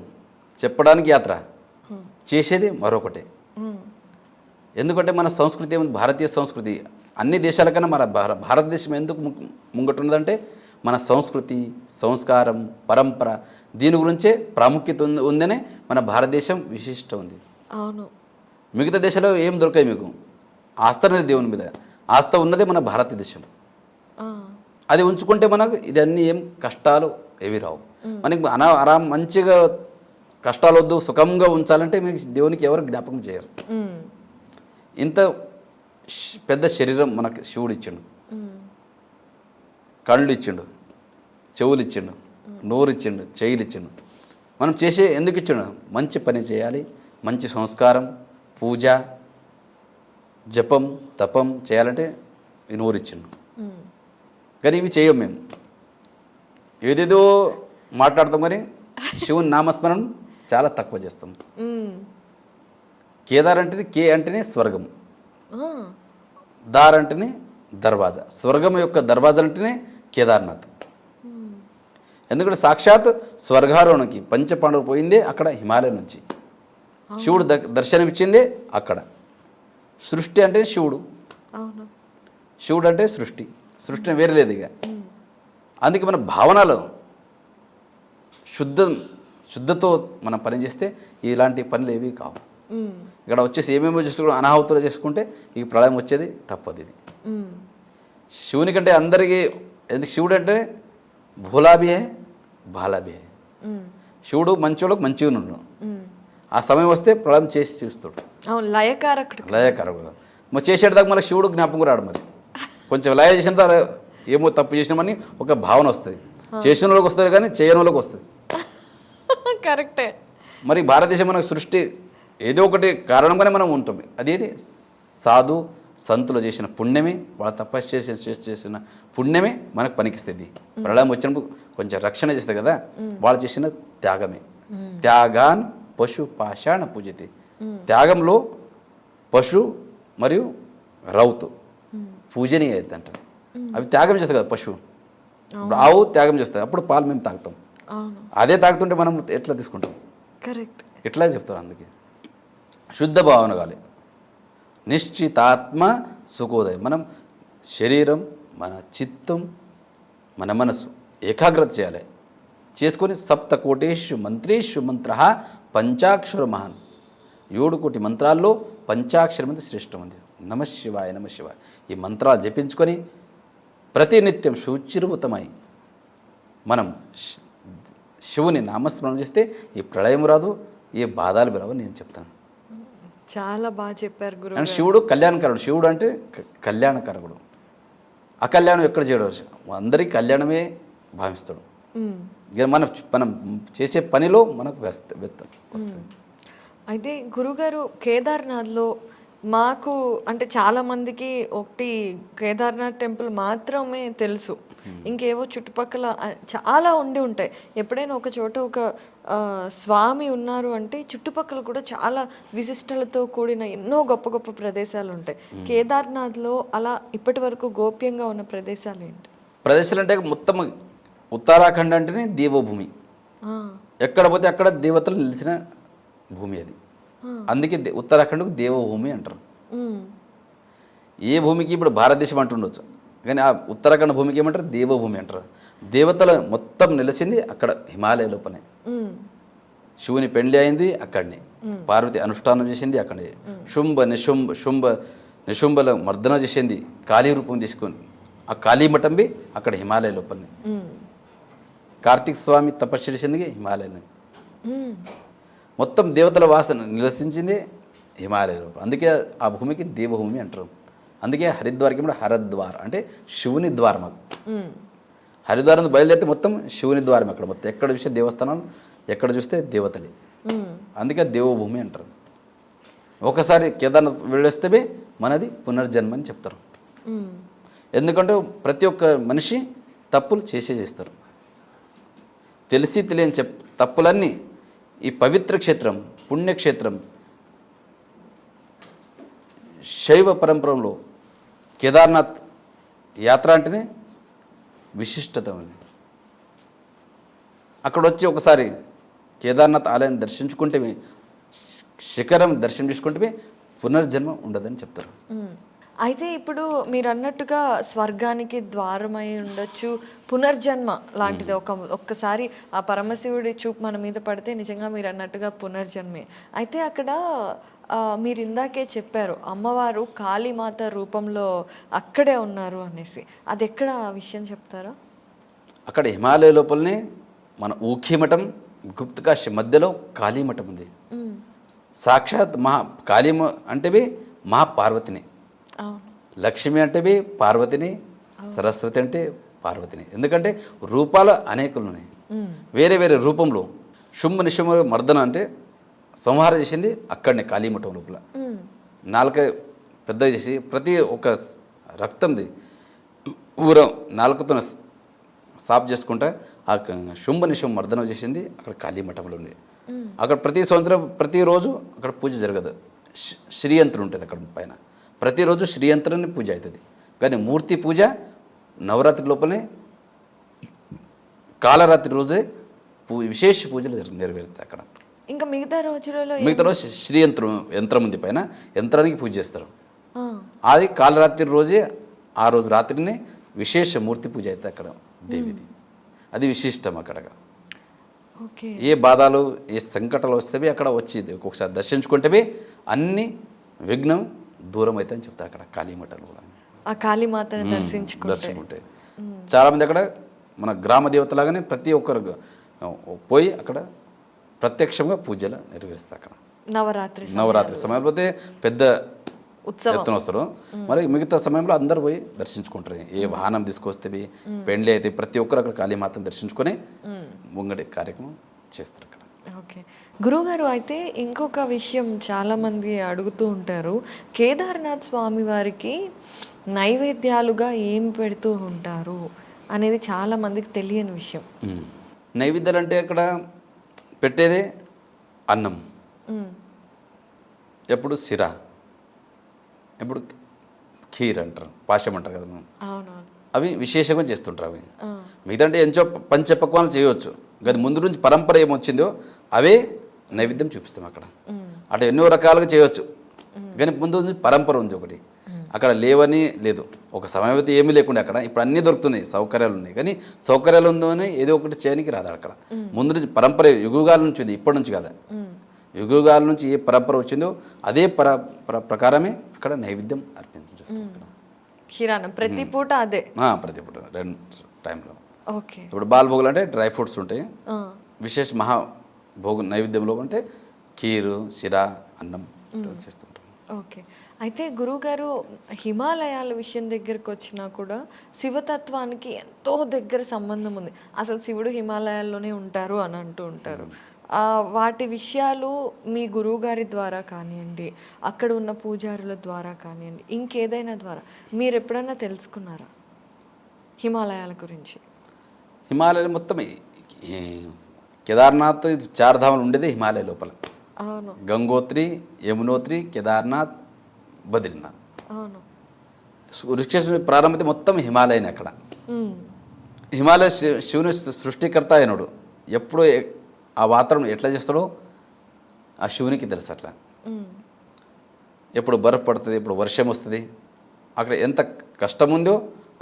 చెప్పడానికి యాత్ర, చేసేది మరొకటి. ఎందుకంటే మన సంస్కృతి ఏముంది, భారతీయ సంస్కృతి అన్ని దేశాల కన్నా మన భారతదేశం ఎందుకు ముంగట్టున్నదంటే మన సంస్కృతి, సంస్కారం, పరంపర దీని గురించే ప్రాముఖ్యత ఉందనే మన భారతదేశం విశిష్ట ఉంది. అవును. మిగతా దేశాల్లో ఏం దొరకాయి మీకు? ఆస్థ అనేది దేవుని మీద ఆస్థ ఉన్నదే మన భారతదేశం. అది ఉంచుకుంటే మనకు ఇదన్నీ ఏం కష్టాలు ఏవి రావు. మనకి ఆరాం మంచిగా కష్టాలు వద్దు, సుఖంగా ఉంచాలంటే మీకు దేవునికి ఎవరు జ్ఞాపకం చేయరు. ఇంత పెద్ద శరీరం మనకు శివుడు ఇచ్చిండు, కళ్ళు ఇచ్చిండు, చెవులు ఇచ్చిండు, నోరు ఇచ్చిండు, చెయ్యిలు ఇచ్చిండు. మనం చేసే ఎందుకు ఇచ్చిండు? మంచి పని చేయాలి, మంచి సంస్కారం, పూజ, జపం, తపం చేయాలంటే ఈ నోరు ఇచ్చిండు. కానీ ఇవి చేయం మేము, ఏదేదో మాట్లాడతాం కానీ శివుని నామస్మరణం చాలా తక్కువ చేస్తాం. కేదార్ అంటేనే కే అంటేనే స్వర్గం, దార్ అంటేనే దర్వాజా. స్వర్గం యొక్క దర్వాజా అంటేనే కేదార్నాథ్. ఎందుకంటే సాక్షాత్ స్వర్గారోహణకి పంచపాండవులు పోయిందే అక్కడ హిమాలయం నుంచి. శివుడు దర్శనమిచ్చిందే అక్కడ. సృష్టి అంటే శివుడు, శివుడు అంటే సృష్టి, సృష్టి వేరే లేదు ఇక. అందుకే మన భావనలో శుద్ధతో మనం పని చేస్తే ఇలాంటి పనులు ఏవి కావు. మ్మ్. ఇక్కడ వచ్చేసి ఏమేమో చేసుకుంటే అనాహుతులు చేసుకుంటే ఈ ప్రళయం వచ్చేది తప్పదు. ఇది మ్మ్. శివుని కంటే అందరికీ ఎందుకు శివుడు అంటే భూలాభి హే బాలాభి హే. మ్మ్. శివుడు మంచోళ్ళకు మంచిగా ఉన్నాడు. మ్మ్. ఆ సమయం వస్తే ప్రళయం చేసి చూస్తాడు. అవును, లయకారకుడు. లయకారకుడు మరి చేసేటదాకా మళ్ళీ శివుడు జ్ఞాపకం రాడు. మరి కొంచెం లయ చేసిన తర్వాత ఏమో తప్పు చేసినామని ఒక భావన వస్తుంది. చేసిన వాళ్ళకి వస్తుంది కానీ చేయని వాళ్ళకి వస్తుంది. కరెక్టే. మరి భారతదేశం మనకు సృష్టి ఏదో ఒకటి కారణంగానే మనం ఉంటాం. అదేది సాధు సంతులు చేసిన పుణ్యమే, వాళ్ళ తపస్సు చేసిన పుణ్యమే మనకు పనికిస్తుంది. ప్రళయం వచ్చినప్పుడు కొంచెం రక్షణ చేస్తుంది కదా, వాళ్ళు చేసిన త్యాగమే. త్యాగాన్ పశు పాషాణ పూజతి. త్యాగంలో పశు మరియు రౌతు పూజనీయ అంటారు. అవి త్యాగం చేస్తాయి కదా పశువు. ఇప్పుడు ఆవు త్యాగం చేస్తుంది, అప్పుడు పాలు మేము తాగుతాం. అవును, అదే తాగుతుంటే మనం ఎట్లా తీసుకుంటాం? కరెక్ట్. ఇట్లా చెప్తారు. అందుకే శుద్ధ భావన కావాలి. నిశ్చితాత్మ సుఖోదయం. మనం శరీరం, మన చిత్తం, మన మనసు ఏకాగ్రత చేయాలి. చేసుకొని సప్తకోటేషు మంత్రేషు మంత్ర పంచాక్షర మహాన్. 7 కోటి మంత్రాల్లో పంచాక్షరం అనేది శ్రేష్టం ఉంది. నమశివాయ నమశివాయ ఈ మంత్రాలు జపించుకొని ప్రతినిత్యం శుచిర్భూతమై మనం శివుని నామస్మరణ చేస్తే ఈ ప్రళయం రాదు, ఏ బాధలు రావు నేను చెప్తాను. చాలా బాగా చెప్పారు గురు. అండ్ శివుడు కళ్యాణకారుడు. శివుడు అంటే కళ్యాణకారకుడు. అకళ్యాణం ఎక్కడ చేయడు, అందరికీ కళ్యాణమే భావిస్తాడు. ఇక మనం చేసే పనిలో మనకు వస్తుంది. అయితే గురుగారు, కేదార్నాథ్లో మాకు అంటే చాలామందికి ఒకటి కేదార్నాథ్ టెంపుల్ మాత్రమే తెలుసు. ఇంకేవో చుట్టుపక్కల చాలా ఉండి ఉంటాయి. ఎప్పుడైనా ఒక చోట ఒక స్వామి ఉన్నారు అంటే చుట్టుపక్కల కూడా చాలా విశిష్టలతో కూడిన ఎన్నో గొప్ప గొప్ప ప్రదేశాలు ఉంటాయి. కేదార్నాథ్లో అలా ఇప్పటి వరకు గోప్యంగా ఉన్న ప్రదేశాలు ఏంటి? ప్రదేశాలు అంటే మొత్తం ఉత్తరాఖండ్ అంటేనే దేవభూమి. ఎక్కడ పోతే అక్కడ దేవతలు నిలిచిన భూమి అది. అందుకే ఉత్తరాఖండ్కు దేవభూమి అంటారు. ఏ భూమికి ఇప్పుడు భారతదేశం అంటుండొచ్చు, కానీ ఆ ఉత్తరాఖండ్ భూమికి ఏమంటారు? దేవభూమి అంటారు. దేవతల మొత్తం నిలిచింది అక్కడ హిమాలయ లోపలే. శివుని పెండ్లి అయింది అక్కడనే, పార్వతి అనుష్ఠానం చేసింది అక్కడే, నిశుంభల మర్దన చేసింది కాళీ రూపం తీసుకొని ఆ కాళీమఠం బి అక్కడ హిమాలయ లోపలనే. కార్తీక స్వామి తపస్సు చేసింది హిమాలయనే. మొత్తం దేవతల వాసన నివసించింది హిమాలయ రూపం. అందుకే ఆ భూమికి దేవభూమి అంటారు. అందుకే హరిద్వార్కి కూడా హరద్వార్ అంటే శివుని ద్వారం. హరిద్వారం బయలుదేరితే మొత్తం శివుని ద్వారం. అక్కడ మొత్తం ఎక్కడ చూస్తే దేవస్థానాలు, ఎక్కడ చూస్తే దేవతలే. అందుకే దేవభూమి అంటారు. ఒకసారి కేదార్నాథ్ వెళ్ళొస్తే మనది పునర్జన్మ అని చెప్తారు. ఎందుకంటే ప్రతి ఒక్క మనిషి తప్పులు చేస్తారు. తెలిసి తెలియని తప్పులన్నీ ఈ పవిత్ర క్షేత్రం, పుణ్యక్షేత్రం, శైవ పరంపరలో కేదార్నాథ్ యాత్ర అంటేనే విశిష్టత ఉంది. అక్కడ వచ్చి ఒకసారి కేదార్నాథ్ ఆలయం దర్శించుకుంటే, శిఖరం దర్శనం చేసుకుంటే పునర్జన్మ ఉండదని చెప్తారు. అయితే ఇప్పుడు మీరు అన్నట్టుగా స్వర్గానికి ద్వారమై ఉండొచ్చు, పునర్జన్మ లాంటిది ఒక్కసారి ఆ పరమశివుడి చూపు మన మీద పడితే నిజంగా మీరు అన్నట్టుగా పునర్జన్మే. అయితే అక్కడ మీరు ఇందాకే చెప్పారు అమ్మవారు కాళీమాత రూపంలో అక్కడే ఉన్నారు అనేసి. అది ఎక్కడ ఆ విషయం చెప్తారా? అక్కడ హిమాలయ లోపలనే మన ఊఖీమఠం, గుప్తకాశి మధ్యలో కాళీమఠం ఉంది. సాక్షాత్ కాళీ అంటే మహాపార్వతిని, లక్ష్మి అంటే పార్వతిని, సరస్వతి అంటే పార్వతిని. ఎందుకంటే రూపాలు అనేకులు ఉన్నాయి. వేరే వేరే రూపంలో నిశుంభ మర్దన అంటే సంహారం చేసింది అక్కడనే కాళీమఠం లోపల. నాలుక పెద్ద చేసి ప్రతి ఒక్క రక్తంది ఊరం నాలుకతో సాఫ్ చేసుకుంటా ఆ నిశుంభ మర్దనం చేసింది అక్కడ కాళీమఠంలో ఉంది. అక్కడ ప్రతి సంవత్సరం ప్రతిరోజు అక్కడ పూజ జరగదు. శ్రీయంత్రం ఉంటుంది అక్కడ పైన. ప్రతిరోజు శ్రీయంత్రాన్ని పూజ అవుతుంది. కానీ మూర్తి పూజ నవరాత్రి లోపలనే కాలరాత్రి రోజే విశేష పూజలు నెరవేరుతాయి అక్కడ. ఇంకా మిగతా రోజు యంత్రం ఉంది పైన, యంత్రానికి పూజ చేస్తారు. అది కాలరాత్రి రోజే, ఆ రోజు రాత్రినే విశేష మూర్తి పూజ అవుతుంది అక్కడ దేవిది. అది విశిష్టం అక్కడ. ఓకే. ఏ బాధలు ఏ సంకటాలు వస్తేవి అక్కడ వచ్చి ఒక్కొక్కసారి దర్శించుకుంటేవి అన్ని విఘ్నం దూరం అవుతాయి అని చెప్తారు అక్కడ కాళీమఠాలు కూడా. ఆ కాళీమాతని దర్శించుకుంటే. దర్శించుకుంటే చాలామంది అక్కడ మన గ్రామ దేవతలాగానే ప్రతి ఒక్కరు పోయి అక్కడ ప్రత్యక్షంగా పూజలు నెరవేరుస్తారు అక్కడ. నవరాత్రి సమయంలో అయితే పెద్ద ఎత్తున వస్తారు. మరి మిగతా సమయంలో అందరు పోయి దర్శించుకుంటారు. ఏ వాహనం తీసుకొస్తే పెండ్లి అయితే ప్రతి ఒక్కరు అక్కడ కాళీమాతను దర్శించుకొని ముంగడి కార్యక్రమం చేస్తారు అక్కడ. ఓకే గురువుగారు, అయితే ఇంకొక విషయం చాలామంది అడుగుతూ ఉంటారు, కేదార్నాథ్ స్వామి వారికి నైవేద్యాలుగా ఏం పెడుతూ ఉంటారు అనేది చాలామందికి తెలియని విషయం. నైవేద్యాలు అంటే అక్కడ పెట్టేదే అన్నం, ఎప్పుడు సిర, ఎప్పుడు ఖీర్ అంటారు, పాశం అంటారు కదా మనం. అవి విశేషంగా చేస్తుంటారు. అవి మిగతా అంటే ఎంచో పంచపక్వాలు చేయవచ్చు. గది ముందు నుంచి పరంపర ఏమొచ్చిందో అవే నైవేద్యం చూపిస్తాం అక్కడ. అట్లా ఎన్నో రకాలుగా చేయవచ్చు, కానీ ముందు నుంచి పరంపర ఉంది ఒకటి. అక్కడ లేవని లేదు, ఒక సమయం అయితే ఏమీ లేకుండా అక్కడ ఇప్పుడు అన్నీ దొరుకుతున్నాయి, సౌకర్యాలు ఉన్నాయి. కానీ సౌకర్యాలు ఉందని ఏదో ఒకటి చేయడానికి రాదు అక్కడ. ముందు నుంచి పరంపర యుగాల నుంచి ఉంది, ఇప్పటి నుంచి కదా. యుగాల నుంచి ఏ పరంపర వచ్చిందో అదే ప్రకారమే అక్కడ నైవేద్యం అర్పించేస్తాం. ప్రతి పూట అదే, ప్రతి పూట 2 టైంలో. ఓకే. ఇప్పుడు బాలభోగులు అంటే డ్రై ఫ్రూట్స్ ఉంటాయి, విశేష మహాభోగు నైవేద్యంలో అంటే ఖీరు, సిరా, అన్నం చేస్తుంటాం. ఓకే. అయితే గురువుగారు, హిమాలయాల విషయం దగ్గరకు వచ్చినా కూడా శివతత్వానికి ఎంతో దగ్గర సంబంధం ఉంది. అసలు శివుడు హిమాలయాల్లోనే ఉంటారు అని అంటూ ఉంటారు. వాటి విషయాలు మీ గురువుగారి ద్వారా కానివ్వండి, అక్కడ ఉన్న పూజారుల ద్వారా కానివ్వండి, ఇంకేదైనా ద్వారా మీరు ఎప్పుడైనా తెలుసుకున్నారా హిమాలయాల గురించి? హిమాలయాలు మొత్తం కేదార్నాథ్ 4 ధామాలు ఉండేది హిమాలయ లోపల. అవును. గంగోత్రి, యమునోత్రి, కేదార్నాథ్, బద్రీనాథ్. అవును. ఋషికేశ్వరుని ప్రారంభమైతే మొత్తం హిమాలయనే అక్కడ. హిమాలయ శివుని సృష్టికర్త అయినడు. ఎప్పుడు ఆ వాతావరణం ఎట్లా చేస్తాడో ఆ శివునికి తెలుసు. అట్లా ఎప్పుడు బర్ఫ్ పడుతుంది, ఎప్పుడు వర్షం వస్తుంది, అక్కడ ఎంత కష్టం ఉందో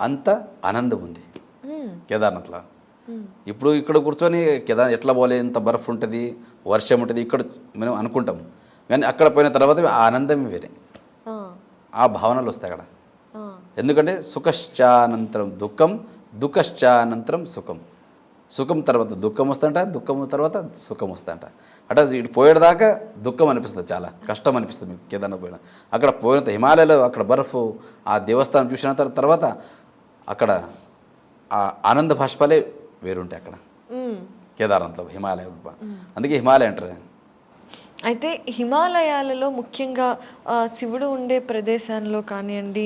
అంత ఆనందం ఉంది కేదార్నాథ్లో. ఇప్పుడు ఇక్కడ కూర్చొని కేదార్ ఎట్లా పోలే, ఎంత బర్ఫ్ ఉంటుంది, వర్షం ఉంటుంది, ఇక్కడ మనం అనుకుంటాం. కానీ అక్కడ పోయిన తర్వాత ఆ ఆనందం వేరే, ఆ భావనలు వస్తాయి అక్కడ. ఎందుకంటే సుఖశ్చానంతరం దుఃఖం, దుఃఖశ్చానంతరం సుఖం. సుఖం తర్వాత దుఃఖం వస్తుంట, దుఃఖం తర్వాత సుఖం వస్తుంట. అంటే ఇటు పోయేదాకా దుఃఖం అనిపిస్తుంది, చాలా కష్టం అనిపిస్తుంది మీకు కేదార్నాథ్ పోయిన. అక్కడ పోయిన హిమాలయాలో అక్కడ బర్ఫ్, ఆ దేవస్థానం చూసిన తర్వాత అక్కడ ఆ ఆనంద భాష్పాలే వేరుంటాయి అక్కడ కేదార్నాథ్లో, హిమాలయ. అందుకే హిమాలయ అంటారు. అయితే హిమాలయాలలో ముఖ్యంగా శివుడు ఉండే ప్రదేశంలో కానివ్వండి,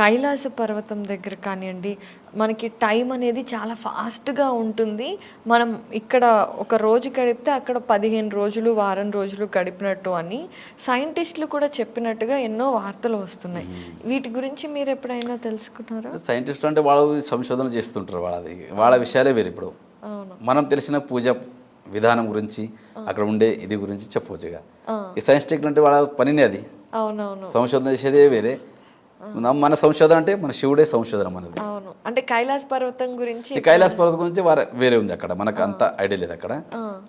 కైలాస పర్వతం దగ్గర కానివ్వండి, మనకి టైం అనేది చాలా ఫాస్ట్గా ఉంటుంది. మనం ఇక్కడ ఒక రోజు గడిపితే అక్కడ 15 రోజులు, వారం రోజులు గడిపినట్టు అని సైంటిస్టులు కూడా చెప్పినట్టుగా ఎన్నో వార్తలు వస్తున్నాయి. వీటి గురించి మీరు ఎప్పుడైనా తెలుసుకున్నారా? సైంటిస్టులు అంటే వాళ్ళు సంశోధన చేస్తుంటారు, వాళ్ళ విషయాలే వేరు. ఇప్పుడు మనం తెలిసిన పూజ విధానం గురించి, అక్కడ ఉండే ఇది గురించి చెప్పవచ్చు. ఇక ఈ సైన్స్ టెక్ అంటే వాళ్ళ పనినే అది. అవునవును. సంశోధన చేసేదే వేరే, మన సంశోధన అంటే మన శివుడే సంశోధన మనది. అవును. అంటే కైలాస పర్వతం గురించి, కైలాస పర్వతం గురించి వేరే ఉంది అక్కడ, మనకు అంత ఐడియా లేదు అక్కడ.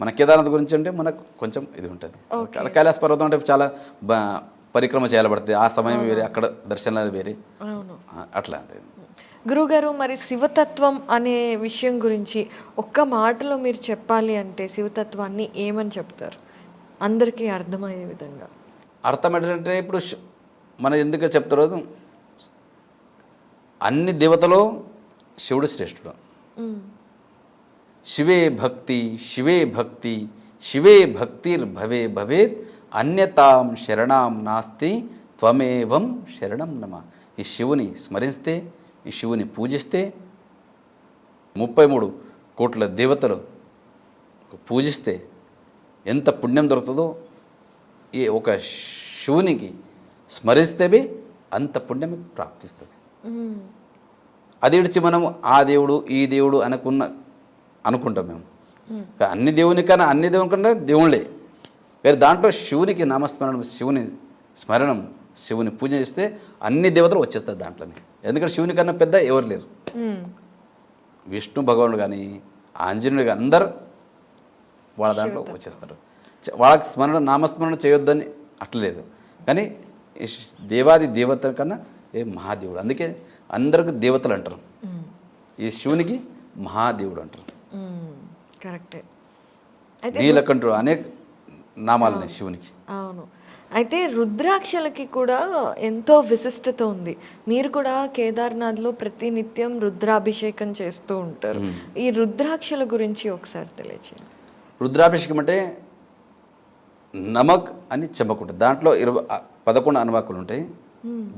మన కేదార్నాథ్ గురించి అంటే మనకు కొంచెం ఇది ఉంటుంది. కైలాస పర్వతం అంటే చాలా పరిక్రమ చేయబడుతుంది, ఆ సమయం వేరే, అక్కడ దర్శనాలు వేరే, అట్లా అంటే. గురువుగారు, మరి శివతత్వం అనే విషయం గురించి ఒక్క మాటలో మీరు చెప్పాలి అంటే శివతత్వాన్ని ఏమని చెప్తారు అందరికీ అర్థమయ్యే విధంగా? అర్థం ఏంటంటే ఇప్పుడు మన ఎందుకు చెప్తారో, అన్ని దేవతలో శివుడు శ్రేష్ఠుడు. శివే భక్తి, శివే భక్తి, శివే భక్తిర్భవే భవేత్, అన్యతాం శరణాం నాస్తి, త్వమేవం శరణం నమ. ఈ శివుని స్మరిస్తే, ఈ శివుని పూజిస్తే, 33 కోట్ల దేవతలు పూజిస్తే ఎంత పుణ్యం దొరుకుతుందో, ఈ ఒక శివునికి స్మరిస్తేనే అంత పుణ్యం ప్రాప్తిస్తుంది. అది విడిచి మనం ఆ దేవుడు ఈ దేవుడు అనుకుంటాం మేము. అన్ని దేవుని కన్నా దేవుళ్ళే వేరే. దాంట్లో శివునికి నామస్మరణం, శివుని స్మరణం, శివుని పూజ చేస్తే అన్ని దేవతలు వచ్చేస్తారు దాంట్లోనే. ఎందుకంటే శివుని కన్నా పెద్ద ఎవరు లేరు. విష్ణు భగవానుడు కానీ, ఆంజనేయుడు కానీ అందరు వాళ్ళ దాంట్లో వచ్చేస్తారు. వాళ్ళకి నామస్మరణ చేయొద్దని అట్లేదు, కానీ ఈ దేవాది దేవత కన్నా ఏ మహాదేవుడు, అందుకే అందరికి దేవతలు అంటారు, ఈ శివునికి మహాదేవుడు అంటారు. కరెక్టే. నీలకంఠుడు అనేక నామాలని శివునికి. అవును. అయితే రుద్రాక్షలకి కూడా ఎంతో విశిష్టత ఉంది. మీరు కూడా కేదార్నాథ్లో ప్రతినిత్యం రుద్రాభిషేకం చేస్తూ ఉంటారు. ఈ రుద్రాక్షల గురించి ఒకసారి తెలియచేయండి. రుద్రాభిషేకం అంటే నమక్ అని చెమ్మకుంటుంది, దాంట్లో 11 అనువాకులు ఉంటాయి,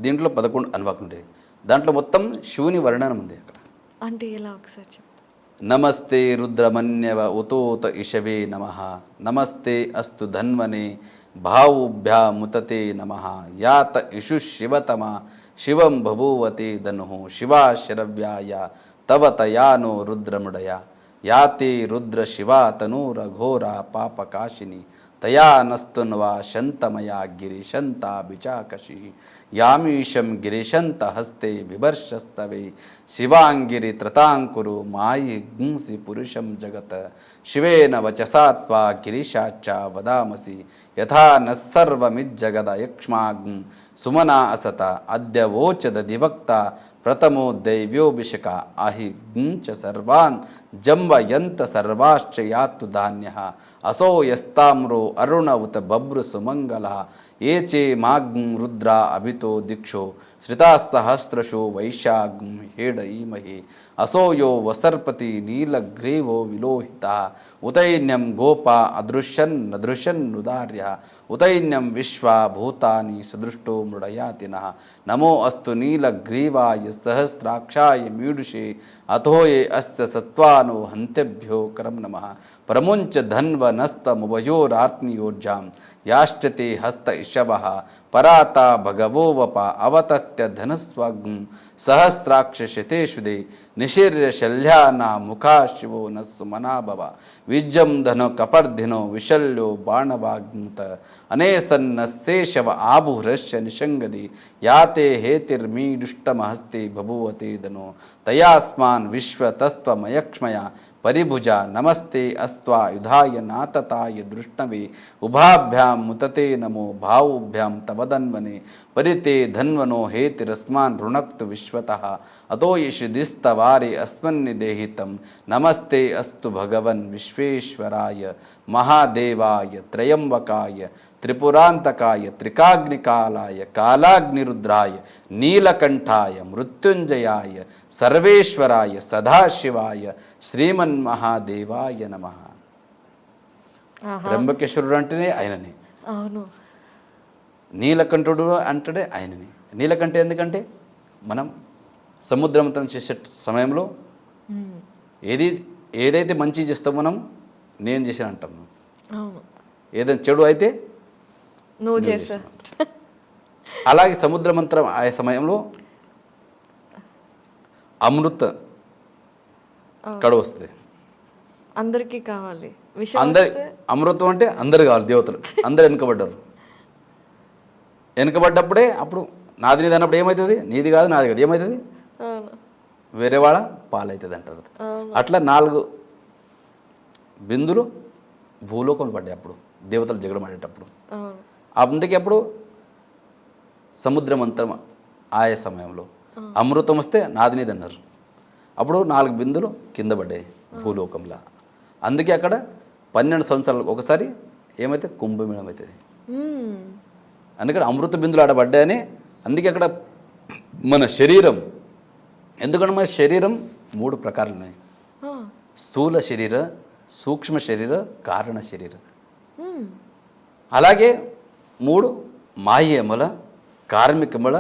దీంట్లో 11 అనువాకులు ఉంటాయి, దాంట్లో మొత్తం శివుని వర్ణనం ఉంది అక్కడ. అంటే ఎలా ఒకసారి చెప్పండి. నమస్తే రుద్రమన్యవ ఉతోత ఇషవే నమః, నమస్తే అస్తు ధన్వనే భావుభ్యాముతతే నమః, యాత ఇషు శివతమ శివం బభూవతే ధను శివా శరవ్యాయ తవ తయానో రుద్రముడయ, యాతే రుద్ర శివా తనూరఘోర పాపకాశిని తయా నస్తున్వా శంతమయా గిరిశంతా బిచాకషి, యామీశం గిరిశంత హస్తే బిభర్షస్తవే శివాంగిరి త్రతాంకురు మాయి గుంసి పురుషం జగత్, శివేన వచసాత్వా గిరిశాచ వదామసి యథా నస్సర్వమిజ్జగద యక్ష్మాగ్ం సుమనా అసత అద్య వోచద దివక్త ప్రథమో దైవ్యోభిషక అహి గుంచ సర్వాన్ జంబయంత సర్వాశ్చ యాత్తు ధాన్య అసోయస్తామ్రో అరుణ ఉత బభ్రు సుమంగళ ఏచే మాగ్ం రుద్ర అభితో దిక్షో శ్రితాసహస్రశో వైశాగ్ం హేడ ఈమహి అసోయో వసర్పతి నీలగ్రీవో విలోహిత ఉతైన్యం గోపా అదృశ్యన్ నదృశ్యన్ నుదార్య ఉతైన్యం విశ్వా భూతాని సదృష్టో మృడయాతిన నమో అస్తు నీలగ్రీవాయ సహస్రాక్షాయ మీడుషే అథోయే అస్య సత్వానో హంత్యభ్యో కరం నమః ప్రముంచ ధన్వనస్తముభయోరాత్నియోర్జాం యాశ్చతే హస్త ఇషవః పరాతా భగవో వప అవతత్య ధనస్వాగ్ం సహస్రాక్షశతేషుదే నిశీర్య శల్యానా ముఖా శివో నస్సు మనాభవ విజ్జం ధను కపర్ధినో విశల్యో బాణవాగ్ముత అనేసన్నస్తే శవ ఆభుహ్రశ్య నిషంగది యాతే హేతిర్మీడుష్టమహస్తే బభూవతే ధనో తయాస్మాన్ విశ్వతస్త్వమయక్ష్మయ పరిభుజ నమస్తే అస్త్వా యుధాయ నాతతాయ దృష్ణవే ఉభాభ్యాం ముతతే నమో భావుభ్యాం తవదన్వనే పరితే ధన్వనో హేతిరస్మాన్ రుణక్తు విశ్వతః అతో యశుదిస్తవారే అస్మన్నిదేహితం నమస్తే అస్తు భగవన్ విశ్వేశ్వరాయ మహాదేవాయ త్రయంబకాయ త్రిపురాంతకాయ త్రికాగ్నికాలాయ కాలాగ్నిరుద్రాయ నీలకంఠాయ మృత్యుంజయాయ సర్వేశ్వరాయ సదాశివాయ శ్రీమన్మహాదేవాయ నమః. త్ర్యంబకేశ్వరుడు అంటేనే ఆయననే, అవును. నీలకంఠుడు అంటడే ఆయనని. నీలకంఠ ఎందుకంటే మనం సముద్రమంతరం చేసే సమయంలో ఏదైతే మంచి చేస్తామో మనం నేను చేసిన అంటాం, అవును. ఏదైనా చెడు అయితే నువ్వు చేసా. అలాగే సముద్రమంతరం ఆ సమయంలో అమృత కడువ వస్తుంది, అందరికీ కావాలి. అందరి అమృతం అంటే అందరు కావాలి, దేవతలు అందరు వెనుకబడ్డారు. వెనుకబడ్డప్పుడే అప్పుడు నాది నీది అన్నప్పుడు ఏమవుతుంది, నీది కాదు నాది కాదు ఏమవుతుంది, వేరే వాళ్ళ పాలవుతుంది అంటారు. అట్లా 4 బిందులు భూలోకం పడ్డాయి అప్పుడు దేవతలు జగడమాడేటప్పుడు. అందుకే అప్పుడు సముద్రమంతరం ఆయా సమయంలో అమృతం వస్తే నాది నీది అన్నారు. అప్పుడు 4 బిందులు కింద పడ్డాయి భూలోకంలో. అందుకే అక్కడ 12 సంవత్సరాలకు ఒకసారి ఏమైతే కుంభమేళం అవుతుంది. అందుకని అమృత బిందులు ఆడ పడ్డాయని. అందుకే అక్కడ మన శరీరం, ఎందుకంటే మన శరీరం 3 ప్రకారాలు ఉన్నాయి: స్థూల శరీర, సూక్ష్మ శరీర, కారణ శరీర. అలాగే 3 మాహ్యముల, కార్మికముల,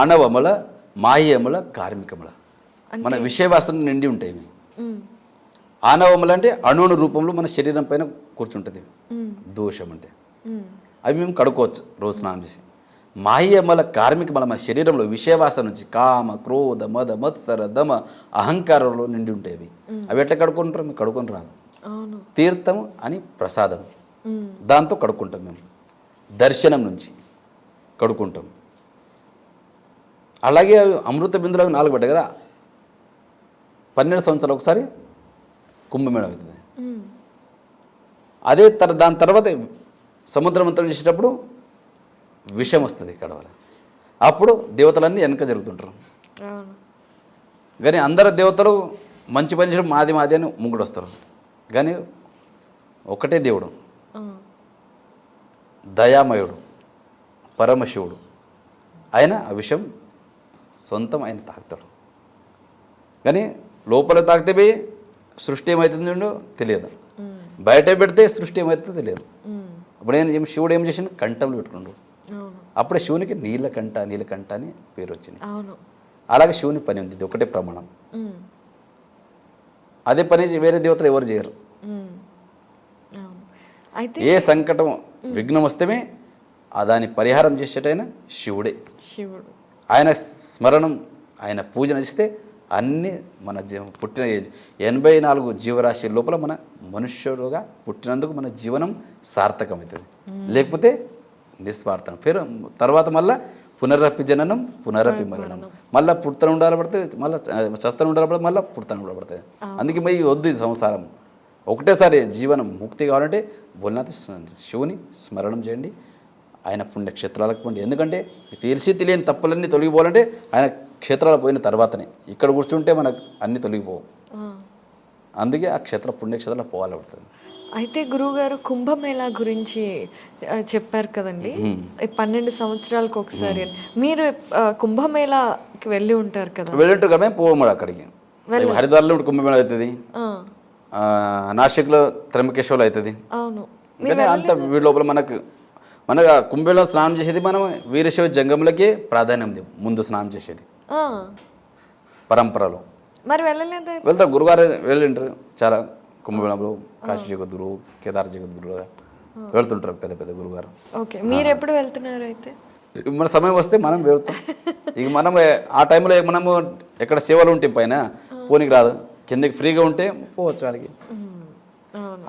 ఆణవముల, మాహ్యముల, కార్మికముల. మన విషయవాసన నిండి ఉంటాయి. ఆణవములు అంటే అణువును రూపంలో మన శరీరం పైన కూర్చుంటుంది. దోషం అంటే అవి మేము కడుక్కోవచ్చు రోజు స్నానం చేసి. మాహ్యమల, కార్మికమల మన శరీరంలో విషయవాసన నుంచి కామ, క్రోధ, మద, మత్సర, దమ, అహంకారంలో నిండి ఉంటాయి. అవి ఎట్లా కడుక్కుంటారు? మేము కడుక్కొని రాదు. తీర్థం అని ప్రసాదం, దాంతో కడుక్కుంటాం. మేము దర్శనం నుంచి కడుక్కుంటాం. అలాగే అమృత బిందులు అవి 4 పడ్డాయి కదా. 12 సంవత్సరాలు ఒకసారి కుంభమేళం అవుతుంది. అదే దాని తర్వాత సముద్ర మంత్రం చేసేటప్పుడు విషం వస్తుంది ఇక్కడ వల్ల. అప్పుడు దేవతలన్నీ వెనక జరుగుతుంటారు. అవును. కానీ అందరు దేవతలు మంచి పని చేయడం మాది మాది అని ముంగుడు వస్తారు. కానీ ఒకటే దేవుడు దయామయుడు పరమశివుడు, ఆయన ఆ విషయం సొంతం ఆయన తాకుతాడు. కానీ లోపల తాకితే పోయి సృష్టి ఏమవుతుందో తెలియదు, బయట పెడితే సృష్టి ఏమవుతుందో తెలియదు. అప్పుడు శివుడు ఏం చేసిండు, కంఠంలో పెట్టుకున్నాడు. అప్పుడే శివునికి నీలకంఠ అని పేరు వచ్చింది. అలాగే శివుని పని ఉంది, ఇది ఒకటే ప్రమాణం. అదే పని వేరే దేవతలు ఎవరు చేయరు. ఏ సంకటం విఘ్నం వస్తేనే దాని పరిహారం చేసేటైన శివుడే. ఆయన స్మరణం, ఆయన పూజ నచ్చితే అన్నీ మన పుట్టిన 84 జీవరాశి లోపల మన మనుష్యుడుగా పుట్టినందుకు మన జీవనం సార్థకమవుతుంది. లేకపోతే నిస్వార్థం. పేరు తర్వాత మళ్ళీ పునరపి జననం పునరపి మరణం. మళ్ళీ పుడతను ఉండాలి పడితే, మళ్ళీ చస్తను ఉండాలి పడితే, మళ్ళీ పుడతను ఉండబడుతుంది. అందుకే మరి వద్దు ఇది సంసారం. ఒకటేసారి జీవనం ముక్తి కావాలంటే బోల్నాథ్ శివుని స్మరణం చేయండి, ఆయన పుణ్యక్షేత్రాలకు పోండి. ఎందుకంటే తెలిసి తెలియని తప్పులన్నీ తొలగిపోవాలంటే ఆయన క్షేత్రాలు పోయిన తర్వాతనే. ఇక్కడ కూర్చుంటే మనకు అన్నీ తొలగిపోవు. అందుకే ఆ పుణ్యక్షేత్రాలు పోవాలి పడుతుంది. అయితే గురువుగారు కుంభమేళా గురించి చెప్పారు కదండి, 12 సంవత్సరాలకు ఒకసారి. మీరు కుంభమేళాకి వెళ్ళి ఉంటారు కదా? వెళ్ళింటారు కదా, మేము పోవము అక్కడికి. హరిద్వార్లో కుంభమేళా అవుతుంది, నాసిక్లో త్రయంబకేశ్వర్లో అవుతుంది. అవును. కానీ అంత వీడి లోపల మనకు కుంభమేళా స్నానం చేసేది మనం వీరశైవ జంగములకే ప్రాధాన్యం ఉంది, ముందు స్నానం చేసేది పరంపరలో. మరి వెళ్ళలేదు? వెళ్తారు, గురుగారు వెళ్ళింటారు చాలా. కుంభమేళాలో కాశీ జగద్గురు, కేదార్ జగద్గురు వెళ్తుంటారు పెద్ద పెద్ద గురుగారు. ఓకే, మీరు ఎప్పుడు వెళ్తున్నారు? అయితే మన సమయం వస్తే మనం వెళ్తాం. ఇక మనం ఆ టైంలో మనము ఎక్కడ సేవలు ఉంటే పైన పోనీకి రాదు, కిందకి ఫ్రీగా ఉంటే పోవచ్చు వాడికి.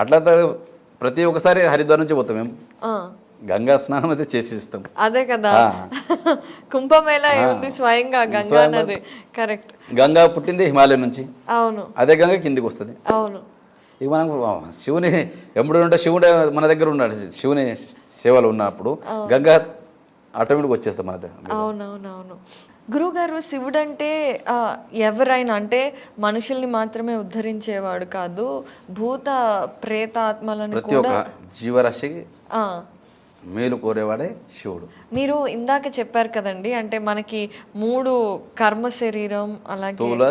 అట్లా ప్రతి ఒక్కసారి హరిద్వార్ నుంచి పోతాం మేము, గంగా స్నానం అయితే చేసి ఇస్తాం. అదే కదా కుంభమేళా ఉంది స్వయంగా గంగా నది. కరెక్ట్. గంగా పుట్టింది హిమాలయం నుంచి. అవును. అదే గంగా కిందికి వస్తుంది. అవును. ఇక మనం శివుని ఎప్పుడు ఉంటే శివుడు మన దగ్గర ఉన్నాడు. శివుని సేవలు ఉన్నప్పుడు గంగా ఆటోమేటిక్ వచ్చేస్తాం మన దగ్గర. అవునవునవును. గురుగారు, శివుడు అంటే ఎవరైనా అంటే మనుషుల్ని మాత్రమే ఉద్ధరించేవాడు కాదు, భూత ప్రేతాత్మలను ప్రతి ఒక్క జీవరాశికి మేలు కోరేవాడే శివుడు. మీరు ఇందాక చెప్పారు కదండి, అంటే మనకి 3 కర్మ శరీరం, అలాగే స్థూల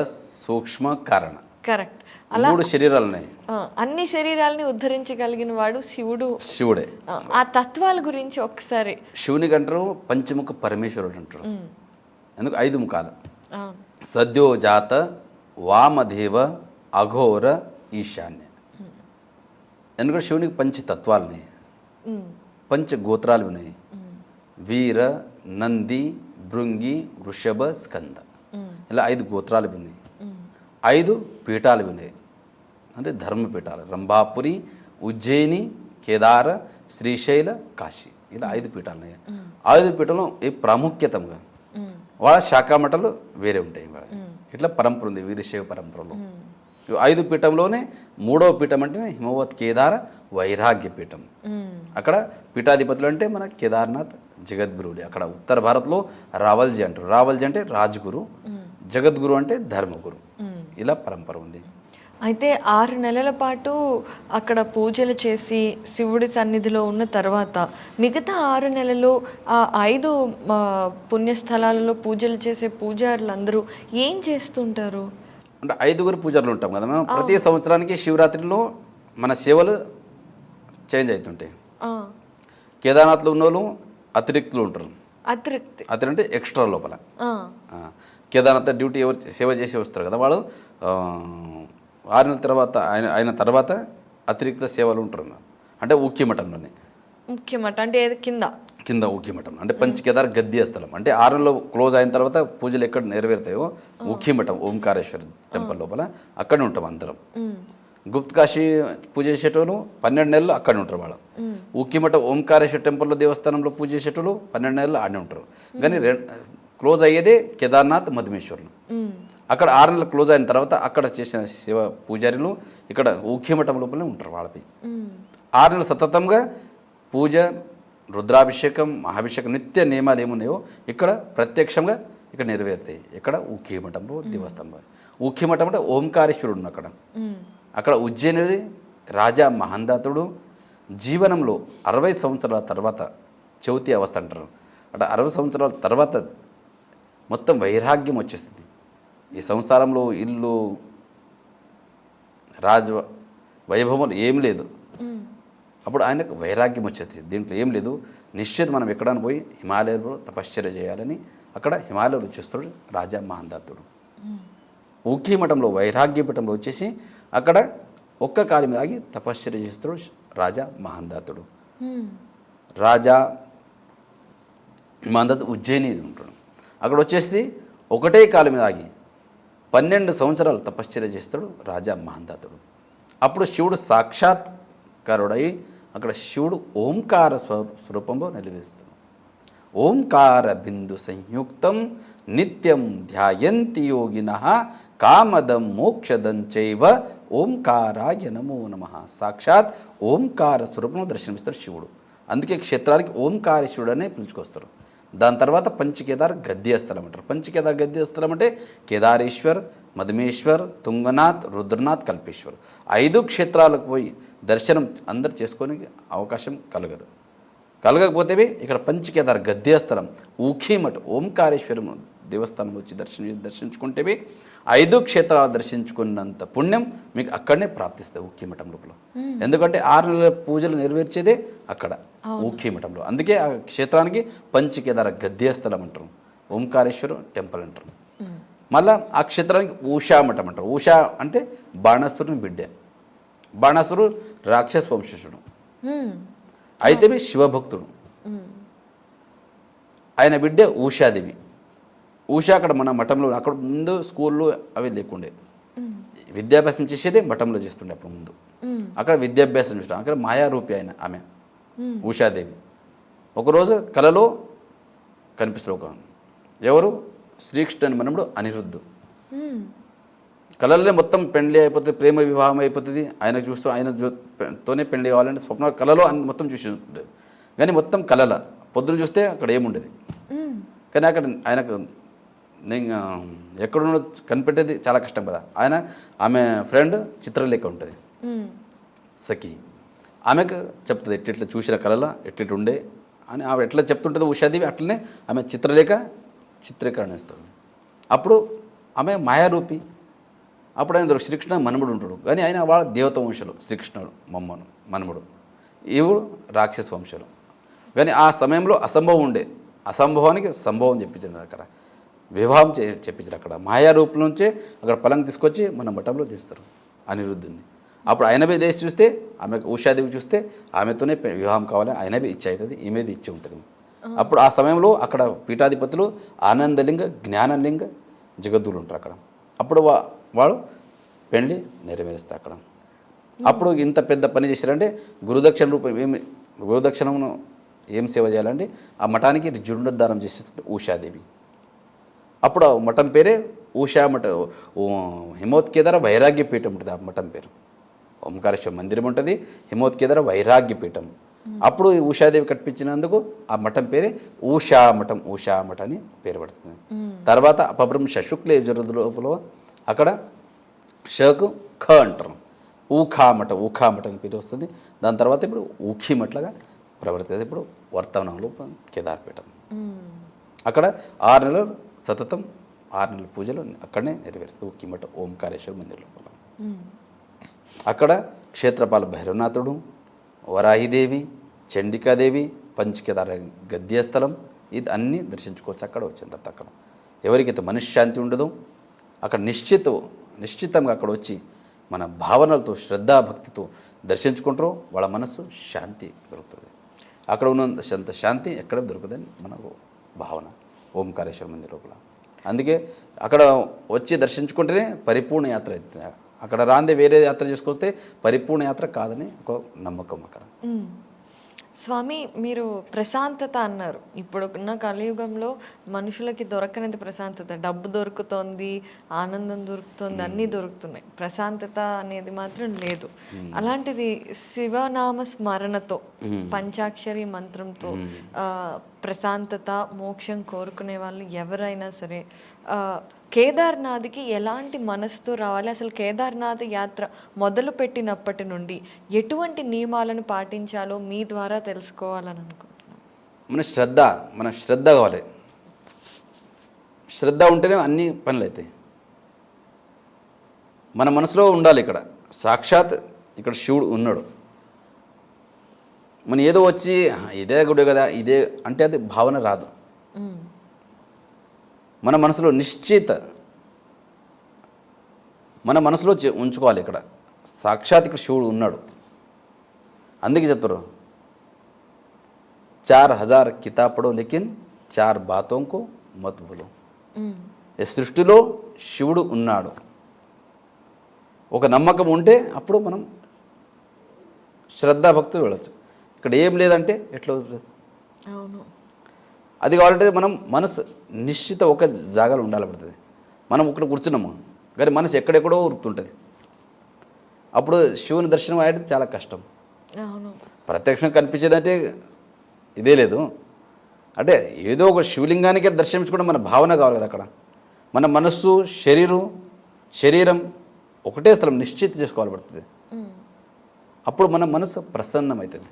సూక్ష్మ కారణ. కరెక్ట్. 3 శరీరాలు ఉన్నాయి. అన్ని శరీరాలని ఉద్ధరించగలిగిన వాడు శివుడే. ఆ తత్వాల గురించి ఒకసారి. శివునికి అంటారు పంచముఖ పరమేశ్వరుడు అంటారు. ఎందుకు 5 ముఖాలు. సద్యోజాత, వామదేవ, అఘోర, ఈశాన్య. ఎందుకంటే శివునికి పంచతత్వాలు ఉన్నాయి, పంచగోత్రాలు ఉన్నాయి. వీర, నంది, భృంగి, వృషభ, స్కంద, ఇలా 5 గోత్రాలు ఉన్నాయి. 5 పీఠాలు ఉన్నాయి, అంటే ధర్మపీఠాలు. రంభాపురి, ఉజ్జయిని, కేదార, శ్రీశైల, కాశీ, ఇలా 5 పీఠాలు ఉన్నాయి. 5 పీఠంలో ఈ ప్రాముఖ్యతంగా వాళ్ళ శాఖామఠాలు వేరే ఉంటాయి. ఇట్లా పరంపర ఉంది వీరశైవ పరంపరలో. 5 పీఠంలోనే 3వ పీఠం అంటే హిమవత్ కేదార వైరాగ్య పీఠం. అక్కడ పీఠాధిపతులు అంటే మన కేదార్నాథ్ జగద్గురువులు. అక్కడ ఉత్తర భారత్లో రావల్జీ అంటారు. రావల్జీ అంటే రాజ్గురు, జగద్గురు అంటే ధర్మగురు. ఇలా పరంపర ఉంది. అయితే 6 నెలల పాటు అక్కడ పూజలు చేసి శివుడి సన్నిధిలో ఉన్న తర్వాత మిగతా 6 నెలలు ఆ 5 పుణ్యస్థలాలలో పూజలు చేసే పూజారులందరూ ఏం చేస్తుంటారు? అంటే 5గురు పూజారులు ఉంటాం కదా మేము. ప్రతి సంవత్సరానికి శివరాత్రిలో మన సేవలు చేంజ్ అవుతుంటాయి. కేదార్నాథ్లో ఉన్న వాళ్ళు అతిరిక్తులు ఉంటారు. అతిరిక్తి అంటే ఎక్స్ట్రా లోపల. కేదార్నాథ్ డ్యూటీ ఎవరు సేవ చేసి వస్తారు కదా, వాళ్ళు 6 నెలల తర్వాత అయిన తర్వాత అతిరిక్త సేవలు ఉంటారు. అంటే ఉక్కిమఠంలోనే. ముఖ్యమఠం అంటే కింద ఉక్కిమఠం అంటే పంచకేదార్ గద్దీ స్థలం. అంటే 6 నెలలు క్లోజ్ అయిన తర్వాత పూజలు ఎక్కడ నెరవేరుతాయో ఉక్కిమఠం ఓంకారేశ్వర టెంపుల్ లోపల అక్కడే ఉంటాం అందరం. గుప్త కాశీ పూజ చేసేటోళ్ళు 12 నెలలు అక్కడే ఉంటారు వాళ్ళు. ఉక్కిమఠం ఓంకారేశ్వర టెంపుల్లో దేవస్థానంలో పూజ చేసేటోళ్ళు 12 నెలలు ఆడే ఉంటారు. కానీ క్లోజ్ అయ్యేదే కేదార్నాథ్ మధుమేశ్వర్లు. అక్కడ 6 నెలలు క్లోజ్ అయిన తర్వాత అక్కడ చేసిన శివ పూజారులు ఇక్కడ ఉక్కిమఠం లోపలనే ఉంటారు వాళ్ళపై. 6 నెలలు సతతంగా పూజ, రుద్రాభిషేకం, మహాభిషేకం నిత్య నియమాలు ఏమున్నాయో ఇక్కడ ప్రత్యక్షంగా ఇక్కడ నెరవేరుతాయి. ఇక్కడ ఊఖీమఠంలో దేవస్థానం. ఊఖీమఠం అంటే ఓంకారేశ్వరుడు ఉన్న అక్కడ. అక్కడ ఉజ్జయిని రాజా మహందాతుడు జీవనంలో 60 సంవత్సరాల తర్వాత చవితి అవస్థ అంటారు. అంటే 60 సంవత్సరాల తర్వాత మొత్తం వైరాగ్యం వచ్చేస్తుంది. ఈ సంసారంలో ఇల్లు రాజ వైభవం ఏం లేదు. అప్పుడు ఆయనకు వైరాగ్యం వచ్చేది. దీంట్లో ఏం లేదు, నిశ్చిత మనం ఎక్కడానికి పోయి హిమాలయాల్లో తపశ్చర్య చేయాలని అక్కడ హిమాలయాలు చూస్తాడు రాజా మహందాతుడు. ఊఖీమఠంలో వైరాగ్యపీఠంలో వచ్చేసి అక్కడ ఒక్క కాలి మీద ఆగి తపశ్చర్య చేస్తాడు రాజా మహందాతుడు. రాజా మహందాతుడు ఉజ్జయిని ఉంటాడు. అక్కడ వచ్చేసి ఒకటే కాలు మీద ఆగి 12 సంవత్సరాలు తపశ్చర్య చేస్తాడు రాజా మహందాతుడు. అప్పుడు శివుడు సాక్షాత్కారుడై అక్కడ శివుడు ఓంకార స్వరూపంలో నిలవేస్తాడు. ఓంకార బిందు సంయుక్తం నిత్యం ధ్యాయంతి యోగినః కామదం మోక్షదం చైవ ఓంకారాయ నమో నమః. సాక్షాత్ ఓంకార స్వరూపంలో దర్శనమిస్తాడు శివుడు. అందుకే క్షేత్రానికి ఓంకారేశ్వరుడు అనే పిలుచుకొస్తారు. దాని తర్వాత పంచకేదార్ గద్య స్థలం అంటారు. పంచకేదార్ గద్య స్థలం అంటే కేదారేశ్వర్, మధుమేశ్వర్, తుంగనాథ్, రుద్రనాథ్, కల్పేశ్వర్ 5 క్షేత్రాలకు పోయి దర్శనం అందరు చేసుకొని అవకాశం కలగకపోతే ఇక్కడ పంచకేదార్ గద్య స్థలం ఊఖీమఠ్ ఓంకారేశ్వరం దేవస్థానం వచ్చి దర్శించుకుంటేవి 5 క్షేత్రాలు దర్శించుకున్నంత పుణ్యం మీకు అక్కడనే ప్రాప్తిస్తుంది ఊఖీమఠం లోపల. ఎందుకంటే 6 నెలల పూజలు నెరవేర్చేదే అక్కడ ఊఖీమఠంలో. అందుకే ఆ క్షేత్రానికి పంచకేదార గద్య స్థలం అంటారు, ఓంకారేశ్వరం టెంపుల్ అంటారు. మళ్ళా ఆ క్షేత్రానికి ఊషామఠం అంటారు. ఊషా అంటే బాణాసురుని బిడ్డ. బాణాసురుడు రాక్షస వంశజుడు, అయితే శివభక్తుడు. ఆయన బిడ్డ ఊషాదేవి. ఉషా అక్కడ మన మఠంలో అక్కడ ముందు స్కూల్లో అవి లేకుండే, విద్యాభ్యాసం చేసేదే మఠంలో చేస్తుండే అప్పుడు ముందు. అక్కడ విద్యాభ్యాసం చేస్తాం. అక్కడ మాయారూపి ఆమె ఉషాదేవి. ఒకరోజు కలలో కనిపిస్తారు. ఎవరు? శ్రీకృష్ణుని మనముడు అనిరుద్ధు. కళలోనే మొత్తం పెండ్లి అయిపోతుంది, ప్రేమ వివాహం అయిపోతుంది. ఆయన చూస్తూ ఆయనతోనే పెండ్లి కావాలంటే స్వప్న కళలో మొత్తం చూసి ఉంటుంది. కానీ మొత్తం కళల పొద్దున చూస్తే అక్కడ ఏముండేది. కానీ అక్కడ ఆయనకు నేను ఎక్కడున్న కనిపెట్టేది చాలా కష్టం కదా. ఆమె ఫ్రెండ్ చిత్రలేఖ ఉంటుంది, సఖి. ఆమెకు చెప్తుంది ఎట్లా చూసిన కళలో ఎట్లా ఉండే అని. ఆమె ఎట్లా చెప్తుంటుంది ఉషాదేవి, అట్లనే ఆమె చిత్రీకరణ ఇస్తుంది. అప్పుడు ఆమె మాయారూపి. అప్పుడు ఆయన శ్రీకృష్ణ మనుముడు ఉంటాడు, కానీ ఆయన వాళ్ళ దేవత వంశులు. శ్రీకృష్ణుడు మనుముడు, ఈవుడు రాక్షస వంశులు. కానీ ఆ సమయంలో అసంభవం ఉండే, అసంభవానికి సంభవం చెప్పించారు. అక్కడ వివాహం చెప్పించారు. అక్కడ మాయారూపం నుంచే అక్కడ పలంగా తీసుకొచ్చి మన మఠంలో తీస్తారు అనిరుద్ధుని. అప్పుడు ఆయనవే లేచి చూస్తే, ఆమె ఉషాదేవి చూస్తే ఆమెతోనే వివాహం కావాలి, ఆయనవే ఇచ్చి అవుతుంది, ఈమెది ఇచ్చి ఉంటుంది. అప్పుడు ఆ సమయంలో అక్కడ పీఠాధిపతులు ఆనందలింగ, జ్ఞానలింగ, జగద్దులు ఉంటారు అక్కడ. అప్పుడు వాడు పెళ్లి నెరవేరుస్తారు అక్కడ. అప్పుడు ఇంత పెద్ద పని చేశారంటే గురుదక్షిణ రూపం గురుదక్షిణను ఏం సేవ చేయాలంటే ఆ మఠానికి జీర్ణోద్ధారం చేసేస్తుంది ఉషాదేవి. అప్పుడు ఆ మఠం పేరే ఉషా మఠ, హిమోత్కేదార వైరాగ్యపీఠం ఉంటుంది. ఆ మఠం పేరు ఓంకారేశ్వర మందిరం ఉంటుంది, హిమోత్కేదార వైరాగ్యపీఠం. అప్పుడు ఈ ఉషాదేవి కట్టించినందుకు ఆ మఠం పేరే ఊషామఠం అని పేరు పడుతుంది. తర్వాత అపభ్రంశ శుక్ల యజుర్వేద అక్కడ షకు ఖ అంటారు, ఊఖామఠం అని పేరు వస్తుంది. దాని తర్వాత ఇప్పుడు ఊఖీమఠలాగా ప్రవర్తిస్తుంది. ఇప్పుడు వర్తమానంలో కేదార్పీఠం. అక్కడ 6 నెలలు సతతం 6 నెలల పూజలు అక్కడనే నెరవేరుతుంది ఊఖీమఠం ఓంకారేశ్వర మందిర్ లోపల. అక్కడ క్షేత్రపాల భైరవనాథుడు, వరాహిదేవి, చండికాదేవి, పంచకేదార గద్యస్థలం ఇది అన్నీ దర్శించుకోవచ్చు. అక్కడ వచ్చిన తర్వాత అక్కడ ఎవరికైతే మనశ్శాంతి ఉండదో అక్కడ నిశ్చితంగా అక్కడ వచ్చి మన భావనలతో శ్రద్ధాభక్తితో దర్శించుకుంటారో వాళ్ళ మనస్సు శాంతి దొరుకుతుంది. అక్కడ ఉన్నంత శాంతి ఎక్కడ దొరుకుతుందని మనకు భావన ఓంకారేశ్వర మందిర్ లోపల. అందుకే అక్కడ వచ్చి దర్శించుకుంటేనే పరిపూర్ణ యాత్ర అవుతుంది. అక్కడ రాందే వేరే యాత్ర చేసుకొస్తే పరిపూర్ణ యాత్ర కాదని ఒక నమ్మకం అక్కడ. స్వామి, మీరు ప్రశాంతత అన్నారు. ఇప్పుడున్న కలియుగంలో మనుషులకి దొరకనిది ప్రశాంతత. డబ్బు దొరుకుతోంది, ఆనందం దొరుకుతోంది, అన్నీ దొరుకుతున్నాయి. ప్రశాంతత అనేది మాత్రం లేదు. అలాంటిది శివనామ స్మరణతో, పంచాక్షరి మంత్రంతో ప్రశాంతత, మోక్షం కోరుకునే వాళ్ళు ఎవరైనా సరే కేదార్నాథ్కి ఎలాంటి మనసుతో రావాలి? అసలు కేదార్నాథ్ యాత్ర మొదలు పెట్టినప్పటి నుండి ఎటువంటి నియమాలను పాటించాలో మీ ద్వారా తెలుసుకోవాలని అనుకుంటున్నాను. మన శ్రద్ధ కావాలి. శ్రద్ధ ఉంటేనే అన్ని పనులు అవుతాయి. మన మనసులో ఉండాలి. ఇక్కడ సాక్షాత్ ఇక్కడ శివుడు ఉన్నాడు. మన ఏదో వచ్చి ఇదే గుడి కదా ఇదే అంటే అది భావన రాదు. మన మనసులో మన మనసులో ఉంచుకోవాలి. ఇక్కడ సాక్షాత్ ఇక్కడ శివుడు ఉన్నాడు. అందుకే చెప్తారు 4000 కితాబ్ పడో లేకిన్ 4 బాతోం కో మత్ భూలో. ఈ సృష్టిలో శివుడు ఉన్నాడు. ఒక నమ్మకం ఉంటే అప్పుడు మనం శ్రద్ధాభక్తి వెళ్ళచ్చు. ఇక్కడ ఏం లేదంటే ఎట్లా అవుతుంది? అవును. అది కావాలంటే మనం మనసు నిశ్చిత ఒక జాగాలో ఉండాలి పడుతుంది. మనం ఇక్కడ కూర్చున్నాము కానీ మనసు ఎక్కడెక్కడో ఉరుకుతుంటుంది. అప్పుడు శివుని దర్శనం అయ్యేది చాలా కష్టం. అవును. ప్రత్యక్షంగా కనిపించేదంటే ఇదే లేదు. అంటే ఏదో ఒక శివలింగానికి దర్శించుకోవడం మన భావన కావాలి కదా. అక్కడ మన మనస్సు శరీరం ఒకటే స్థలం నిశ్చిత చేసుకోవాలి పడుతుంది. అప్పుడు మన మనసు ప్రసన్నమవుతుంది.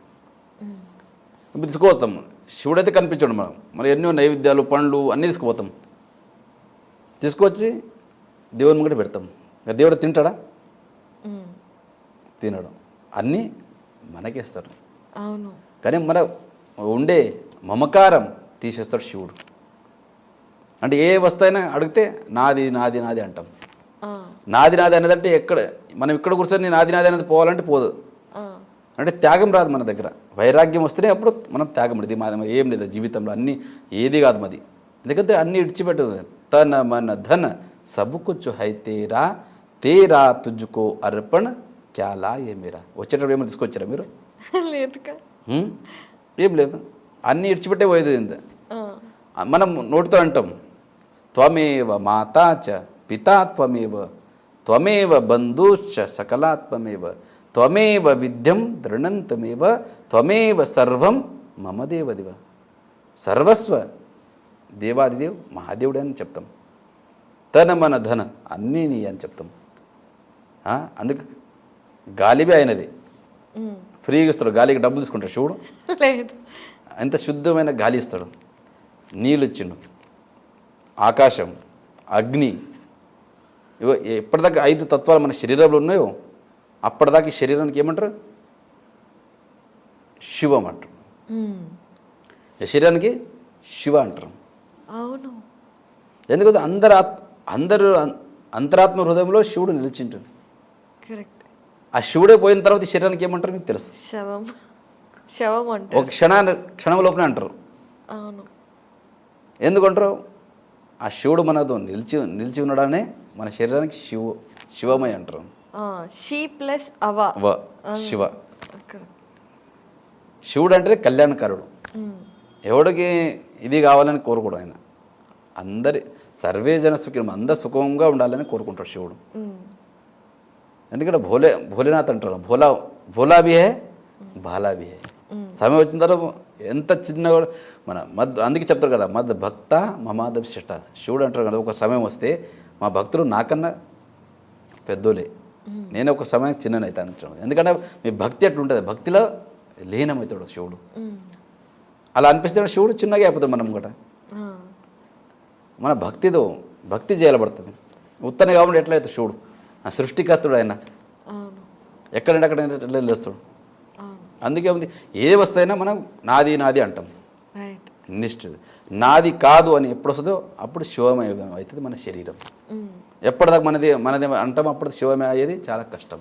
తీసుకుపోతాం. శివుడైతే కనిపించడం మనం ఎన్నో నైవేద్యాలు పండ్లు అన్నీ తీసుకుపోతాం. తీసుకొచ్చి దేవుని ముంగట పెడతాం. దేవుడు తింటాడా? తినడు. అన్నీ మనకేస్తారు. అవును. కానీ మన ఉండే మమకారం తీసేస్తాడు శివుడు. అంటే ఏ వస్తువైనా అడిగితే నాది నాది నాది అంటాం. నాది నాది అనేదంటే ఎక్కడ మనం ఇక్కడ కూర్చొని నాది నాది అనేది పోవాలంటే పోదు. అంటే త్యాగం రాదు మన దగ్గర. వైరాగ్యం వస్తేనే అప్పుడు మనం త్యాగం ఇది మాది ఏం లేదు జీవితంలో అన్నీ ఏది కాదు మాది. ఎందుకంటే అన్నీ ఇడిచిపెట్టు తన మన ధన సబు కుచ్చు హై తేరా తుజ్జుకో అర్పణ క్యాలా ఏమీరా. వచ్చేటప్పుడు ఏమైనా తీసుకొచ్చారా మీరు? లేదుగా. ఏం లేదు. అన్నీ ఇడిచిపెట్టే పోయేది. ఇంత మనం నోటితో అంటాం త్వమేవ మాతా చ పితా త్వమేవ బంధుశ్చ సకలాత్మేవ త్వమేవ విద్యం దృఢంతమేవ త్వమేవ సర్వం మమ దేవదివ. సర్వస్వ దేవాదిదేవ్ మహాదేవుడే అని చెప్తాం. తన మన ధన అన్నీ నీ అని చెప్తాం. అందుకు గాలిబే అయినది ఫ్రీగా ఇస్తాడు. గాలికి డబ్బులు తీసుకుంటాడు శివుడు. లేదు. ఎంత శుద్ధమైన గాలి ఇస్తాడు. నీళ్ళు ఇచ్చిండు, ఆకాశం, అగ్ని. ఎప్పటిదాకా 5 తత్వాలు మన శరీరంలో ఉన్నాయో అప్పటిదాకా ఈ శరీరానికి ఏమంటారు? శివం అంటారు. ఈ శరీరానికి శివ అంటారు. అవును. ఎందుకంటే అందరూ అంతరాత్మ హృదయంలో శివుడు నిలిచింటాడు. కరెక్ట్. ఆ శివుడే పోయిన తర్వాత ఈ శరీరానికి ఏమంటారు మీకు తెలుసు? శవం అంటారు. ఒక క్షణం లోపలే అంటారు. అవును. ఎందుకంటారు? ఆ శివుడు మనతో నిలిచి ఉన్నాడనే మన శరీరానికి శివమై అంటారు. She plus Shiva. శివుడు అంటే కళ్యాణకారుడు. ఎవడికి ఇది కావాలని కోరుకోడు ఆయన. సర్వే జన సుఖం అందరు సుఖంగా ఉండాలని కోరుకుంటాడు శివుడు. ఎందుకంటే భోలేనాథ్ అంటారు. భోలా భీ హే బాలా భీ హే. సమయం వచ్చిన తర్వాత ఎంత చిన్న అందుకే చెప్తారు కదా భక్త మమాదవ్ శిష్ట. శివుడు అంటారు కదా ఒక సమయం వస్తే మా భక్తులు నాకన్నా పెద్దోలే, నేను ఒక సమయం చిన్ననైతే అంటాను. ఎందుకంటే మీ భక్తి అట్లుంటుంది. భక్తిలో లీనమవుతాడు శివుడు. అలా అనిపిస్తే శివుడు చిన్నగా అయిపోతాడు మనం కూడా. మన భక్తి చేయబడుతుంది. ఉత్తనే కాబట్టి ఎట్లయితే శివుడు ఆ సృష్టికర్తుడు ఆయన ఎక్కడంటే అక్కడ ఎట్లా వెళ్ళేస్తాడు. అందుకే ఉంది ఏ వస్తైనా మనం నాది నాది అంటాం. నిష్ఠ నాది కాదు అని ఎప్పుడు వస్తుందో అప్పుడు శివమయం అవుతుంది మన శరీరం. ఎప్పటిదాకా మనది అంటాం అప్పుడు శివమయం అయ్యేది చాలా కష్టం.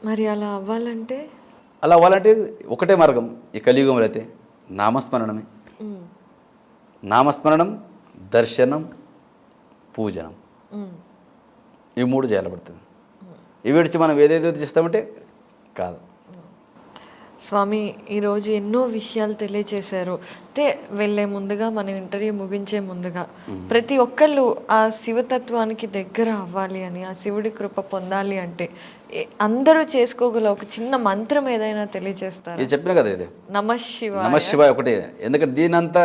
మరి అలా అవ్వాలంటే ఒకటే మార్గం ఈ కలియుగంలో అయితే నామస్మరణమే. నామస్మరణం, దర్శనం, పూజనం, ఈ 3 చేయాలబడుతుంది. ఇవి విడిచి మనం ఏదేదో చేస్తామంటే కాదు. స్వామి ఈరోజు ఎన్నో విషయాలు తెలియచేశారు. అయితే వెళ్ళే ముందుగా మనం ఇంటర్వ్యూ ముగించే ముందుగా ప్రతి ఒక్కళ్ళు ఆ శివతత్వానికి దగ్గర అవ్వాలి అని, ఆ శివుడి కృప పొందాలి అంటే అందరూ చేసుకోగల ఒక చిన్న మంత్రం ఏదైనా తెలియజేస్తారు? ఇది చెప్పిన కదా, ఇది నమఃశివాయ. నమశివాయ ఒకటి. ఎందుకంటే దీనంతా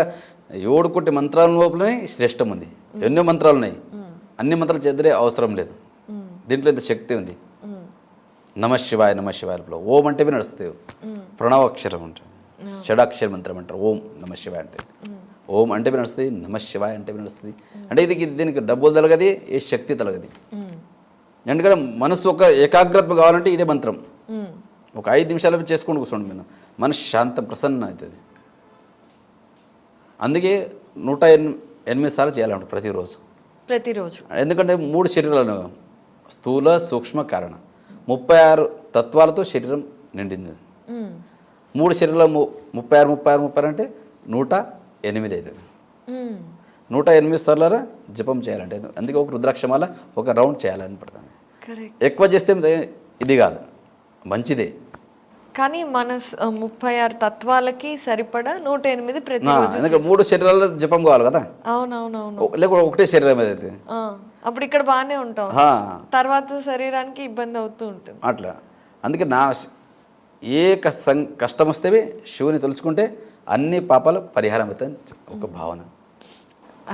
7 కోటి మంత్రాల లోపలనే శ్రేష్టం ఉంది. ఎన్నో మంత్రాలు ఉన్నాయి, అన్ని మంత్రాలు చేద్దరే అవసరం లేదు. దీంట్లో ఇంత శక్తి ఉంది. నమశివాయ నమశివాయ లోపల ఓం అంటే నడుస్తుంది. ప్రణవాక్షరం ఉంటుంది, షడాక్షర మంత్రం అంటారు ఓం నమశివాయ అంటే. ఓం అంటే నడుస్తుంది, నమశివాయ అంటే నడుస్తుంది. అంటే ఇది దీనికి డబ్బులు తలగది, ఏ శక్తి తలగది. ఎందుకంటే మనసు ఒక ఏకాగ్రత కావాలంటే ఇదే మంత్రం. ఒక 5 నిమిషాలు చేసుకొని కూర్చోండి, మీరు మనసు శాంతం ప్రసన్న అవుతుంది. అందుకే 108 సార్లు చేయాలంట ప్రతిరోజు. ఎందుకంటే 3 శరీరాలు, స్థూల సూక్ష్మ కారణ, 36 తత్వాలతో శరీరం నిండింది. 3 శరీరాలు 36 అంటే 108 అవుతుంది. 108 సార్లు జపం చేయాలంటే, అందుకే ఒక రుద్రాక్షమాల ఒక రౌండ్ చేయాలని పడుతుంది. ఎక్కువ చేస్తే ఇది కాదు, మంచిదే. కానీ మన 36 తత్వాలకి సరిపడా 108 ప్రతిరోజు. ఎందుకంటే 3 శరీరాల జపం కావాలి కదా. అవునవునవును. లేకపోతే ఒకటే శరీరం అయితే అప్పుడు ఇక్కడ బాగానే ఉంటాం, తర్వాత శరీరానికి ఇబ్బంది అవుతూ ఉంటుంది అట్లా. అందుకే ఏ కష్టం వస్తే శివుని తలుచుకుంటే అన్ని పాపాలు పరిహారం అవుతాయని ఒక భావన.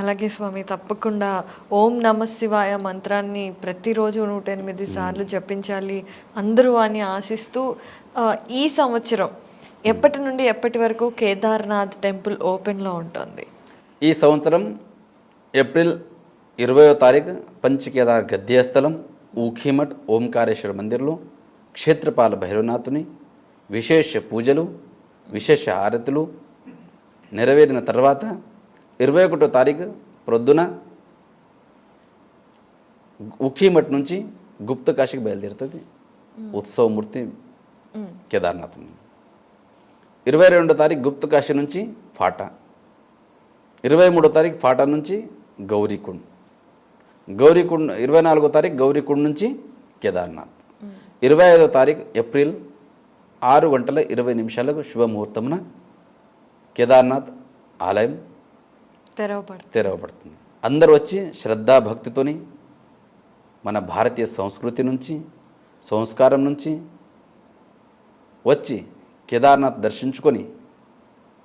అలాగే స్వామి, తప్పకుండా ఓం నమ శివాయ మంత్రాన్ని ప్రతిరోజు 108 సార్లు జపించాలి అందరూ అని ఆశిస్తూ, ఈ సంవత్సరం ఎప్పటి నుండి ఎప్పటి వరకు కేదార్నాథ్ టెంపుల్ ఓపెన్లో ఉంటుంది? ఈ సంవత్సరం ఏప్రిల్ 20వ తారీఖు పంచకేదార్ గద్యస్థలం ఊఖీమఠ్ ఓంకారేశ్వర మందిర్లో క్షేత్రపాల భైరవనాథుని విశేష పూజలు, విశేష హారతులు నెరవేరిన తర్వాత 21వ తారీఖు ప్రొద్దున ఉఖీమఠ్ నుంచి గుప్త కాశీకి బయలుదేరుతుంది ఉత్సవమూర్తి కేదార్నాథ్. 22వ తారీఖు గుప్త కాశీ నుంచి ఫాటా, 23వ తారీఖు ఫాటా నుంచి గౌరీకుండ్, 24వ తారీఖు గౌరీకుండ్ నుంచి కేదార్నాథ్. 25వ తారీఖు ఏప్రిల్ 6:20 శుభముహూర్తమున కేదార్నాథ్ ఆలయం తెరవబడుతుంది. అందరూ వచ్చి శ్రద్ధాభక్తితోని మన భారతీయ సంస్కృతి నుంచి, సంస్కారం నుంచి వచ్చి కేదార్నాథ్ దర్శించుకొని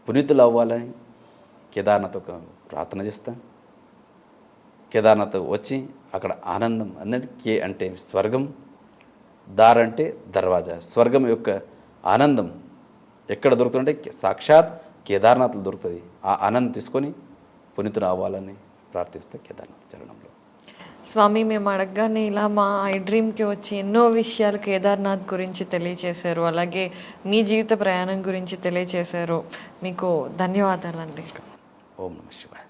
పునీతులు అవ్వాలని కేదార్నాథ్ ఒక ప్రార్థన చేస్తా. కేదార్నాథ్ వచ్చి అక్కడ ఆనందం, అందుకే కే అంటే స్వర్గం, దార్ అంటే దర్వాజా. స్వర్గం యొక్క ఆనందం ఎక్కడ దొరుకుతుందంటే సాక్షాత్ కేదార్నాథ్లో దొరుకుతుంది. ఆ ఆనందం తీసుకొని పునీతులు అవ్వాలని ప్రార్థిస్తే కేదార్నాథ్ చరణంలో. స్వామి, మేము అడగగానే ఇలా మా ఐ డ్రీమ్కి వచ్చి ఎన్నో విషయాలు కేదార్నాథ్ గురించి తెలియచేశారు, అలాగే మీ జీవిత ప్రయాణం గురించి తెలియచేశారు. మీకు ధన్యవాదాలండి. ఓం నమః శివాయ.